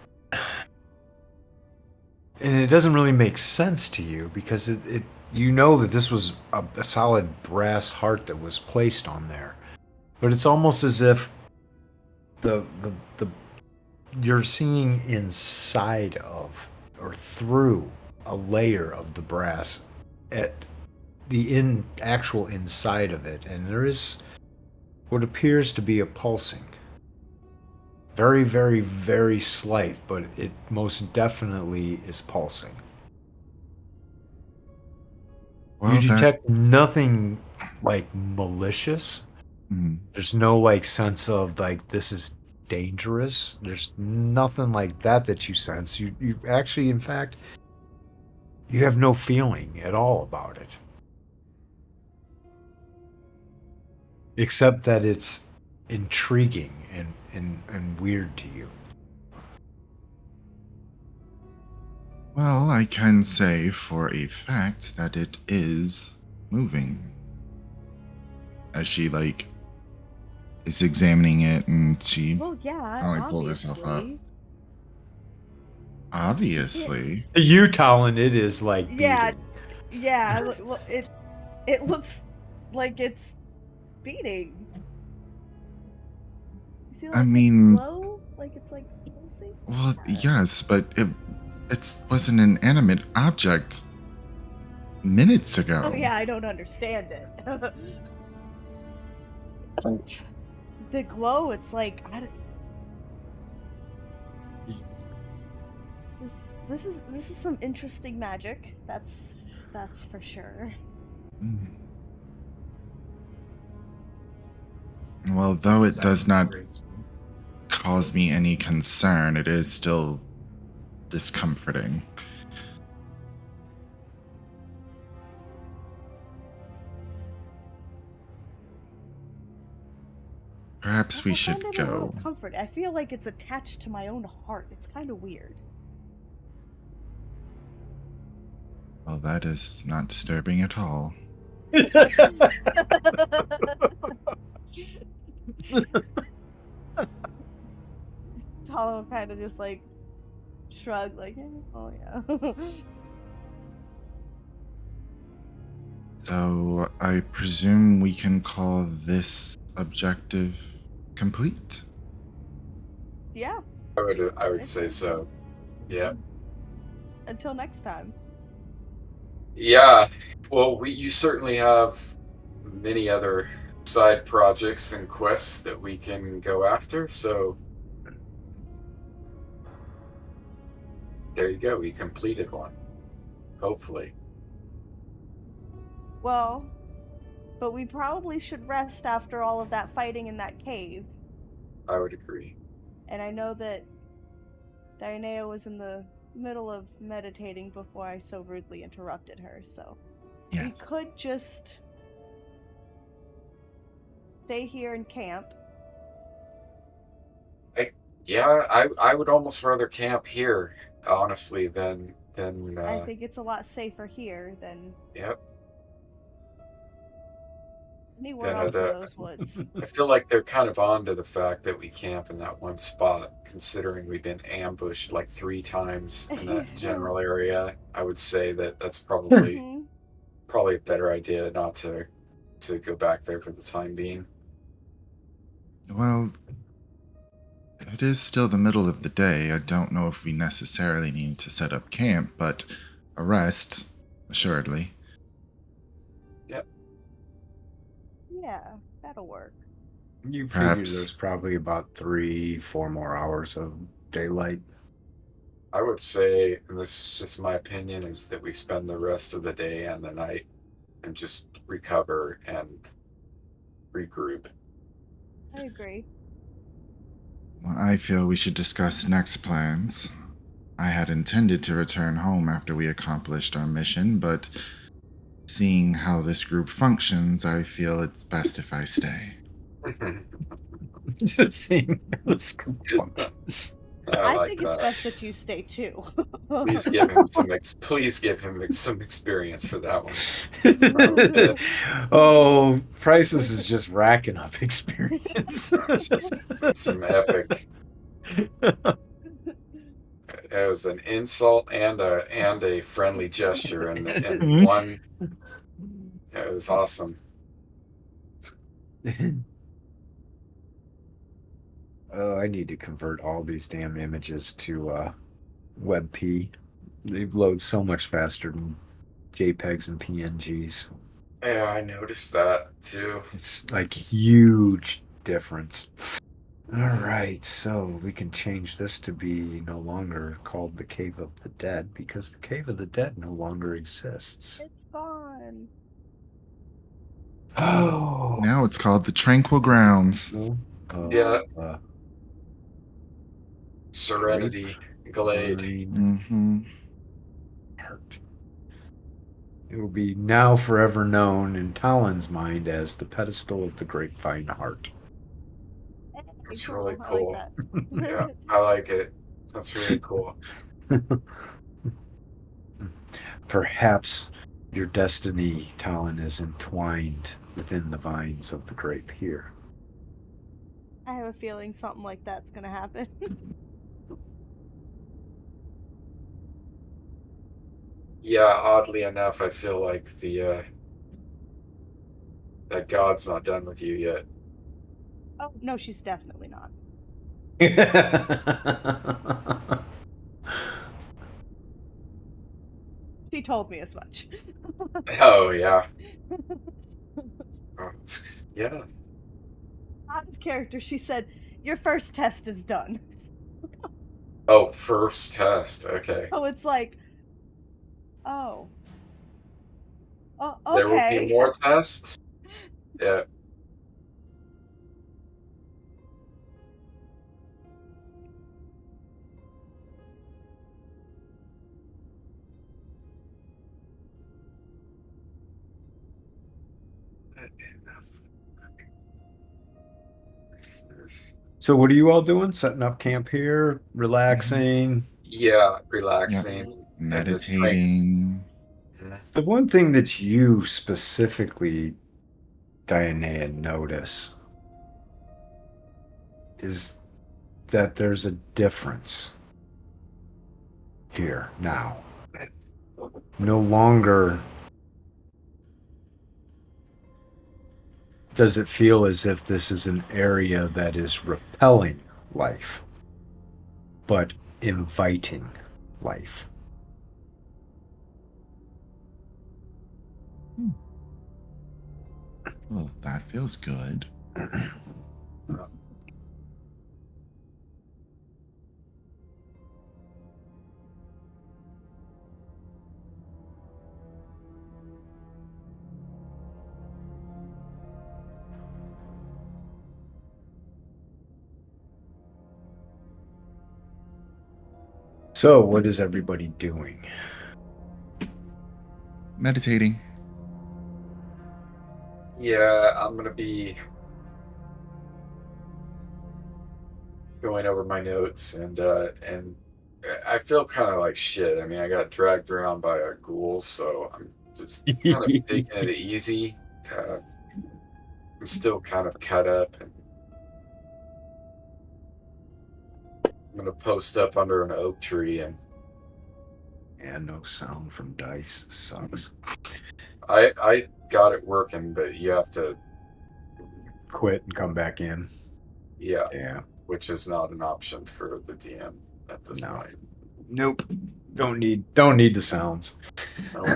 and it doesn't really make sense to you because it you know that this was a solid brass heart that was placed on there, but it's almost as if the you're seeing inside of or through a layer of the brass at the actual inside of it, and there is what appears to be a pulsing. Very, very, very slight, but it most definitely is pulsing. Well, You that. detect nothing like malicious. Mhm. There's no like sense of like this is dangerous. There's nothing like that you sense. You actually, in fact, you have no feeling at all about it. Except that it's intriguing and weird to you. Well, I can say for a fact that it is moving. As she is examining it and she Well, yeah, finally pulls herself up. obviously. Obviously. You, Talon, it is like Yeah, beating. yeah. Well, it looks like it's beating. You see, I like the mean, glow, like it's like pulsing. well, yes, but it was an inanimate object minutes ago. Oh yeah, I don't understand it. The glow, it's like I don't. This is some interesting magic. That's for sure. Mm. Well, though it does not cause me any concern, it is still discomforting. Perhaps we I should find it a little go. comforting. I feel like it's attached to my own heart. It's kind of weird. Well, that is not disturbing at all. Talo kind of just like shrugged, like, oh yeah. So I presume we can call this objective complete. Yeah. I would say so. Yeah. Until next time. Yeah. Well, you certainly have many other side projects and quests that we can go after. So there you go. We completed one. Hopefully. Well, but we probably should rest after all of that fighting in that cave. I would agree. And I know that Dianea was in the middle of meditating before I so rudely interrupted her, so we Yes. could just stay here and camp. Yeah, I would almost rather camp here, honestly, than I think it's a lot safer here than. Yep. Anywhere Then else in those woods. I feel like they're kind of on to the fact that we camp in that one spot, considering we've been ambushed like 3 times in that general area. I would say that that's probably Mhm. a better idea not to go back there for the time being. Well, it is still the middle of the day. I don't know if we necessarily need to set up camp, but a rest, assuredly. Yeah, that'll work. You figure Perhaps. there's probably about 3-4 more hours of daylight. I would say, and this is just my opinion, is that we spend the rest of the day and the night and just recover and regroup. I agree. Well, I feel we should discuss next plans. I had intended to return home after we accomplished our mission, but seeing how this group functions, I feel it's best if I stay. Just seeing this functions. I like think that. it's best that you stay too. Please give him some experience for that one. Oh, Priceless is just racking up experience. It's just some epic. It was an insult and a friendly gesture, and one. It was awesome. Oh, I need to convert all these damn images to WebP. They load so much faster than JPEGs and PNGs. Yeah, I noticed that too. It's like huge difference. All right, so we can change this to be no longer called the Cave of the Dead because the Cave of the Dead no longer exists. It's gone. Oh, Now it's called the Tranquil Grounds. Yeah. uh, Serenity Glade. Mm-hmm. Heart. It will be now forever known in Talon's mind as the pedestal of the Grapevine Heart. It's really I like cool. that. Yeah, I like it. That's really cool. Perhaps your destiny, Talon, is entwined within the vines of the grape here. I have a feeling something like that's gonna happen. Yeah, oddly enough, I feel like that God's not done with you yet. Oh no, she's definitely not. She told me as much. Oh yeah. Yeah. Out of character, she said, "Your first test is done." Oh, first test. Okay. So it's like, oh, oh, There will be okay. more tests. Yeah. So what are you all doing? Setting up camp here, relaxing. Yeah, relaxing. Meditating. The one thing that you specifically, Diana, notice is that there's a difference here now. No longer does it feel as if this is an area that is repelling life, but inviting life. Well, that feels good. So, what is everybody doing? Meditating. Yeah, I'm gonna be going over my notes and I feel kind of like shit. I mean, I got dragged around by a ghoul, so I'm just kind of taking it easy. I'm still kind of cut up, and I'm gonna post up under an oak tree, and And no sound from dice. Sucks. I got it working, but you have to, Quit and come back in. yeah, Yeah. which is not an option for the DM at this No. point. Nope. Don't need the sounds. Nope.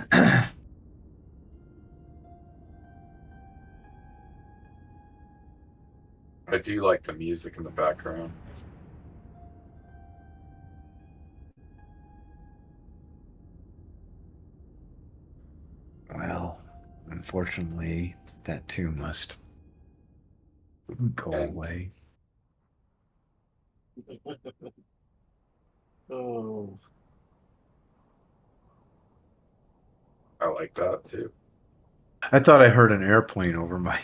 I do like the music in the background. Well, unfortunately, that too must go And- away. Oh, I like that too. I thought I heard an airplane over my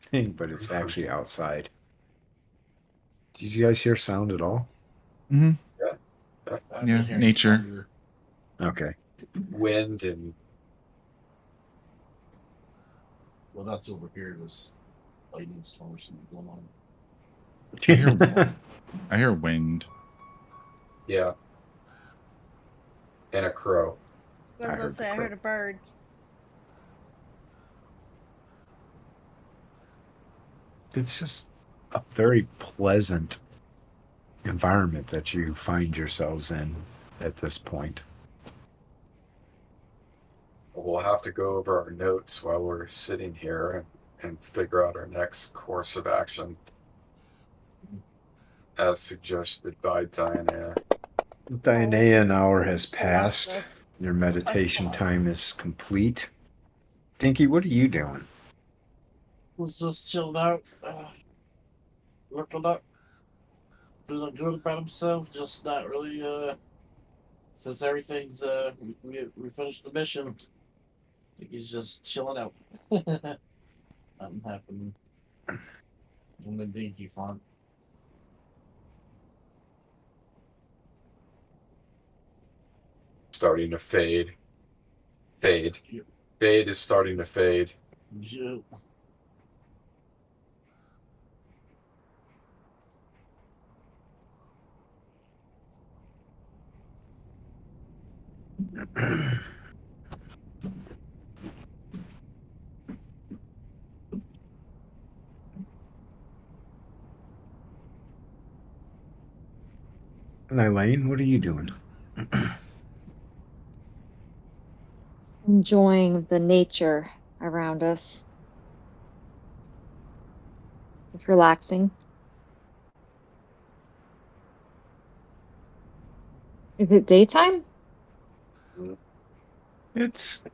thing, but it's actually outside. Did you guys hear sound at all? Hmm. I've been Yeah, hearing nature. thunder. Okay. Wind and Well, that's over here. There's lightning storm or something going on. I hear wind. yeah, and a crow. I was I gonna heard say the I crow. heard a bird. It's just a very pleasant environment that you find yourselves in at this point. We'll have to go over our notes while we're sitting here and figure out our next course of action, as suggested by Diana. The Dianean hour has Alexa. passed. Your meditation Alexa. time is complete. Dinky, what are you doing? Was just chilled out, looking up, feeling good about himself. Just not really. Since everything's we finished the mission, I think he's just chilling out. Nothing happening. In the dinky font. Starting to fade. Fade. Yep. Fade is starting to fade. Yep. Eileen, what are you doing? Enjoying the nature around us. It's relaxing. Is it daytime? It's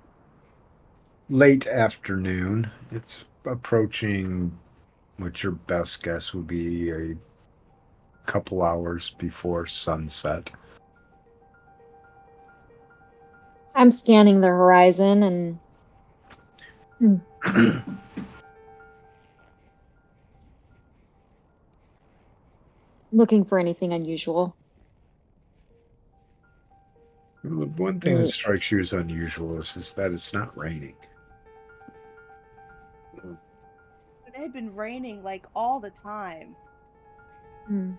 late afternoon. It's approaching what your best guess would be a couple hours before sunset. I'm scanning the horizon and looking for anything unusual. The one thing that strikes you as unusual is that it's not raining. It had been raining like all the time. Hmm.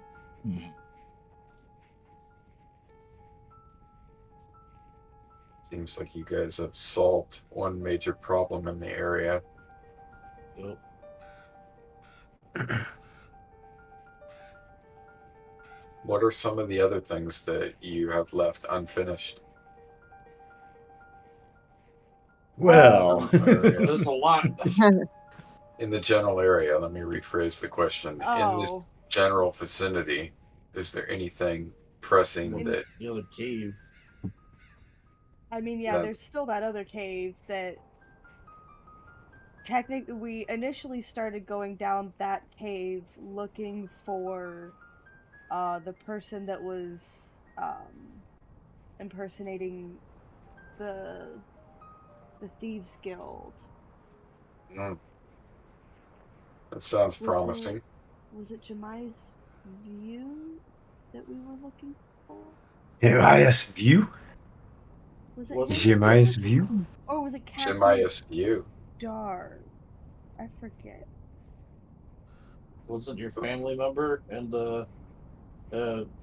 Seems like you guys have solved one major problem in the area. Yep. What are some of the other things that you have left unfinished? Well, There's a lot. In the general area, let me rephrase the question. In this Oh. general vicinity, is there anything pressing In- that The other cave. I mean, yeah, Yeah. there's still that other cave that technically we initially started going down that cave looking for the person that was impersonating the Thieves Guild. Mm. That sounds Was promising. Was it Jemai's View that we were looking for? Jemai's View? Was Was it it Jemai's Castle View? Or was it Castle Jemias View. Dark? I forget. wasn't your family member and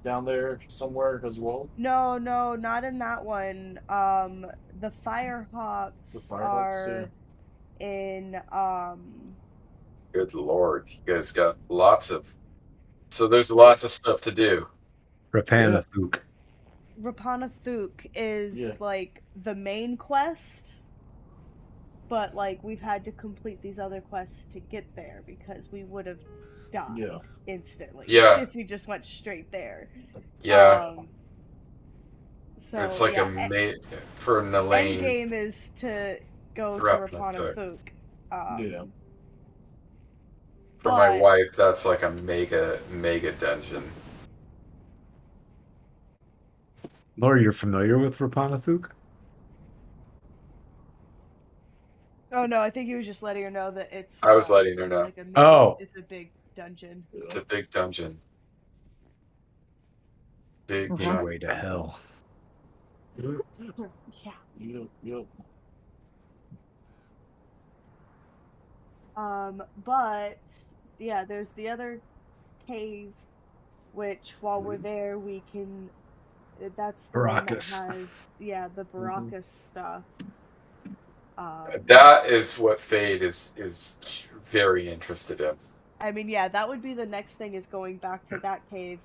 down there somewhere as well? No, not in that one. The Firehawks, The Firehawks, are in Good lord, you guys got lots of. So there's lots of stuff to do. Rapanathuk. Rapanathuk is Yeah. like the main quest, but like we've had to complete these other quests to get there because we would have died Yeah. instantly Yeah. if we just went straight there. Yeah, So it's like yeah, for Nalain. Endgame is to go to Rapanathuk. Rapanathuk. Yeah. For my but- wife, that's like a mega dungeon. Laura, you're familiar with Rapanathuk? Oh no, I think he was just letting her know that it's. I was letting her know. Like it's a big dungeon. It's a big dungeon. Big Big way to hell. Yeah. Yep. But yeah, there's the other cave, which while we're there we can. That's the one that Baracus. has the Baracus stuff. That is what Fade is very interested in. I mean, yeah, that would be the next thing is going back to that cave.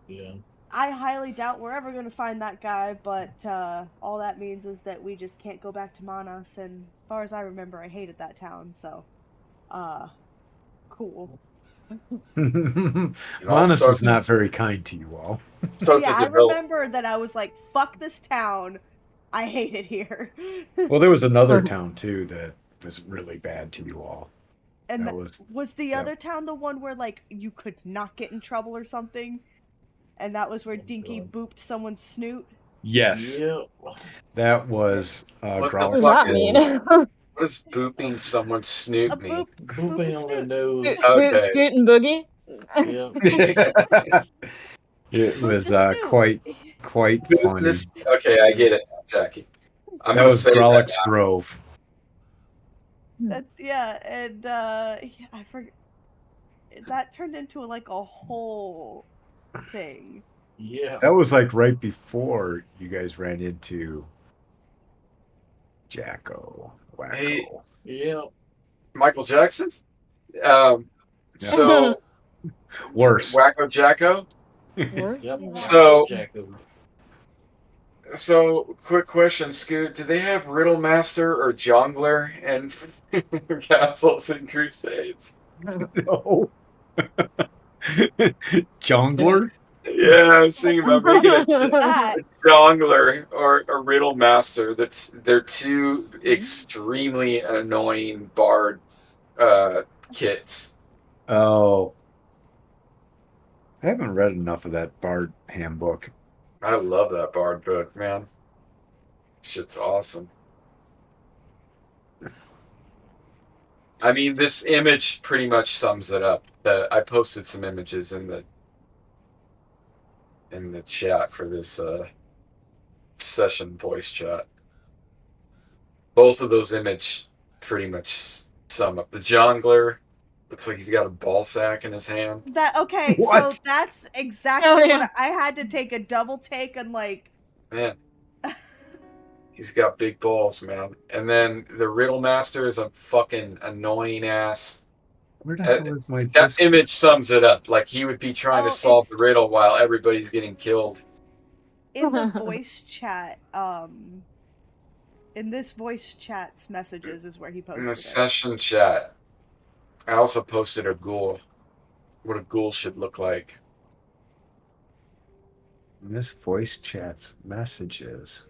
Yeah. I highly doubt we're ever going to find that guy, but all that means is that we just can't go back to Manas, and as far as I remember, I hated that town, so, cool. Manas was not very kind to you all. Yeah, I remember that I was like, fuck this town, I hate it here. Well, there was another town, too, that was really bad to you all. And that was the other town the one where, like, you could not get in trouble or something? And that was where Dinky booped someone's snoot? Yes. Yep. That was What the Growlix. fuck mean? What does booping someone's snoot A mean? Pooping on the nose. Okay. Scoot and Boogie? Yep. It was Just quite funny. Okay, I get it, Jackie. That was Growlix Grove. That's and I forget. That turned into like a whole thing. Yeah. That was like right before you guys ran into Jacko. Wacko. Hey. Yeah. Michael Jackson? So Worse. Wacko Jacko? Yep. So- Jacko. So, quick question, Scoot. Do they have Riddlemaster or Jongler in Castles and Crusades? No. Jongler? Yeah, I was thinking about making a That Jongler or a Riddlemaster. They're two extremely annoying bard kits. Oh. I haven't read enough of that Bard handbook. I love that bard book, man. Shit's awesome. I mean, this image pretty much sums it up. I posted some images in the chat for this session voice chat. Both of those images pretty much sum up. The jongler looks like he's got a ball sack in his hand. okay, What? so that's exactly Oh, yeah. what I had to take a double take and like Man, he's got big balls, man. And then the Riddlemaster is a fucking annoying ass. Where the hell is my That image sums it up. Like he would be trying to solve the it's- riddle while everybody's getting killed. in the voice chat, in this voice chat's messages is where he posted In the it. session chat, I also posted a ghoul. What a ghoul should look like. This voice chat's messages.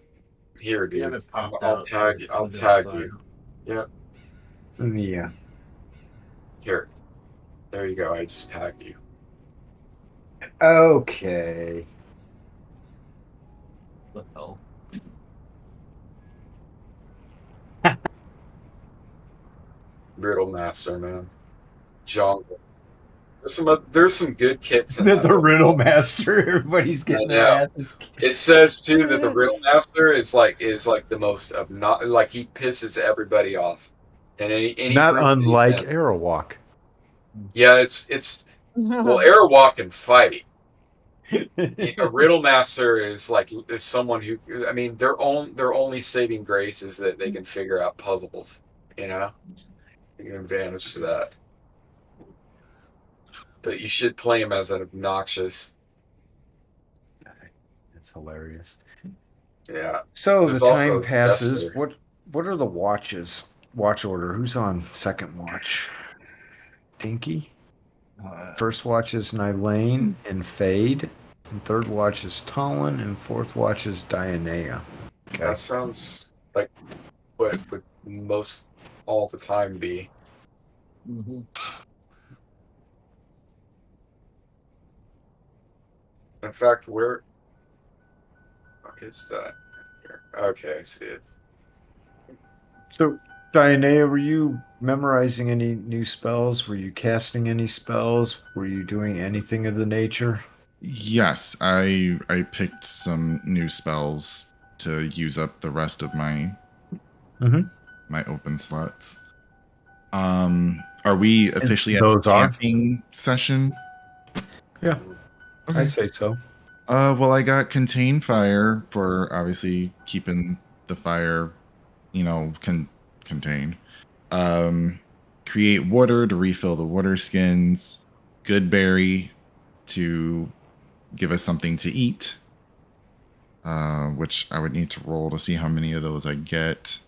Here, You have dude. it popped I'll out. tag you. It's I'll on the tag outside. you. Yep. Yeah. Here. There you go. I just tagged you. Okay. What the hell? Riddlemaster, man. Jungle. There's some good kits in The that. Riddle Master. Everybody's getting their know. asses. It says too that the Riddlemaster is like the most like he pisses everybody off. And any Not group that he's unlike in. Aerowalk. Yeah, it's Well, Airwalk can fight. A riddle master is someone who, I mean, their only saving grace is that they can figure out puzzles. You know, take advantage to that. But you should play him as an obnoxious. It's hilarious. Yeah. So There's the time also passes. Jester. What are the watches? Watch order. Who's on second watch? Dinky. First watch is Nylane and Fade. And third watch is Talon. And fourth watch is Dianea. Okay. That sounds like what it would most all the time be. Mm-hmm. In fact, where? What is that? Here. Okay, I see it. So, Dianea, were you memorizing any new spells? Were you casting any spells? Were you doing anything of the nature? Yes, I picked some new spells to use up the rest of my my open slots. Are we officially at the those are? camping session? Yeah, Okay. I'd say so. Well, I got contain fire for obviously keeping the fire, contained. Create water to refill the water skins. Good berry to give us something to eat. Which I would need to roll to see how many of those I get.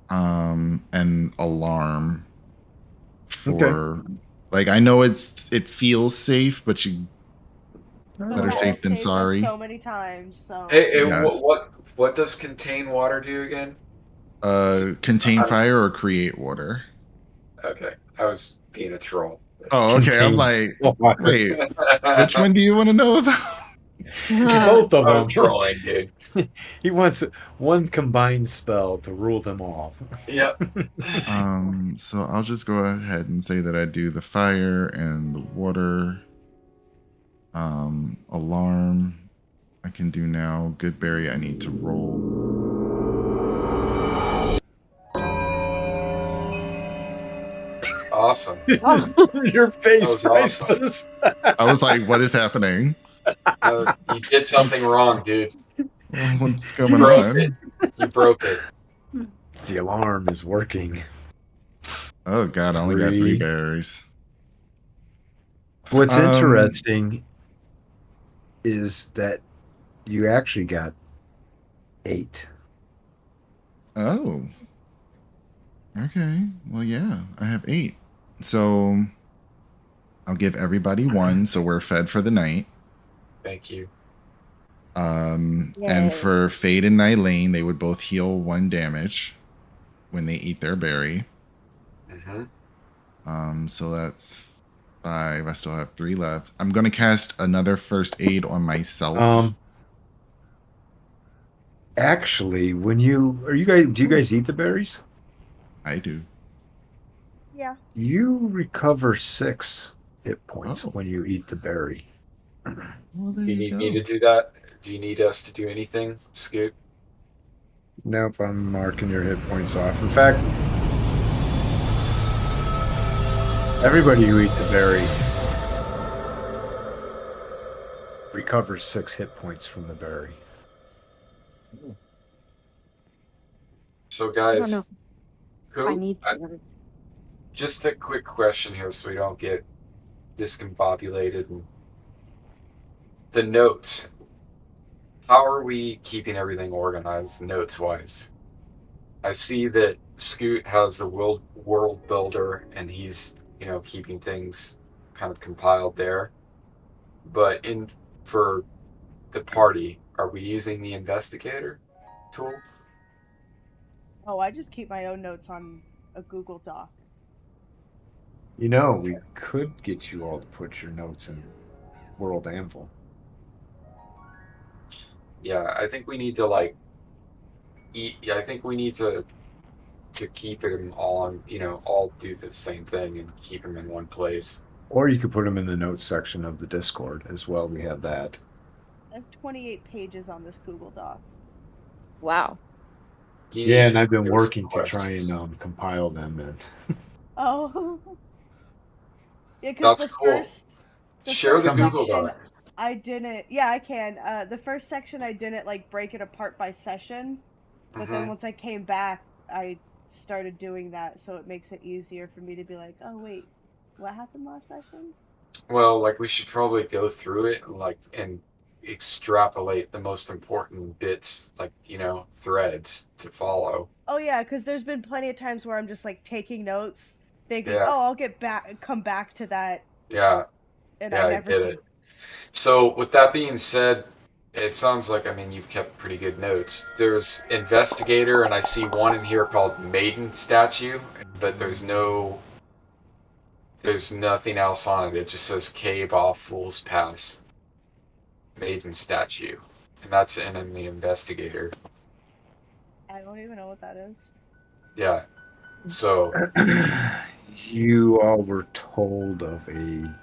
And alarm for I know it feels safe, but you better safe than saved us sorry. so many times. So Hey, Yes. what does contain water do again? Contain fire or create water. Okay, I was being a troll. Oh, okay. I'm like, wait, which one do you want to know about? Both of I was them. trolling, dude. He wants one combined spell to rule them all. Yep. So I'll just go ahead and say that I do the fire and the water. Alarm I can do now. Good berry I need to roll. Awesome. Your face That was awesome. priceless. I was like, what is happening? You did something wrong, dude. What's You going broke on? it. You broke it. The alarm is working. Oh god, I only got 3 Three. berries. What's interesting is that you actually got 8. Oh. Okay. Well, yeah, I have 8. So I'll give everybody 1, so we're fed for the night. Thank you. And Yay. for Fade and Nylane, they would both heal 1 damage when they eat their berry. So that's 5. I still have 3 left. I'm gonna cast another first aid on myself. Actually, do you guys eat the berries? I do. yeah, You recover 6 hit points Oh. when you eat the berry. Well, there You need me to do that? Do you need us to do anything, Scoot? Nope, I'm marking your hit points off. In fact, everybody who eats a berry recovers 6 hit points from the berry. So, I don't guys, know if I need to. just a quick question here so we don't get discombobulated. The notes. How are we keeping everything organized notes-wise? I see that Scoot has the world builder, and he's, keeping things kind of compiled there. But for the party, are we using the investigator tool? oh, I just keep my own notes on a Google Doc. We could get you all to put your notes in World Anvil. Yeah, I think we need to I think we need to keep them all on, all do the same thing and keep them in one place. Or you could put them in the notes section of the Discord as well. We have that. I have 28 pages on this Google Doc. Wow. Yeah, and I've been working to try questions. and compile them. And Oh, Yeah, because That's cool. the Share first the Google section Doc. I didn't. Yeah, I can. The first section I didn't like break it apart by session, but then Mhm. once I came back, I started doing that, so it makes it easier for me to be like, oh wait, what happened last session? Well, like we should probably go through it and extrapolate the most important bits, like threads to follow. Oh yeah, because there's been plenty of times where I'm just like taking notes, thinking, Yeah, oh, I'll come back to that, yeah, and I yeah. I never get do. it. So, with that being said, it sounds like you've kept pretty good notes. There's investigator, and I see one in here called maiden statue, but there's nothing else on it. It just says cave off Fool's Pass maiden statue, and that's in the investigator. I don't even know what that is. Yeah. So You all were told of a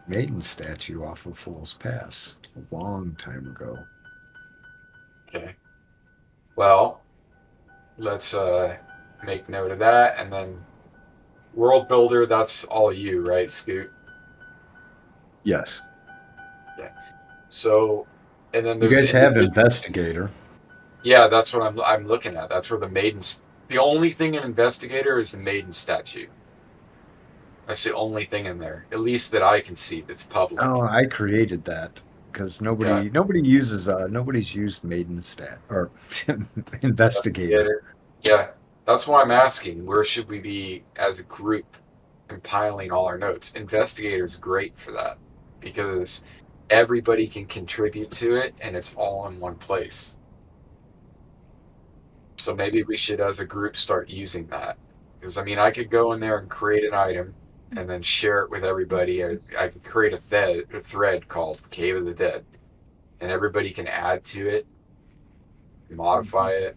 maiden statue off of Fool's Pass a long time ago. okay. Well, let's make note of that, and then world builder. That's all you, right, Scoot? Yes. So, and then You there's guys have investigator. Yeah, that's what I'm looking at. That's where the maidens. The only thing in investigator is the maiden statue. That's the only thing in there, at least that I can see, that's public. Oh, I created that because nobody's used maiden stat or investigator. Yeah, that's why I'm asking. Where should we be as a group compiling all our notes? Investigator's great for that because everybody can contribute to it, and it's all in one place. So maybe we should, as a group, start using that. Because I could go in there and create an item, and then share it with everybody. I could create a thread called Cave of the Dead, and everybody can add to it, modify it.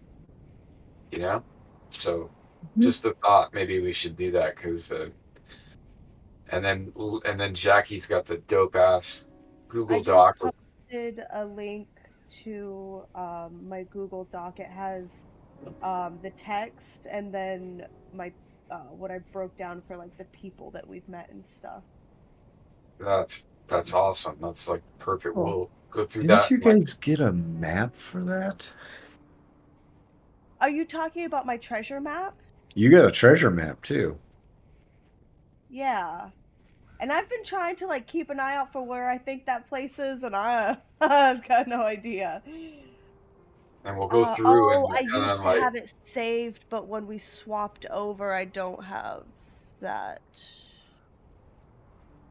So just a thought. Maybe we should do that because, and then Jackie's got the dope ass Google I Doc. just posted a link to my Google Doc. It has the text and then my what I broke down for like the people that we've met and stuff. That's awesome. That's like perfect. Cool. We'll go through Didn't that. you guys get a map for that? Are you talking about my treasure map? You got a treasure map too. Yeah. And I've been trying to like keep an eye out for where I think that place is, and I've got no idea. And we'll go through I and used then to have it saved, but when we swapped over, I don't have that.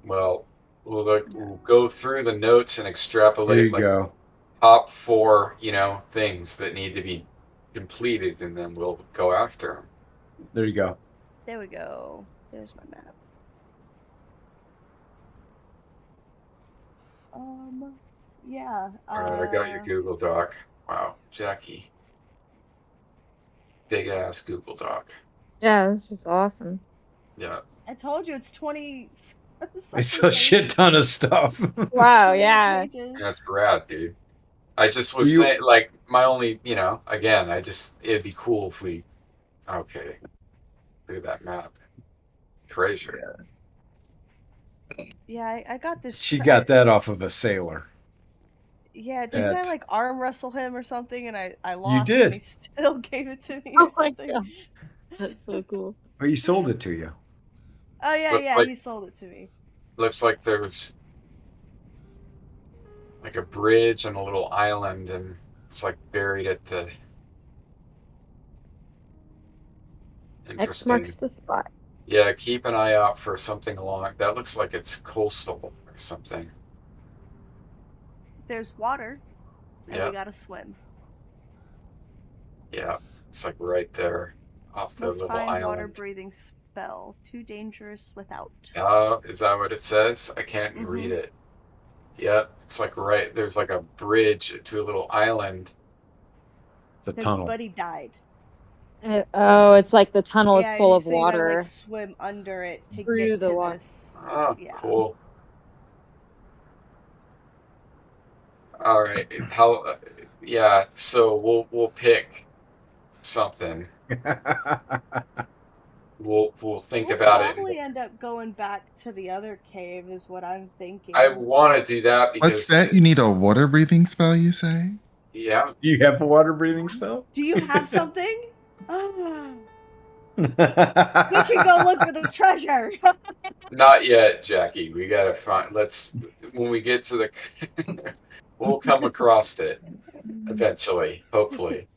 well, we'll go through the notes and There extrapolate you go. top 4, things that need to be completed, and then we'll go after them. There you go. There we go. There's my map. Yeah. All right, I got your Google Doc. Wow, Jackie. Big ass Google Doc. Yeah, this is awesome. Yeah. I told you it's 20. It's a shit ton of stuff. Wow, 28 yeah. pages. That's rad, dude. I just was You- saying, like, my only, again, it'd be cool if we, okay, look at that map. Treasure. Yeah, I got this. She got that off of a sailor. Yeah, didn't I at- like arm wrestle him or something, and I lost, did. and he still gave it to me Oh or my something? God. That's so cool. But he sold it to you. Oh yeah, Looks yeah, like- he sold it to me. Looks like there's like a bridge and a little island, and it's like buried at the. X Interesting. marks the spot. Yeah, keep an eye out for something along. That looks like it's coastal or something. There's water, and Yeah. we gotta swim. Yeah, it's like right there off the Must little find island. water-breathing spell. Too dangerous without. Is that what it says? I can't read it. Yep, it's like right there's like a bridge to a little island. The His tunnel. buddy died. It's like the tunnel is full of so you gotta, water. like, swim under it to Through get the to water. this. Oh, Yeah. cool. All right, yeah, so we'll pick something. we'll think We'll about it. probably end up going back to the other cave, is what I'm thinking. I want to do that because What's that? You need a water breathing spell, you say? Yeah. Do you have a water breathing spell? Do you have something? We can go look for the treasure. Not yet, Jackie. We gotta find. When we get to the, we'll come across it eventually. Hopefully,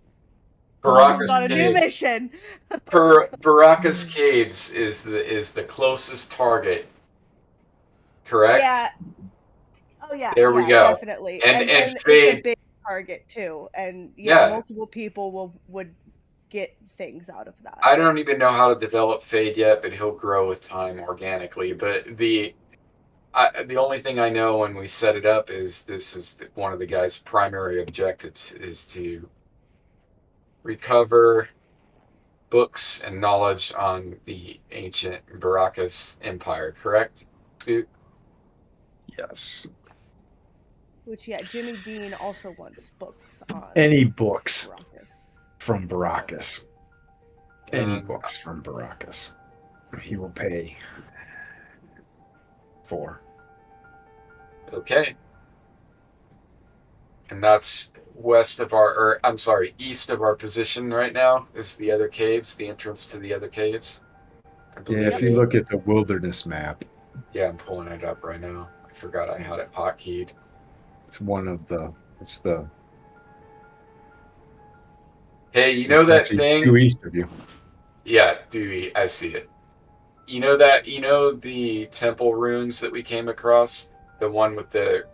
Baracus On a new Caves. mission. Baracus Caves is the closest target. Correct. Yeah. Oh yeah. There we yeah, go. Definitely. And it's Fade. a big target too, and Yeah. multiple people would get things out of that. I don't even know how to develop Fade yet, but he'll grow with time organically. But the only thing I know when we set it up is this is one of the guy's primary objectives is to recover books and knowledge on the ancient Baracus Empire, correct, Scoot? Yes. Which Jimmy Dean also wants books on Any books Baracus. from Baracus. Any Um, books from Baracus. He will pay for. Okay. And that's east of our position right now is the other caves, the entrance to the other caves. I Yeah, believe if you look at the wilderness map, Yeah, I'm pulling it up right now. I forgot I had it hotkeyed. it's the Hey, you know that actually thing? due east of you. Yeah, Dewey, I see it. You know the temple runes that we came across? The one with the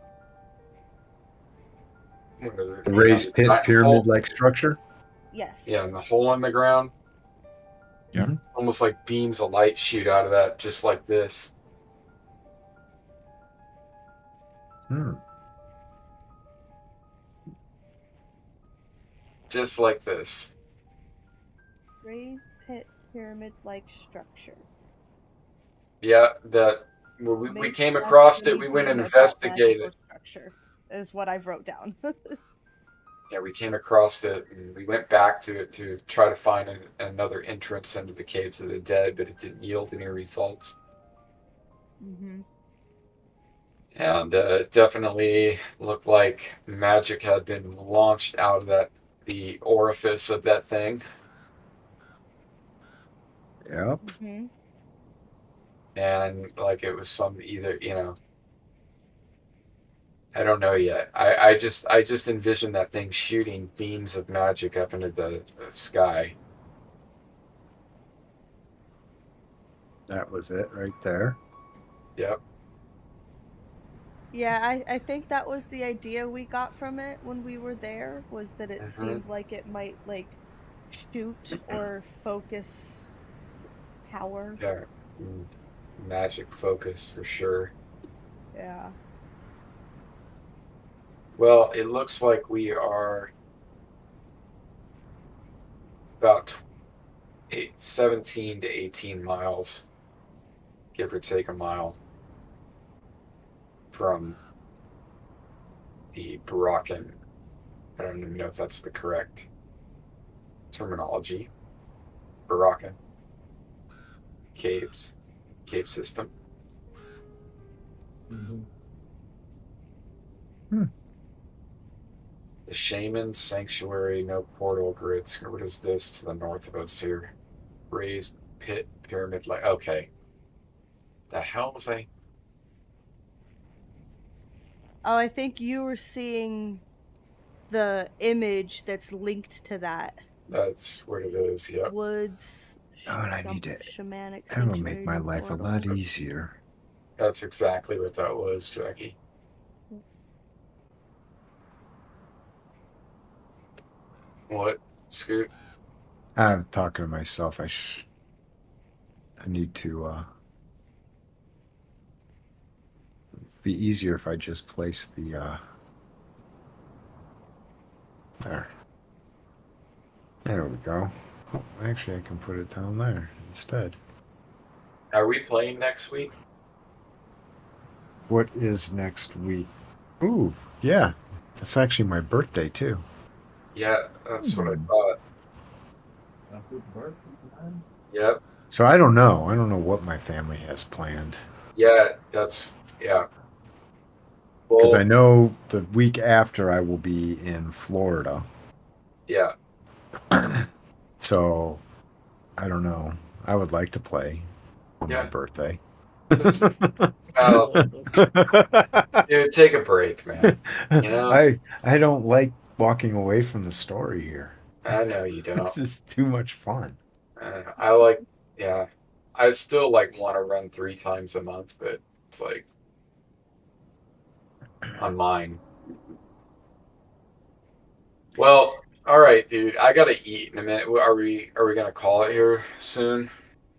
The raised pit pyramid-like structure. Yes. Yeah, and the hole in the ground. Yeah. Almost like beams of light shoot out of that, just like this. Just like this. Raised pit pyramid-like structure. Yeah, that we Makes came sense across it. when We you went and think about investigated. magical structure is what I've wrote down. Yeah, we came across it and we went back to it to try to find another entrance into the Caves of the Dead, but it didn't yield any results. Mm-hmm. And it definitely looked like magic had been launched out of the orifice of that thing. Yep. Mm-hmm. And like it was I don't know yet. I just envisioned that thing shooting beams of magic up into the sky. That was it right there. Yep. Yeah, I think that was the idea we got from it when we were there, was that it seemed like it might shoot or focus power. Yeah. Magic focus for sure. Yeah. Well, it looks like we are about 17 to 18 miles, give or take a mile, from the Baraccan. I don't even know if that's the correct terminology. Baraccan cave system. The Shaman Sanctuary, no portal grids. What is this to the north of us here? Raised pit pyramid okay. The hell was I? Oh, I think you were seeing the image that's linked to that. That's what it is, yep. Woods. Oh, and I need to. Shamanic That will make my life a lot portal. easier. That's exactly what that was, Jackie. What, Scoot? I'm talking to myself. I need to. It'd be easier if I just place the. There. There we go. Oh, actually, I can put it down there instead. Are we playing next week? What is next week? Ooh, yeah. That's actually my birthday, too. Yeah, that's what I thought. Yep. So I don't know. I don't know what my family has planned. Yeah. Because Well, I know the week after I will be in Florida. yeah. So I don't know. I would like to play on my Yeah. birthday. Just, well, dude, take a break, man. You know, I don't like walking away from the story here. I know you don't. It's just too much fun. I like, yeah. I still like want to run 3 times a month, but it's like on mine. Well, all right, dude. I gotta eat in a minute. Are we gonna call it here soon?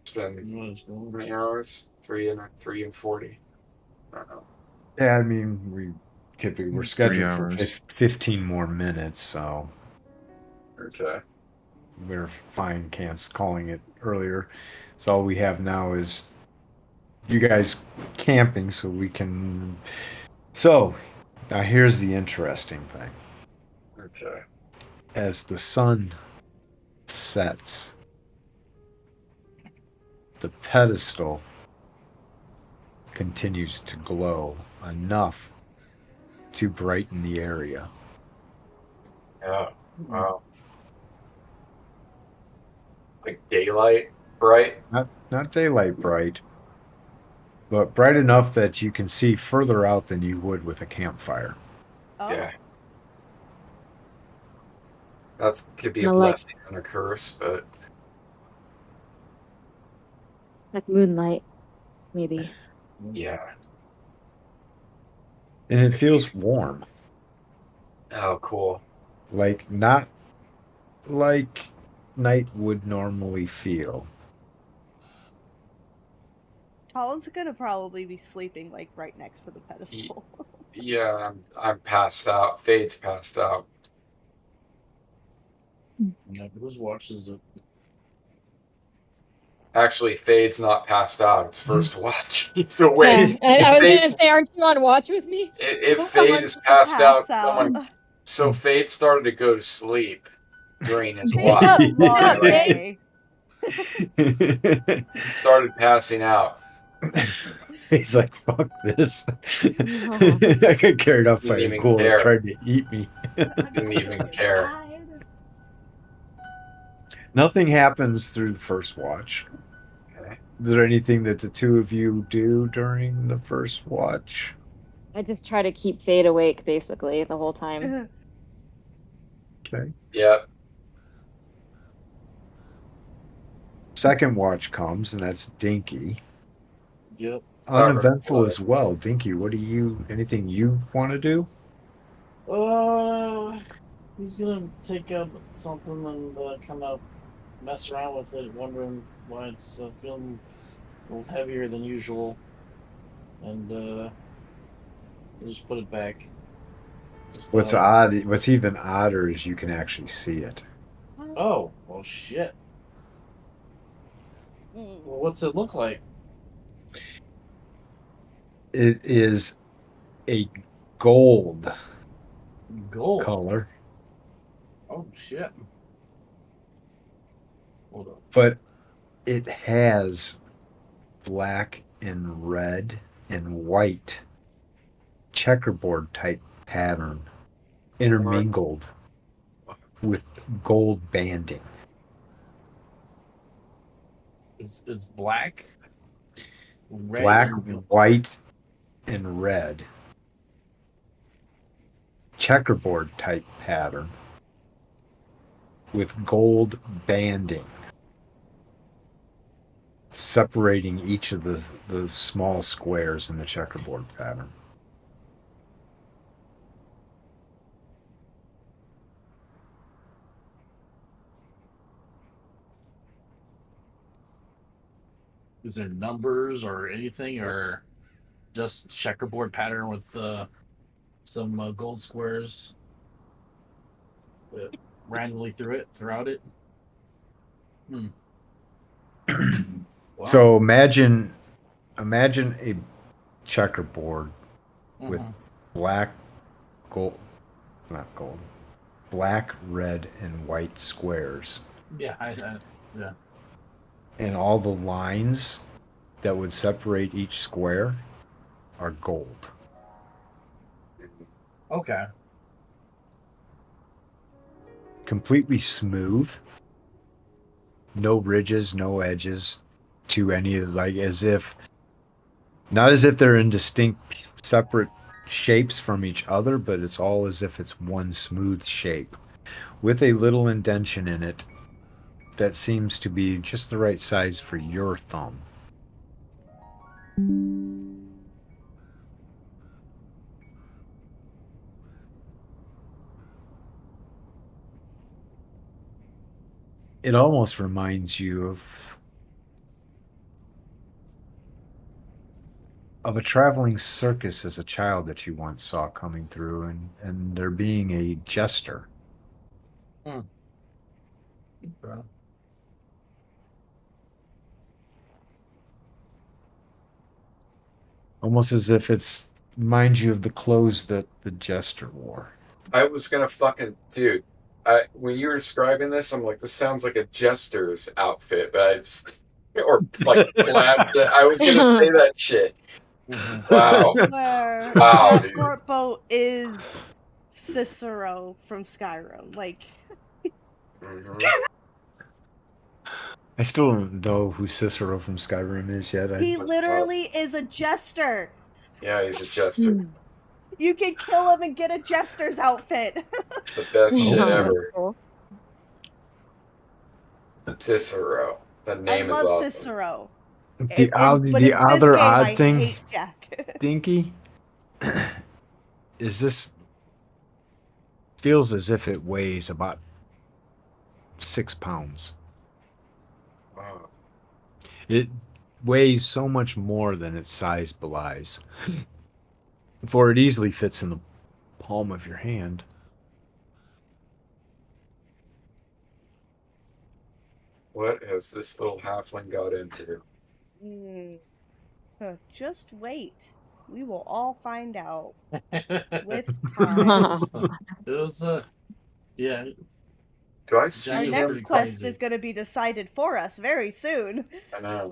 It's been how many hours? 3 and 40. I don't know. Yeah, I mean, we're 3 scheduled for hours. 15 more minutes, so Okay. we're fine calling it earlier. So all we have now is you guys camping so we can. So now here's the interesting thing. Okay. As the sun sets, the pedestal continues to glow enough to brighten the area. Yeah. Wow. Like daylight, bright. Not daylight bright, but bright enough that you can see further out than you would with a campfire. Oh. Yeah. That could be a Kinda like blessing and a curse, but moonlight, maybe. yeah. And it feels warm. Oh, cool. Like not like night would normally feel. Colin's gonna probably be sleeping like right next to the pedestal. Yeah, I'm passed out. Fade's passed out. Yeah, whose watch is it? Actually, Fade's not passed out. It's first watch. So wait, Yeah, I if was Fade gonna say, aren't you on watch with me? if Fade Someone is just passed out, passed out. someone. So Fade started to go to sleep during his Fade's watch. had a long Yeah, day. Started passing out. He's like, fuck this. No. I got carried off by Didn't a even ghoul care. that tried to eat me. Didn't even care. Nothing happens through the first watch. Okay. Is there anything that the two of you do during the first watch? I just try to keep Fade awake basically the whole time. Okay. Yep. Second watch comes, and that's Dinky. Yep. Uneventful as well. Dinky, anything you want to do? He's gonna take out something and kind of mess around with it, wondering why it's feeling a little heavier than usual, and we'll just put it back. What's odd, what's even odder is you can actually see it. Oh, well, shit. Well, what's it look like? It is a gold Gold. color, Oh, shit. Hold up. but it has black and red and white checkerboard type pattern intermingled with gold banding. It's black, red, Black, and white, and red checkerboard type pattern with gold banding separating each of the small squares in the checkerboard pattern. Is there numbers or anything, or just checkerboard pattern with some gold squares randomly throughout it? Wow. So imagine a checkerboard with black, gold, not gold, black, red, and white squares. Yeah, yeah. and all the lines that would separate each square are gold. Okay. Completely smooth. No ridges, no edges to any of like as if not as if they're in distinct separate shapes from each other, but it's all as if it's one smooth shape with a little indention in it that seems to be just the right size for your thumb. It almost reminds you of a traveling circus as a child that you once saw coming through, and there being a jester. Okay. Almost as if it's reminds you of the clothes that the jester wore. I was gonna fucking dude. When you were describing this, I'm like, this sounds like a jester's outfit, but I just or like plaid. I was gonna say that shit. Wow. Where Wow, our dude. Corpo is Cicero from Skyrim. Like, Mhm. I still don't know who Cicero from Skyrim is yet. he literally is a jester. Yeah, he's a jester. You can kill him and get a jester's outfit. The best shit That's ever. cool. Cicero. That I name is love awesome. Cicero. The, But the in this other game, odd I thing, hate Jack. Dinky, is this feels as if it weighs about 6 pounds. Wow. It weighs so much more than its size belies. For it easily fits in the palm of your hand. What has this little halfling got into? Just wait. We will all find out with It time. was yeah. Do I Our see Jack is him? next pretty quest crazy. is going to be decided for us very soon. I know.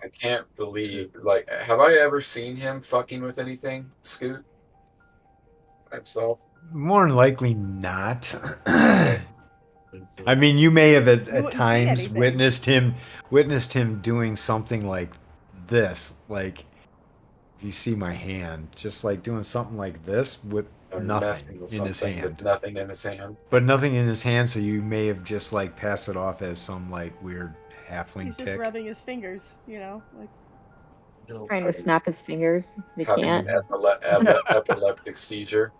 I can't believe. Like, have I ever seen him fucking with anything, Scoot? Himself? More than likely not. Okay. I mean, you may have You at wouldn't see times anything. witnessed him doing something like this. Like, you see my hand, just like doing something like this with I'm nothing messing with in his something hand. with nothing in his hand. But nothing in his hand, so you may have just like passed it off as some like weird halfling He's just tick. rubbing his fingers, you know? Like, Trying to snap his fingers. They Having can't. an epileptic seizure.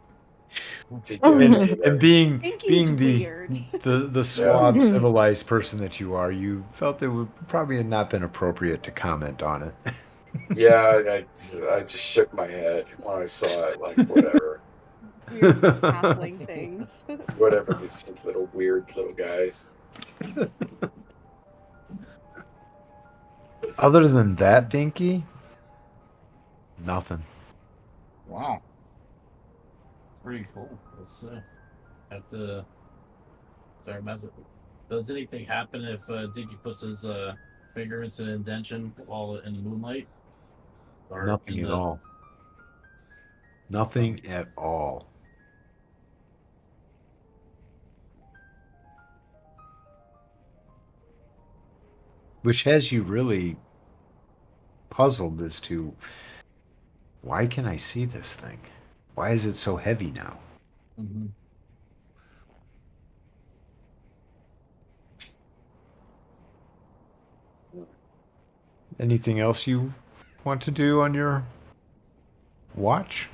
What's he doing? And being Pinky's the weird. the suave, civilized person that you are, you felt it would probably have not been appropriate to comment on it. Yeah, I just shook my head when I saw it. Like, whatever. Weird halfling things. Whatever, these little weird little guys. Other than that, Dinky, nothing. Wow. Pretty cool. Let's have to start messing. Does anything happen if Dinky puts his finger into an indention while in the moonlight? Or Nothing in at the- all. Nothing at all. Which has you really puzzled as to why can I see this thing? Why is it so heavy now? Mhm. Anything else you want to do on your watch?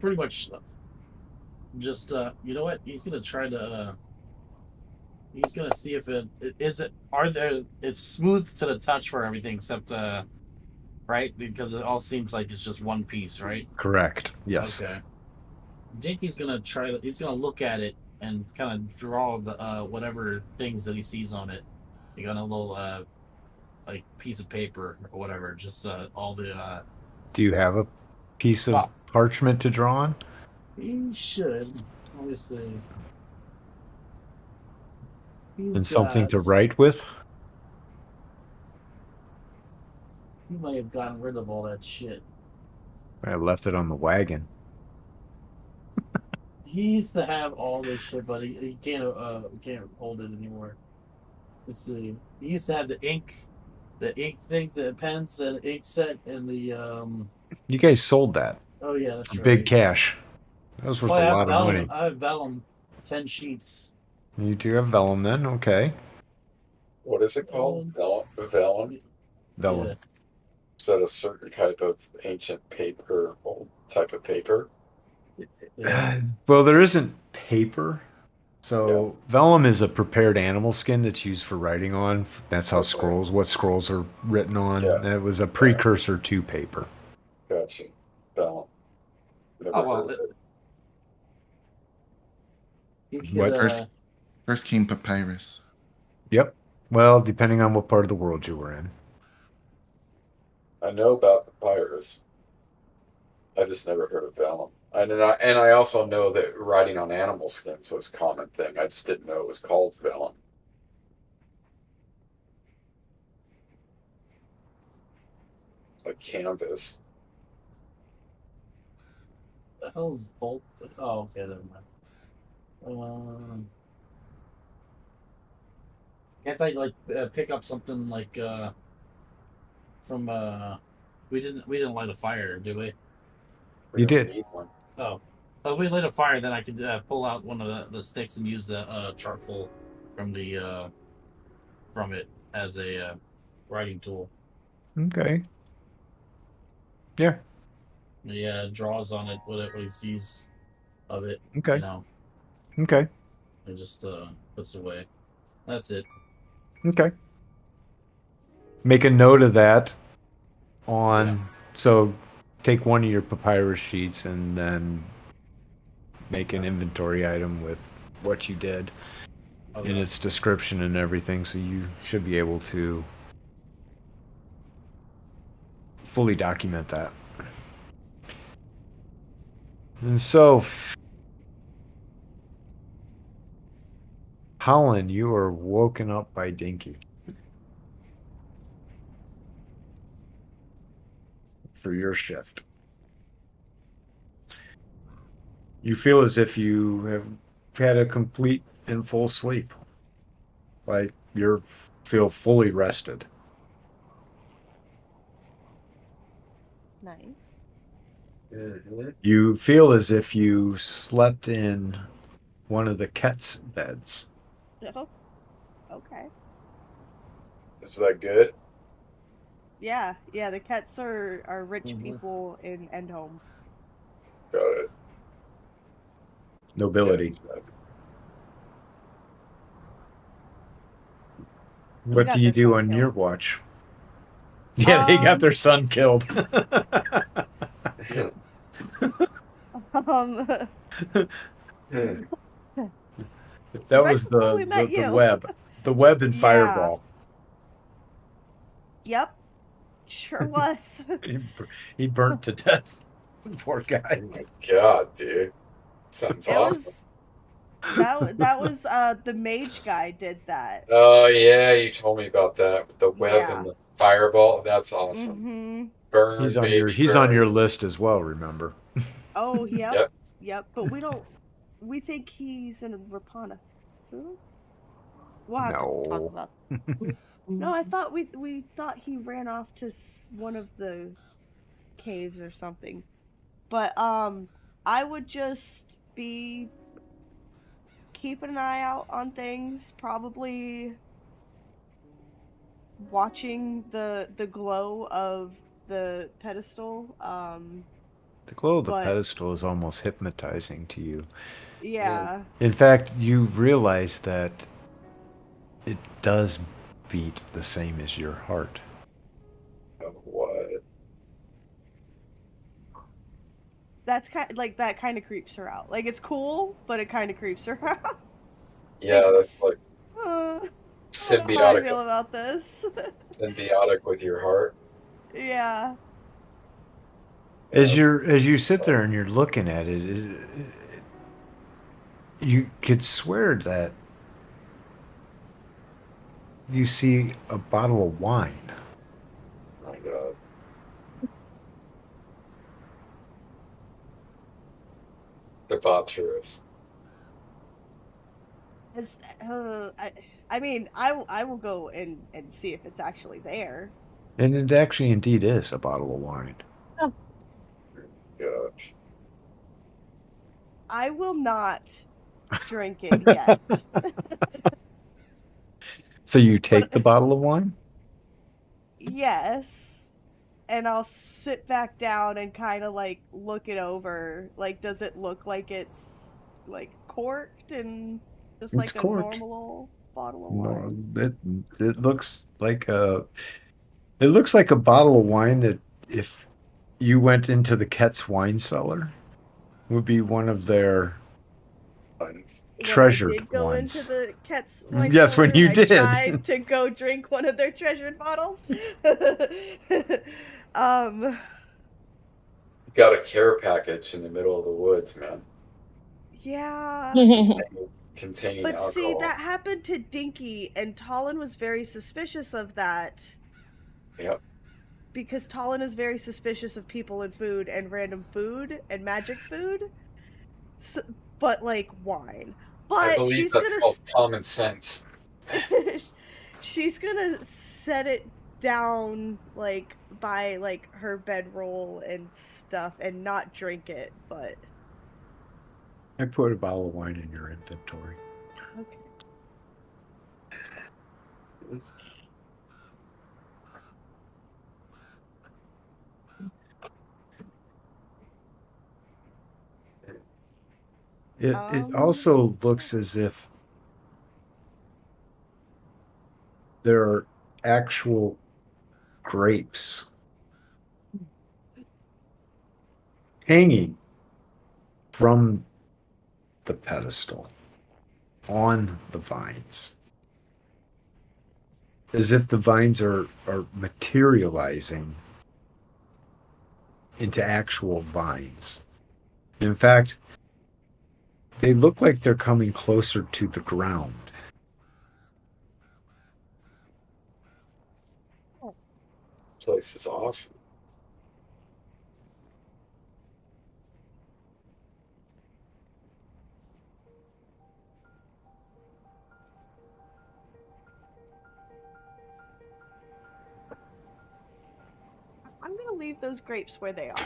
Pretty much. Just you know what? He's gonna try to. He's gonna see if it is it. Are there? It's smooth to the touch for everything except right, because it all seems like it's just one piece, right? Correct. Yes. Okay. Dinky's gonna try to. He's gonna look at it and kind of draw the whatever things that he sees on it. He got a little like piece of paper or whatever. Just all the. Do you have a piece of Well- parchment to draw on? He should. Let me see. And something to got- write with? He may have gotten rid of all that shit. I left it on the wagon. He used to have all this shit, but he can't hold it anymore. Let's see. He used to have the ink things, the pens, and ink set, and the. You guys sold that. Oh yeah, that's For right. big cash. That was worth Oh, a lot of money. I have vellum, 10 sheets. You do have vellum then? Okay. What is it called? Vellum? Vellum. Yeah. Is that a certain type of ancient paper, old type of paper? Yeah. Well, there isn't paper. So vellum is a prepared animal skin that's used for writing on. That's how Okay. what scrolls are written on. Yeah. And it was a precursor to paper. Gotcha. Vellum. Never Oh, well, heard of it. You could, What? First came papyrus. Yep. Well, depending on what part of the world you were in. I know about papyrus. I just never heard of vellum. And I also know that writing on animal skins was a common thing. I just didn't know it was called vellum. It's like canvas. the hell is bolt? Oh, okay, never mind. Can't I like pick up something like from we didn't light a fire, did we? We're You gonna did. need one. Oh, if we lit a fire, then I could pull out one of the sticks and use the charcoal from the from it as a writing tool. Okay. Yeah. Yeah, draws on it what he sees of it. Okay. You know, Okay. and just puts away. That's it. Okay. Make a note of that on. Yeah. So take one of your papyrus sheets and then make an inventory item with what you did Okay. in its description and everything. So you should be able to fully document that. And so, Holland, you are woken up by Dinky. For your shift. You feel as if you have had a complete and full sleep. Like you feel fully rested. Nice. You feel as if you slept in one of the Ket's beds. Oh, okay. Is that good? Yeah, the Kets are rich Mhm. people in Endhome. Got it. Nobility. Yeah. What got do you their do son on killed. your watch? Yeah, they got their son killed. That Right was before we met the you. web. The web and Yeah. fireball. Yep, sure was. He burnt to death. Poor guy. Oh my god, dude. Sounds It awesome. was that was the mage guy did that. Oh yeah, you told me about that with the web Yeah. and the fireball. That's awesome. Mm-hmm. Burn, He's on baby, he's on burn. your list as well, remember? Oh, Yep. yep. But we think he's in Rapana. So we'll have to talk No. about. No, I thought we thought he ran off to one of the caves or something. But I would just be keeping an eye out on things, probably watching the glow of the pedestal. The glow of the But- pedestal is almost hypnotizing to you. Yeah. In fact, you realize that it does beat the same as your heart. Of what? That's that kind of creeps her out. Like, it's cool, but it kind of creeps her out. Yeah, that's like I don't know how I feel symbiotic, about this. symbiotic with your heart. Yeah. As Yes. you sit there and you're looking at it, you could swear that you see a bottle of wine. Oh my god. Debaucherous. I mean, I will go and see if it's actually there. And it actually indeed is a bottle of wine. Gosh. I will not drink it yet. So you take But the bottle of wine? yes, and I'll sit back down and kind of like look it over. Like, does it look like it's like corked and just It's like a corked. normal bottle of No, wine? it looks like a bottle of wine that if you went into the Ket's wine cellar would be one of their Thanks. When I treasured did go into ones. the Ket's wine Yes, cellar when and you I did. tried to go drink one of their treasured bottles. um, Got a care package in the middle of the woods, man. yeah. Containing But see, alcohol. that happened to Dinky, and Talon was very suspicious of that Yep. because Talon is very suspicious of people and food and random food and magic food. So, but like wine. I But believe she's that's gonna called common sense. she's gonna set it down like by like her bedroll and stuff and not drink it, but I put a bottle of wine in your inventory. okay. It also looks as if there are actual grapes hanging from the pedestal on the vines. As if the vines are materializing into actual vines. In fact, they look like they're coming closer to the ground. This place is awesome. I'm gonna leave those grapes where they are.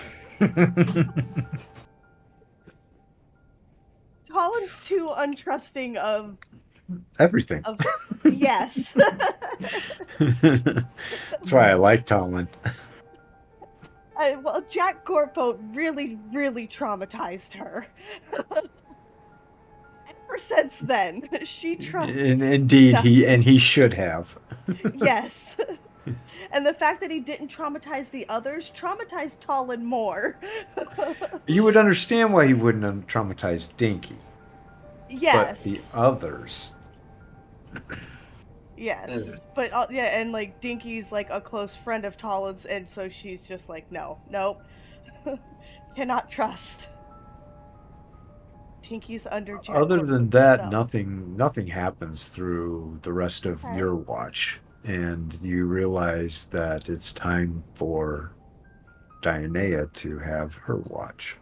Talon's too untrusting of Everything. yes. That's why I like Talon. Well, Jack Corpo really, really traumatized her. Ever since then, she trusts. Indeed, nothing. he should have. Yes. And the fact that he didn't traumatize the others traumatized Talon more. You would understand why he wouldn't have traumatized Dinky. Yes. But the others. Yes. But yeah, and like Dinky's like a close friend of Talon's, and so she's just like, no, nope. Cannot trust. Dinky's under Jack Other than Corpo's that, spell. nothing happens through the rest of Okay. your watch. And you realize that it's time for Dianea to have her watch.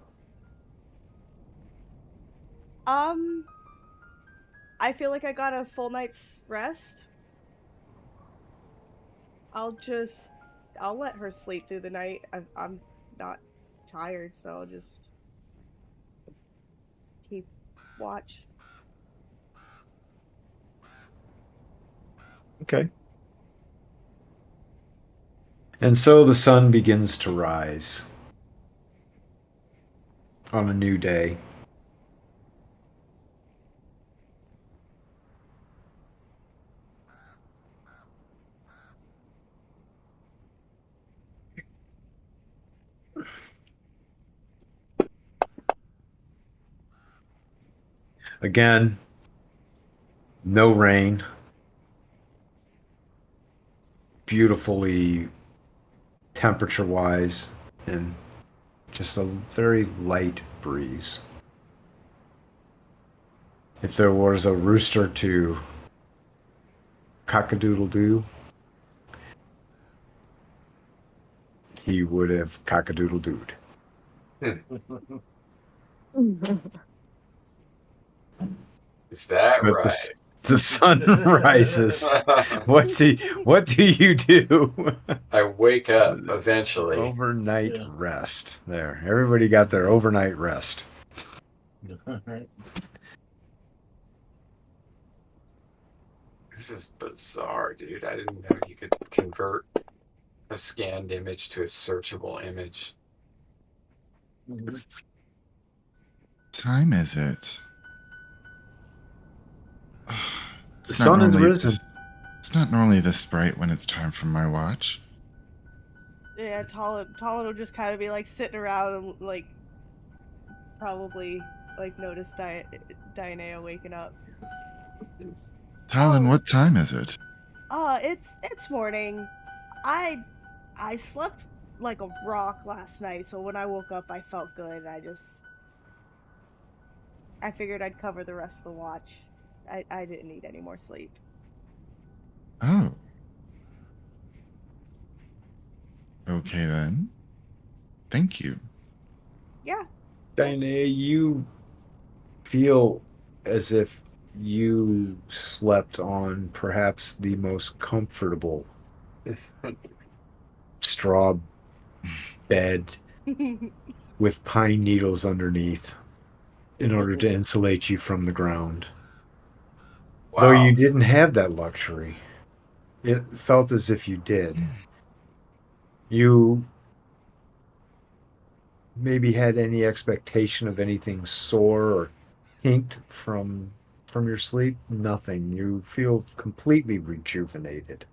I feel like I got a full night's rest. I'll let her sleep through the night. I'm not tired, so I'll just keep watch. Okay. And so the sun begins to rise on a new day. Again, no rain. Beautifully temperature-wise, and just a very light breeze. If there was a rooster to cock-a-doodle-doo, he would have cock-a-doodle-dooed. Is that But right? the sun rises. What do you do? I wake up eventually. Overnight Yeah. rest. There. Everybody got their overnight rest. This is bizarre, dude. I didn't know you could convert a scanned image to a searchable image. What time is it? The sun has risen. It's not normally this bright when it's time for my watch. Yeah, Talon will just kind of be like sitting around and like probably like notice Diana waking up. Talon, Oh. what time is it? It's morning. I slept like a rock last night, so when I woke up I felt good. I figured I'd cover the rest of the watch. I didn't need any more sleep. Oh. Okay then. Thank you. Yeah. Diana, you feel as if you slept on perhaps the most comfortable straw bed with pine needles underneath in order to insulate you from the ground. Wow. Though you didn't have that luxury, it felt as if you did. You maybe had any expectation of anything sore or kinked from your sleep? Nothing. You feel completely rejuvenated.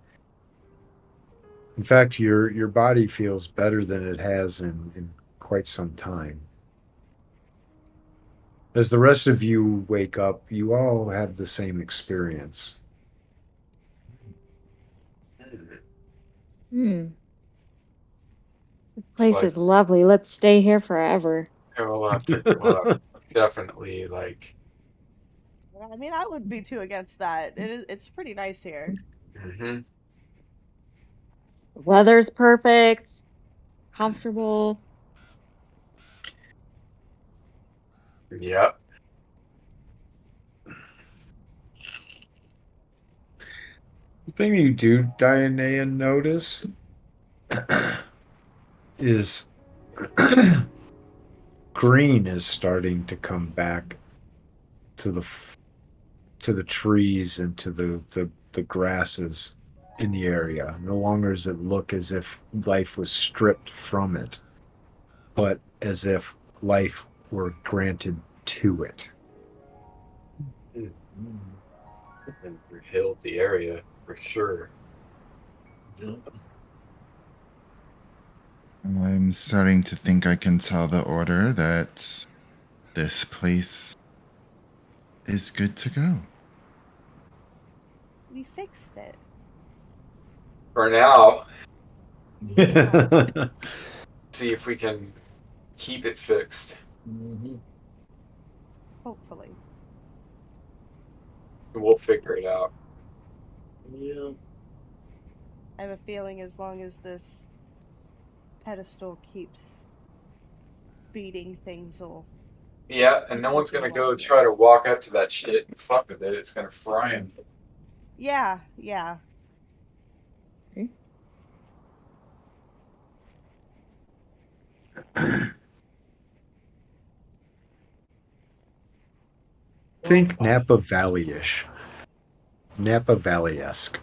In fact, your body feels better than it has in quite some time. As the rest of you wake up, you all have the same experience. Hmm. This It's place like- is lovely. Let's stay here forever. We'll have to definitely like. I mean, I wouldn't be too against that. It's pretty nice here. Mm-hmm. The weather's perfect, comfortable. Yep. The thing you do, Diana, notice is green is starting to come back to the trees and to the grasses in the area. No longer does it look as if life was stripped from it, but as if life were granted to it. And rehealed the area for sure. I'm starting to think I can tell the order that this place is good to go. We fixed it. For now, see if we can keep it fixed. Hopefully. We'll figure it out. Yeah. I have a feeling as long as this pedestal keeps beating things will. Yeah, and no one's gonna go try to walk up to that shit and fuck with it. It's gonna fry him. Yeah. Think Napa Valley-ish. Napa Valley-esque.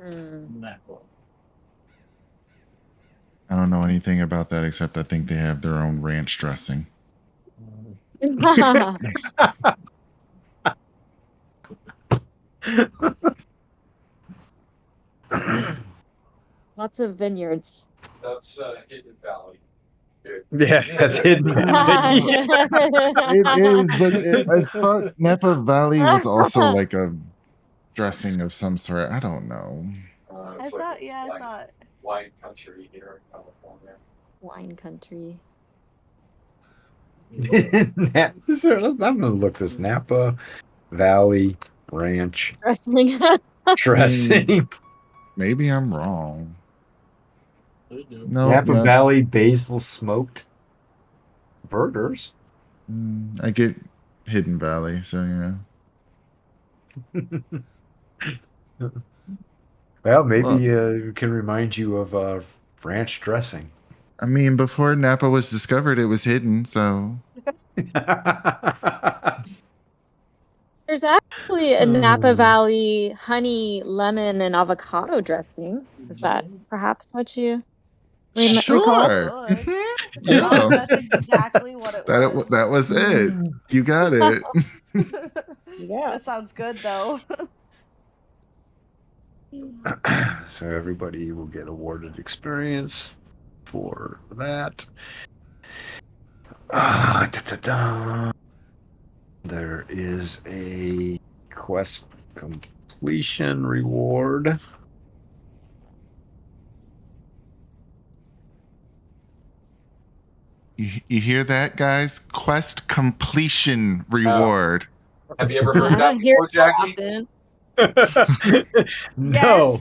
I don't know anything about that except I think they have their own ranch dressing. Lots of vineyards. That's Hidden Valley. Yeah, that's Hidden Valley. It is, but I thought Napa Valley was also like a dressing of some sort. I don't know. It's I like thought. wine country here in California. Wine country. I'm gonna look this Napa Valley Ranch Wrestling. Dressing. Maybe I'm wrong. We do. No, Napa yeah. Valley basil smoked burgers. I get Hidden Valley, so yeah. Well, maybe Well, it can remind you of ranch dressing. I mean, before Napa was discovered, it was hidden, so There's actually a Napa Oh. Valley honey, lemon, and avocado dressing. Is that perhaps what you recall? sure. Good. Yeah, That's exactly what it was. that was it. You got it. Yeah. That sounds good though. So everybody will get awarded experience for that. Da-da-da. There is a quest completion reward. You hear that, guys? Quest completion reward. Have you ever heard I that don't hear before, it so Jackie? often. No,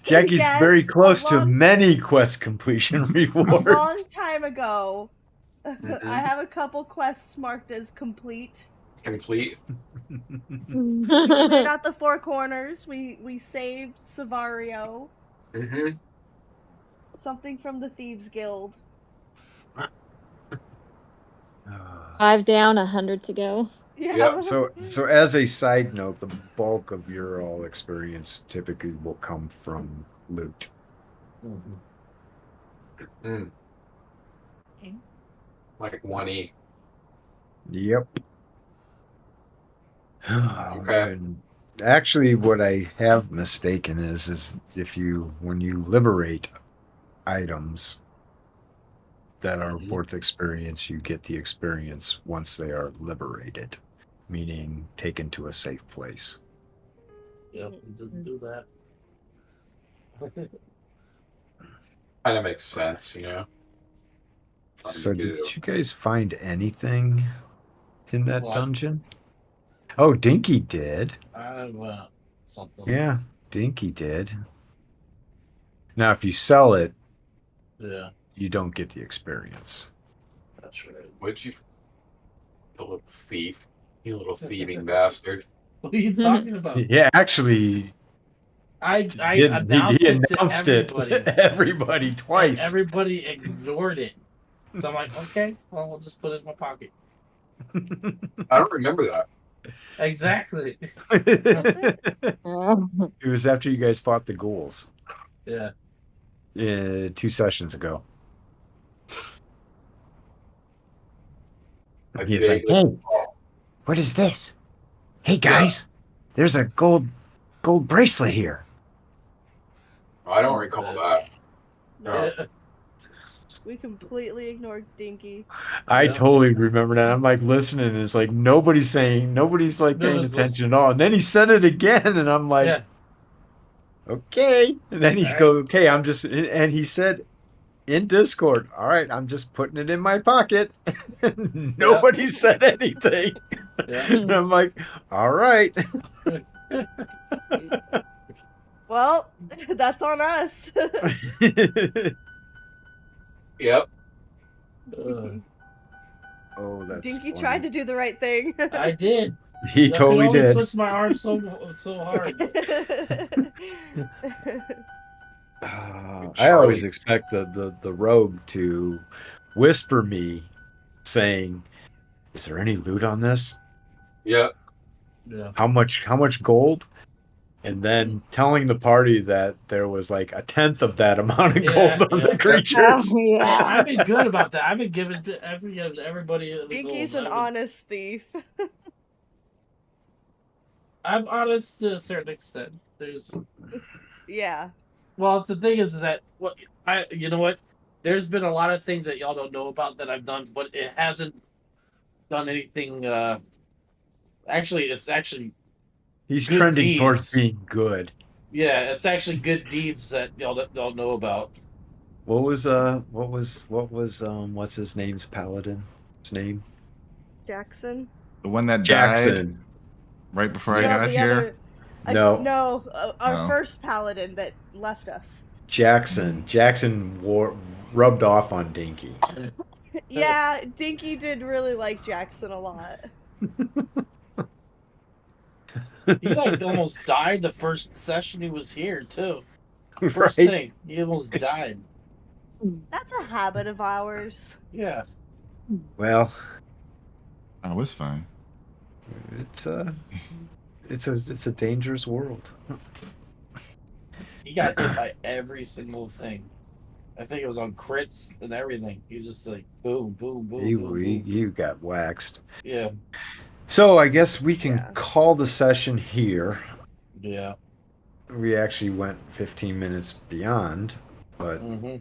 Jackie's Yes, very a close to long- many quest completion A rewards. long time ago, Mhm. I have a couple quests marked as complete. Complete. Cleared out the four corners. We saved Savario. Mm-hmm. Something from the Thieves Guild. 5 down, 100 to go. Yeah. Yep, So as a side note, the bulk of your all experience typically will come from loot. Mm. Okay. Like 1E. Yep. Okay. And actually, what I have mistaken is when you liberate items that are worth experience, you get the experience once they are liberated, meaning taken to a safe place. Yep, we didn't do that. Kind of makes sense, you know. Trying to So get did it you guys find anything in that What? dungeon? Oh, Dinky did. Something. Yeah, Dinky did. Now, if you sell it, Yeah, you don't get the experience. that's right. Would you? The little thief. You little thieving bastard. What are you talking about? Yeah, actually, I he announced it to announced everybody. everybody And twice. everybody ignored it. So I'm like, okay, well, we'll just put it in my pocket. I don't remember that. Exactly. It was after you guys fought the ghouls Yeah. 2 sessions ago. I He's like, vaguely "Hey, recall. what is this? Hey guys, there's a gold bracelet here." I don't recall that. No. Yeah. We completely ignored Dinky. I Yeah. totally remember that. I'm like listening, and it's like nobody's like No paying one's attention at all. And then he said it again, and I'm like, Yeah. okay. And then he's Right. go, okay, and he said in Discord, all right, I'm just putting it in my pocket. Nobody said anything. Yeah. And I'm like, all right. Well, that's on us. Yep. Oh, that's Dinky funny. tried to do the right thing. I did. He I could totally only did. twist my arm so hard. I always expect the rogue to whisper me saying, "Is there any loot on this? Yep. Yeah. How much gold?" And then telling the party that there was like 1/10 of that amount of gold on the creatures. Yeah. I've been good about that. I've been giving to everybody. Dinky's gold. an honest thief. I'm honest to a certain extent. Yeah. Well, the thing is that you know what? There's been a lot of things that y'all don't know about that I've done, but it hasn't done anything. It's actually He's good trending deeds. towards being good. Yeah, it's actually good deeds that y'all don't know about. What was what's his name's paladin? His name? Jackson. The one that died Jackson. right before I No, got the here. other No. No, our No. first paladin that left us. Jackson. Jackson rubbed off on Dinky. Yeah, Dinky did really like Jackson a lot. He like almost died the first session he was here too. First Right? thing, he almost died. That's a habit of ours. Yeah. Well, Oh, it's fine. it's a dangerous world. He got hit by every single thing. I think it was on crits and everything. He's just like boom, boom, boom, boom, boom. You got waxed. Yeah. So I guess we can Yeah. call the session here. Yeah. We actually went 15 minutes beyond, but Mm-hmm.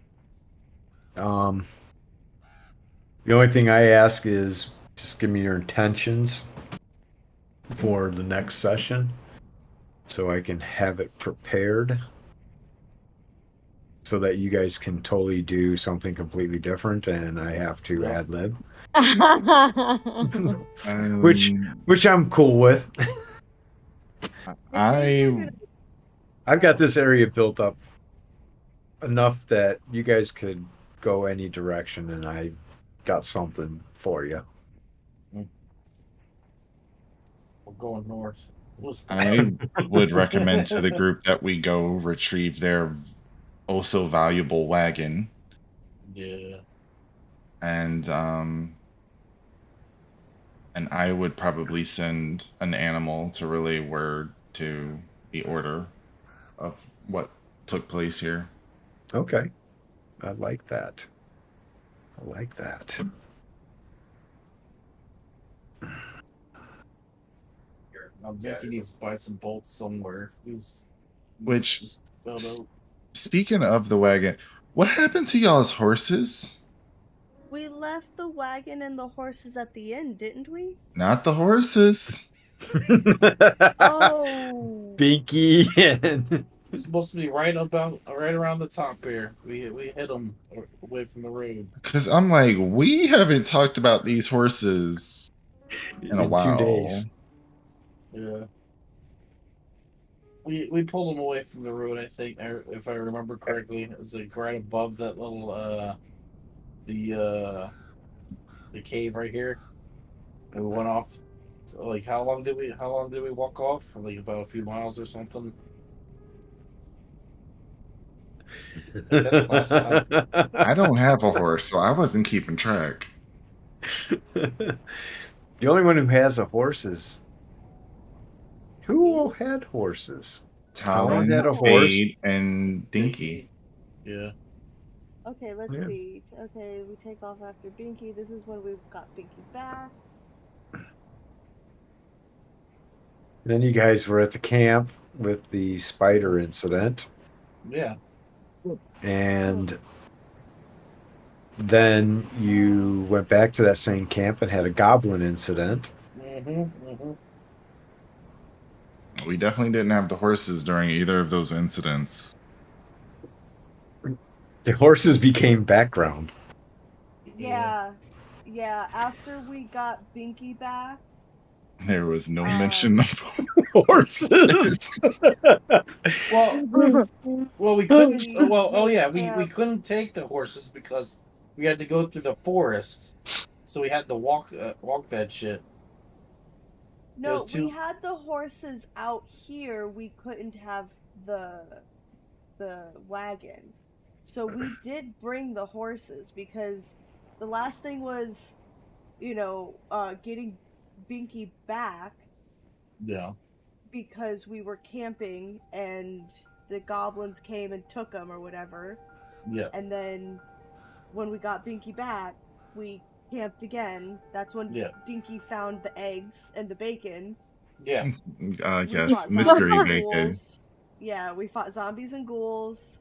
the only thing I ask is just give me your intentions for the next session so I can have it prepared so that you guys can totally do something completely different and I have to Yeah. ad lib, Um, which I'm cool with. I I've got this area built up enough that you guys could go any direction and I got something for you. We're going north. I would recommend to the group that we go retrieve their oh so valuable wagon, Yeah. and I would probably send an animal to relay word to the order of what took place here. Okay. I like that. I like that. I think he needs to buy some bolts somewhere. Which- just built out. Speaking of the wagon, what happened to y'all's horses? We left the wagon and the horses at the inn, didn't we? Not the horses. Oh. Binky and It's supposed to be right around the top here. We hit them away from the road. Because I'm like, we haven't talked about these horses in a while. 2 days. Yeah. We pulled them away from the road. I think, if I remember correctly, it's like right above that little the cave right here. And we went off. Like how long did we walk off? Like about a few miles or something. That's last time. I don't have a horse, so I wasn't keeping track. The only one who has a horse is who all had horses? Talon, had a horse. Fade, and Dinky. Yeah. Okay, let's Yeah. see. Okay, we take off after Binky. This is when we've got Binky back. Then you guys were at the camp with the spider incident, Yeah. and then you went back to that same camp and had a goblin incident. We definitely didn't have the horses during either of those incidents. The horses became background. Yeah. Yeah, after we got Binky back. There was no mention of Horses. Well, we couldn't. We Yeah. couldn't take the horses because we had to go through the forest, so we had to walk that shit. No, Those two- we had the horses out here. We couldn't have the wagon. So we did bring the horses because the last thing was, getting Binky back Yeah. because we were camping and the goblins came and took them or whatever. Yeah. And then when we got Binky back, we camped again. That's when Yeah. Dinky found the eggs and the bacon. Yeah. We yes, fought mystery zombies and bacon. ghouls. Yeah, we fought zombies and ghouls.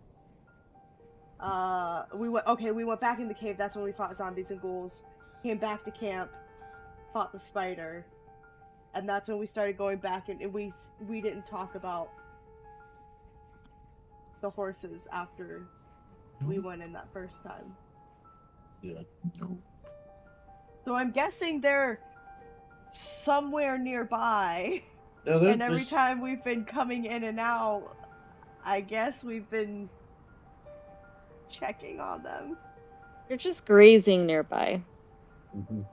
We went back in the cave. That's when we fought zombies and ghouls. Came back to camp, fought the spider, and that's when we started going back and we didn't talk about the horses after we went in that first time. Yeah. So I'm guessing they're somewhere nearby. Yeah, And every time we've been coming in and out, I guess we've been checking on them. You're just grazing nearby. Mhm.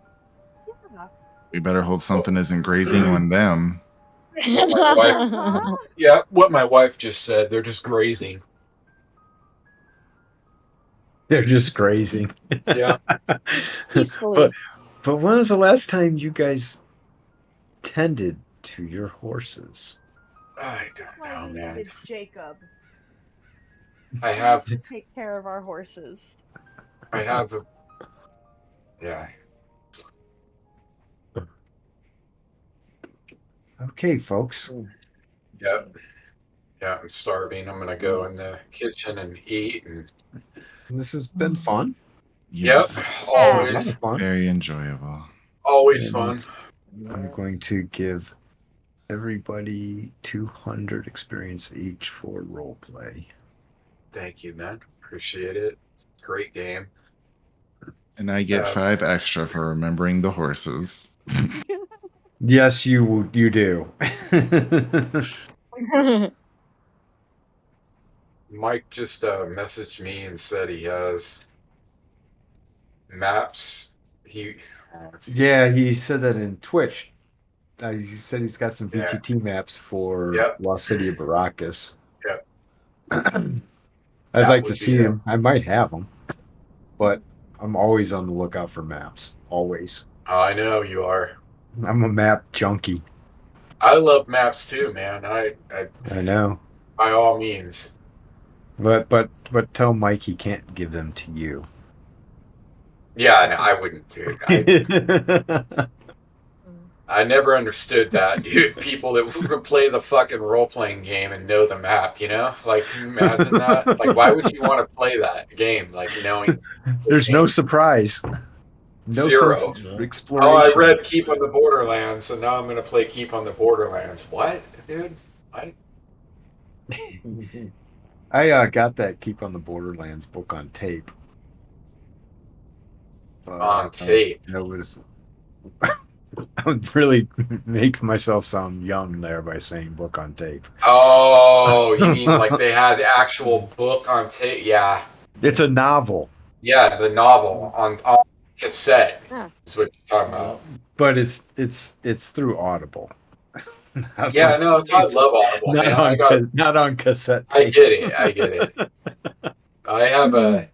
Yeah. We better hope something isn't grazing on them. Huh? Yeah, what my wife just said. They're just grazing. They're just grazing. Yeah. Peacefully. But when was the last time you guys tended to your horses? I This is don't why know, we man. needed Jacob. I He have, needs to take care of our horses. Yeah. Okay, folks. Yep. Yeah, I'm starving. I'm gonna go in the kitchen and eat. And This has been fun. Yes. yep, A lot always, of fun. Very enjoyable. always And fun. I'm going to give everybody 200 experience each for role play. Thank you, man. Appreciate it. It's a great game. And I get 5 extra for remembering the horses. Yes, you do. Mike just messaged me and said he has maps. Yeah, he said that in Twitch. He said he's got some Yeah. VTT maps for Yep. Lost City of Baracus. Yep. I'd That like to would see be him. I might have them, but I'm always on the lookout for maps. Always. I know you are. I'm a map junkie. I love maps too, man. I know. by all means. But tell Mike he can't give them to you. Yeah, no, I wouldn't, dude. I never understood that, dude. People that would play the fucking role-playing game and know the map, you know? Like, can you imagine that? Like, why would you want to play that game? Like, knowing There's no surprise. No Zero. sense of exploration. Oh, I read Keep on the Borderlands, so now I'm going to play Keep on the Borderlands. What, dude? I got that Keep on the Borderlands book on tape. On tape? It was... I would really make myself sound young there by saying book on tape. Oh, you mean like they had the actual book on tape? Yeah. It's a novel. Yeah, the novel on cassette is what you're talking about. But it's through Audible. Yeah, no, I love Audible, man. Not on cassette tape. I get it. I have a...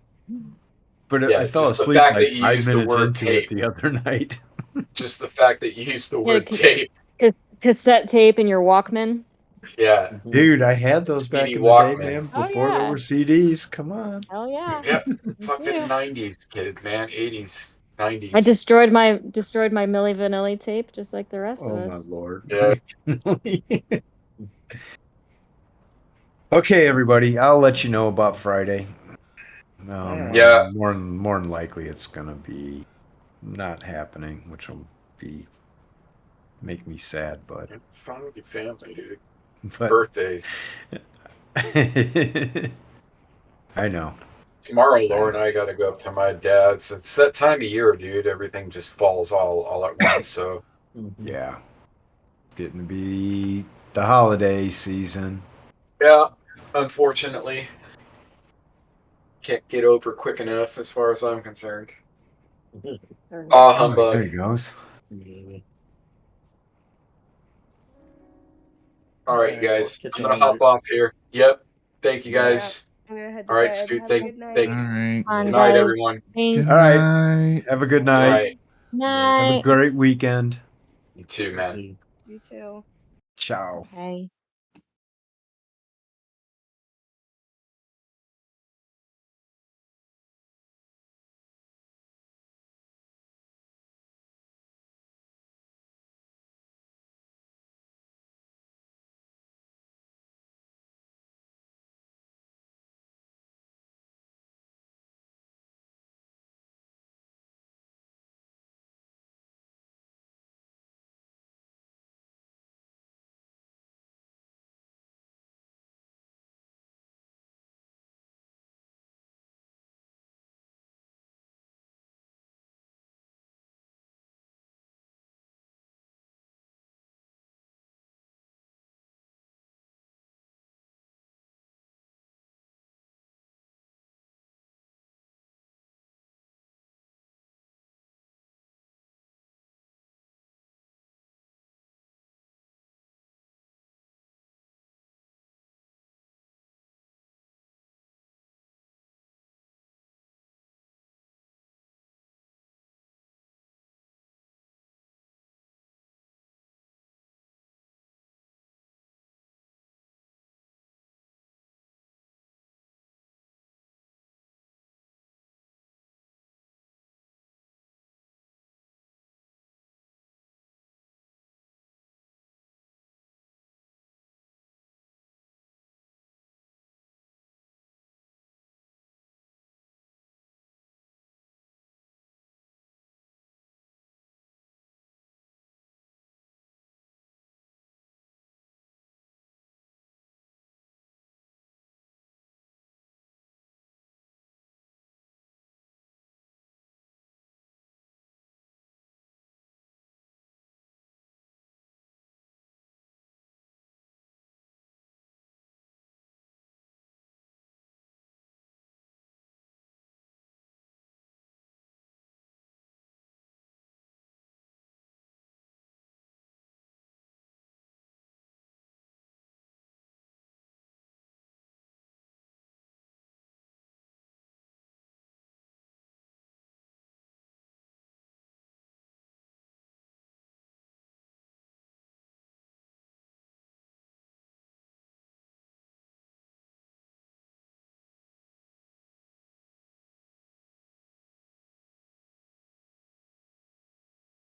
But yeah, I fell just the asleep fact like that you 5 used the minutes word into tape. it the other night. Just the fact that you used the word tape. Cassette tape in your Walkman. Yeah. Dude, I had those back CD in the day, Walkman. man. Oh, Before there yeah. were CDs. Come on. Hell yeah. Yep. Fucking too. 90s kid, man. 80s, 90s. I destroyed my Milli Vanilli tape just like the rest of Oh my us. lord. Yeah. Okay, everybody. I'll let you know about Friday. Yeah. More than likely, it's gonna be not happening, which will make me sad. But Have fun with your family, dude. But Birthdays. I know. Tomorrow, Laura and I got to go up to my dad's. It's that time of year, dude. Everything just falls all at once. So Yeah, getting to be the holiday season. yeah, unfortunately, can't get over quick enough as far as I'm concerned. Ah, humbug. There he goes. All right, you guys. I'm gonna hop off here. Yep. Thank you, guys. I'm gonna head to All right, bed. Stu. Have a Thank good night. you. All right. Good night, everyone. Good All right. night. Have a good All night. right. Have a Night. great weekend. You too, man. You too. Ciao. Okay.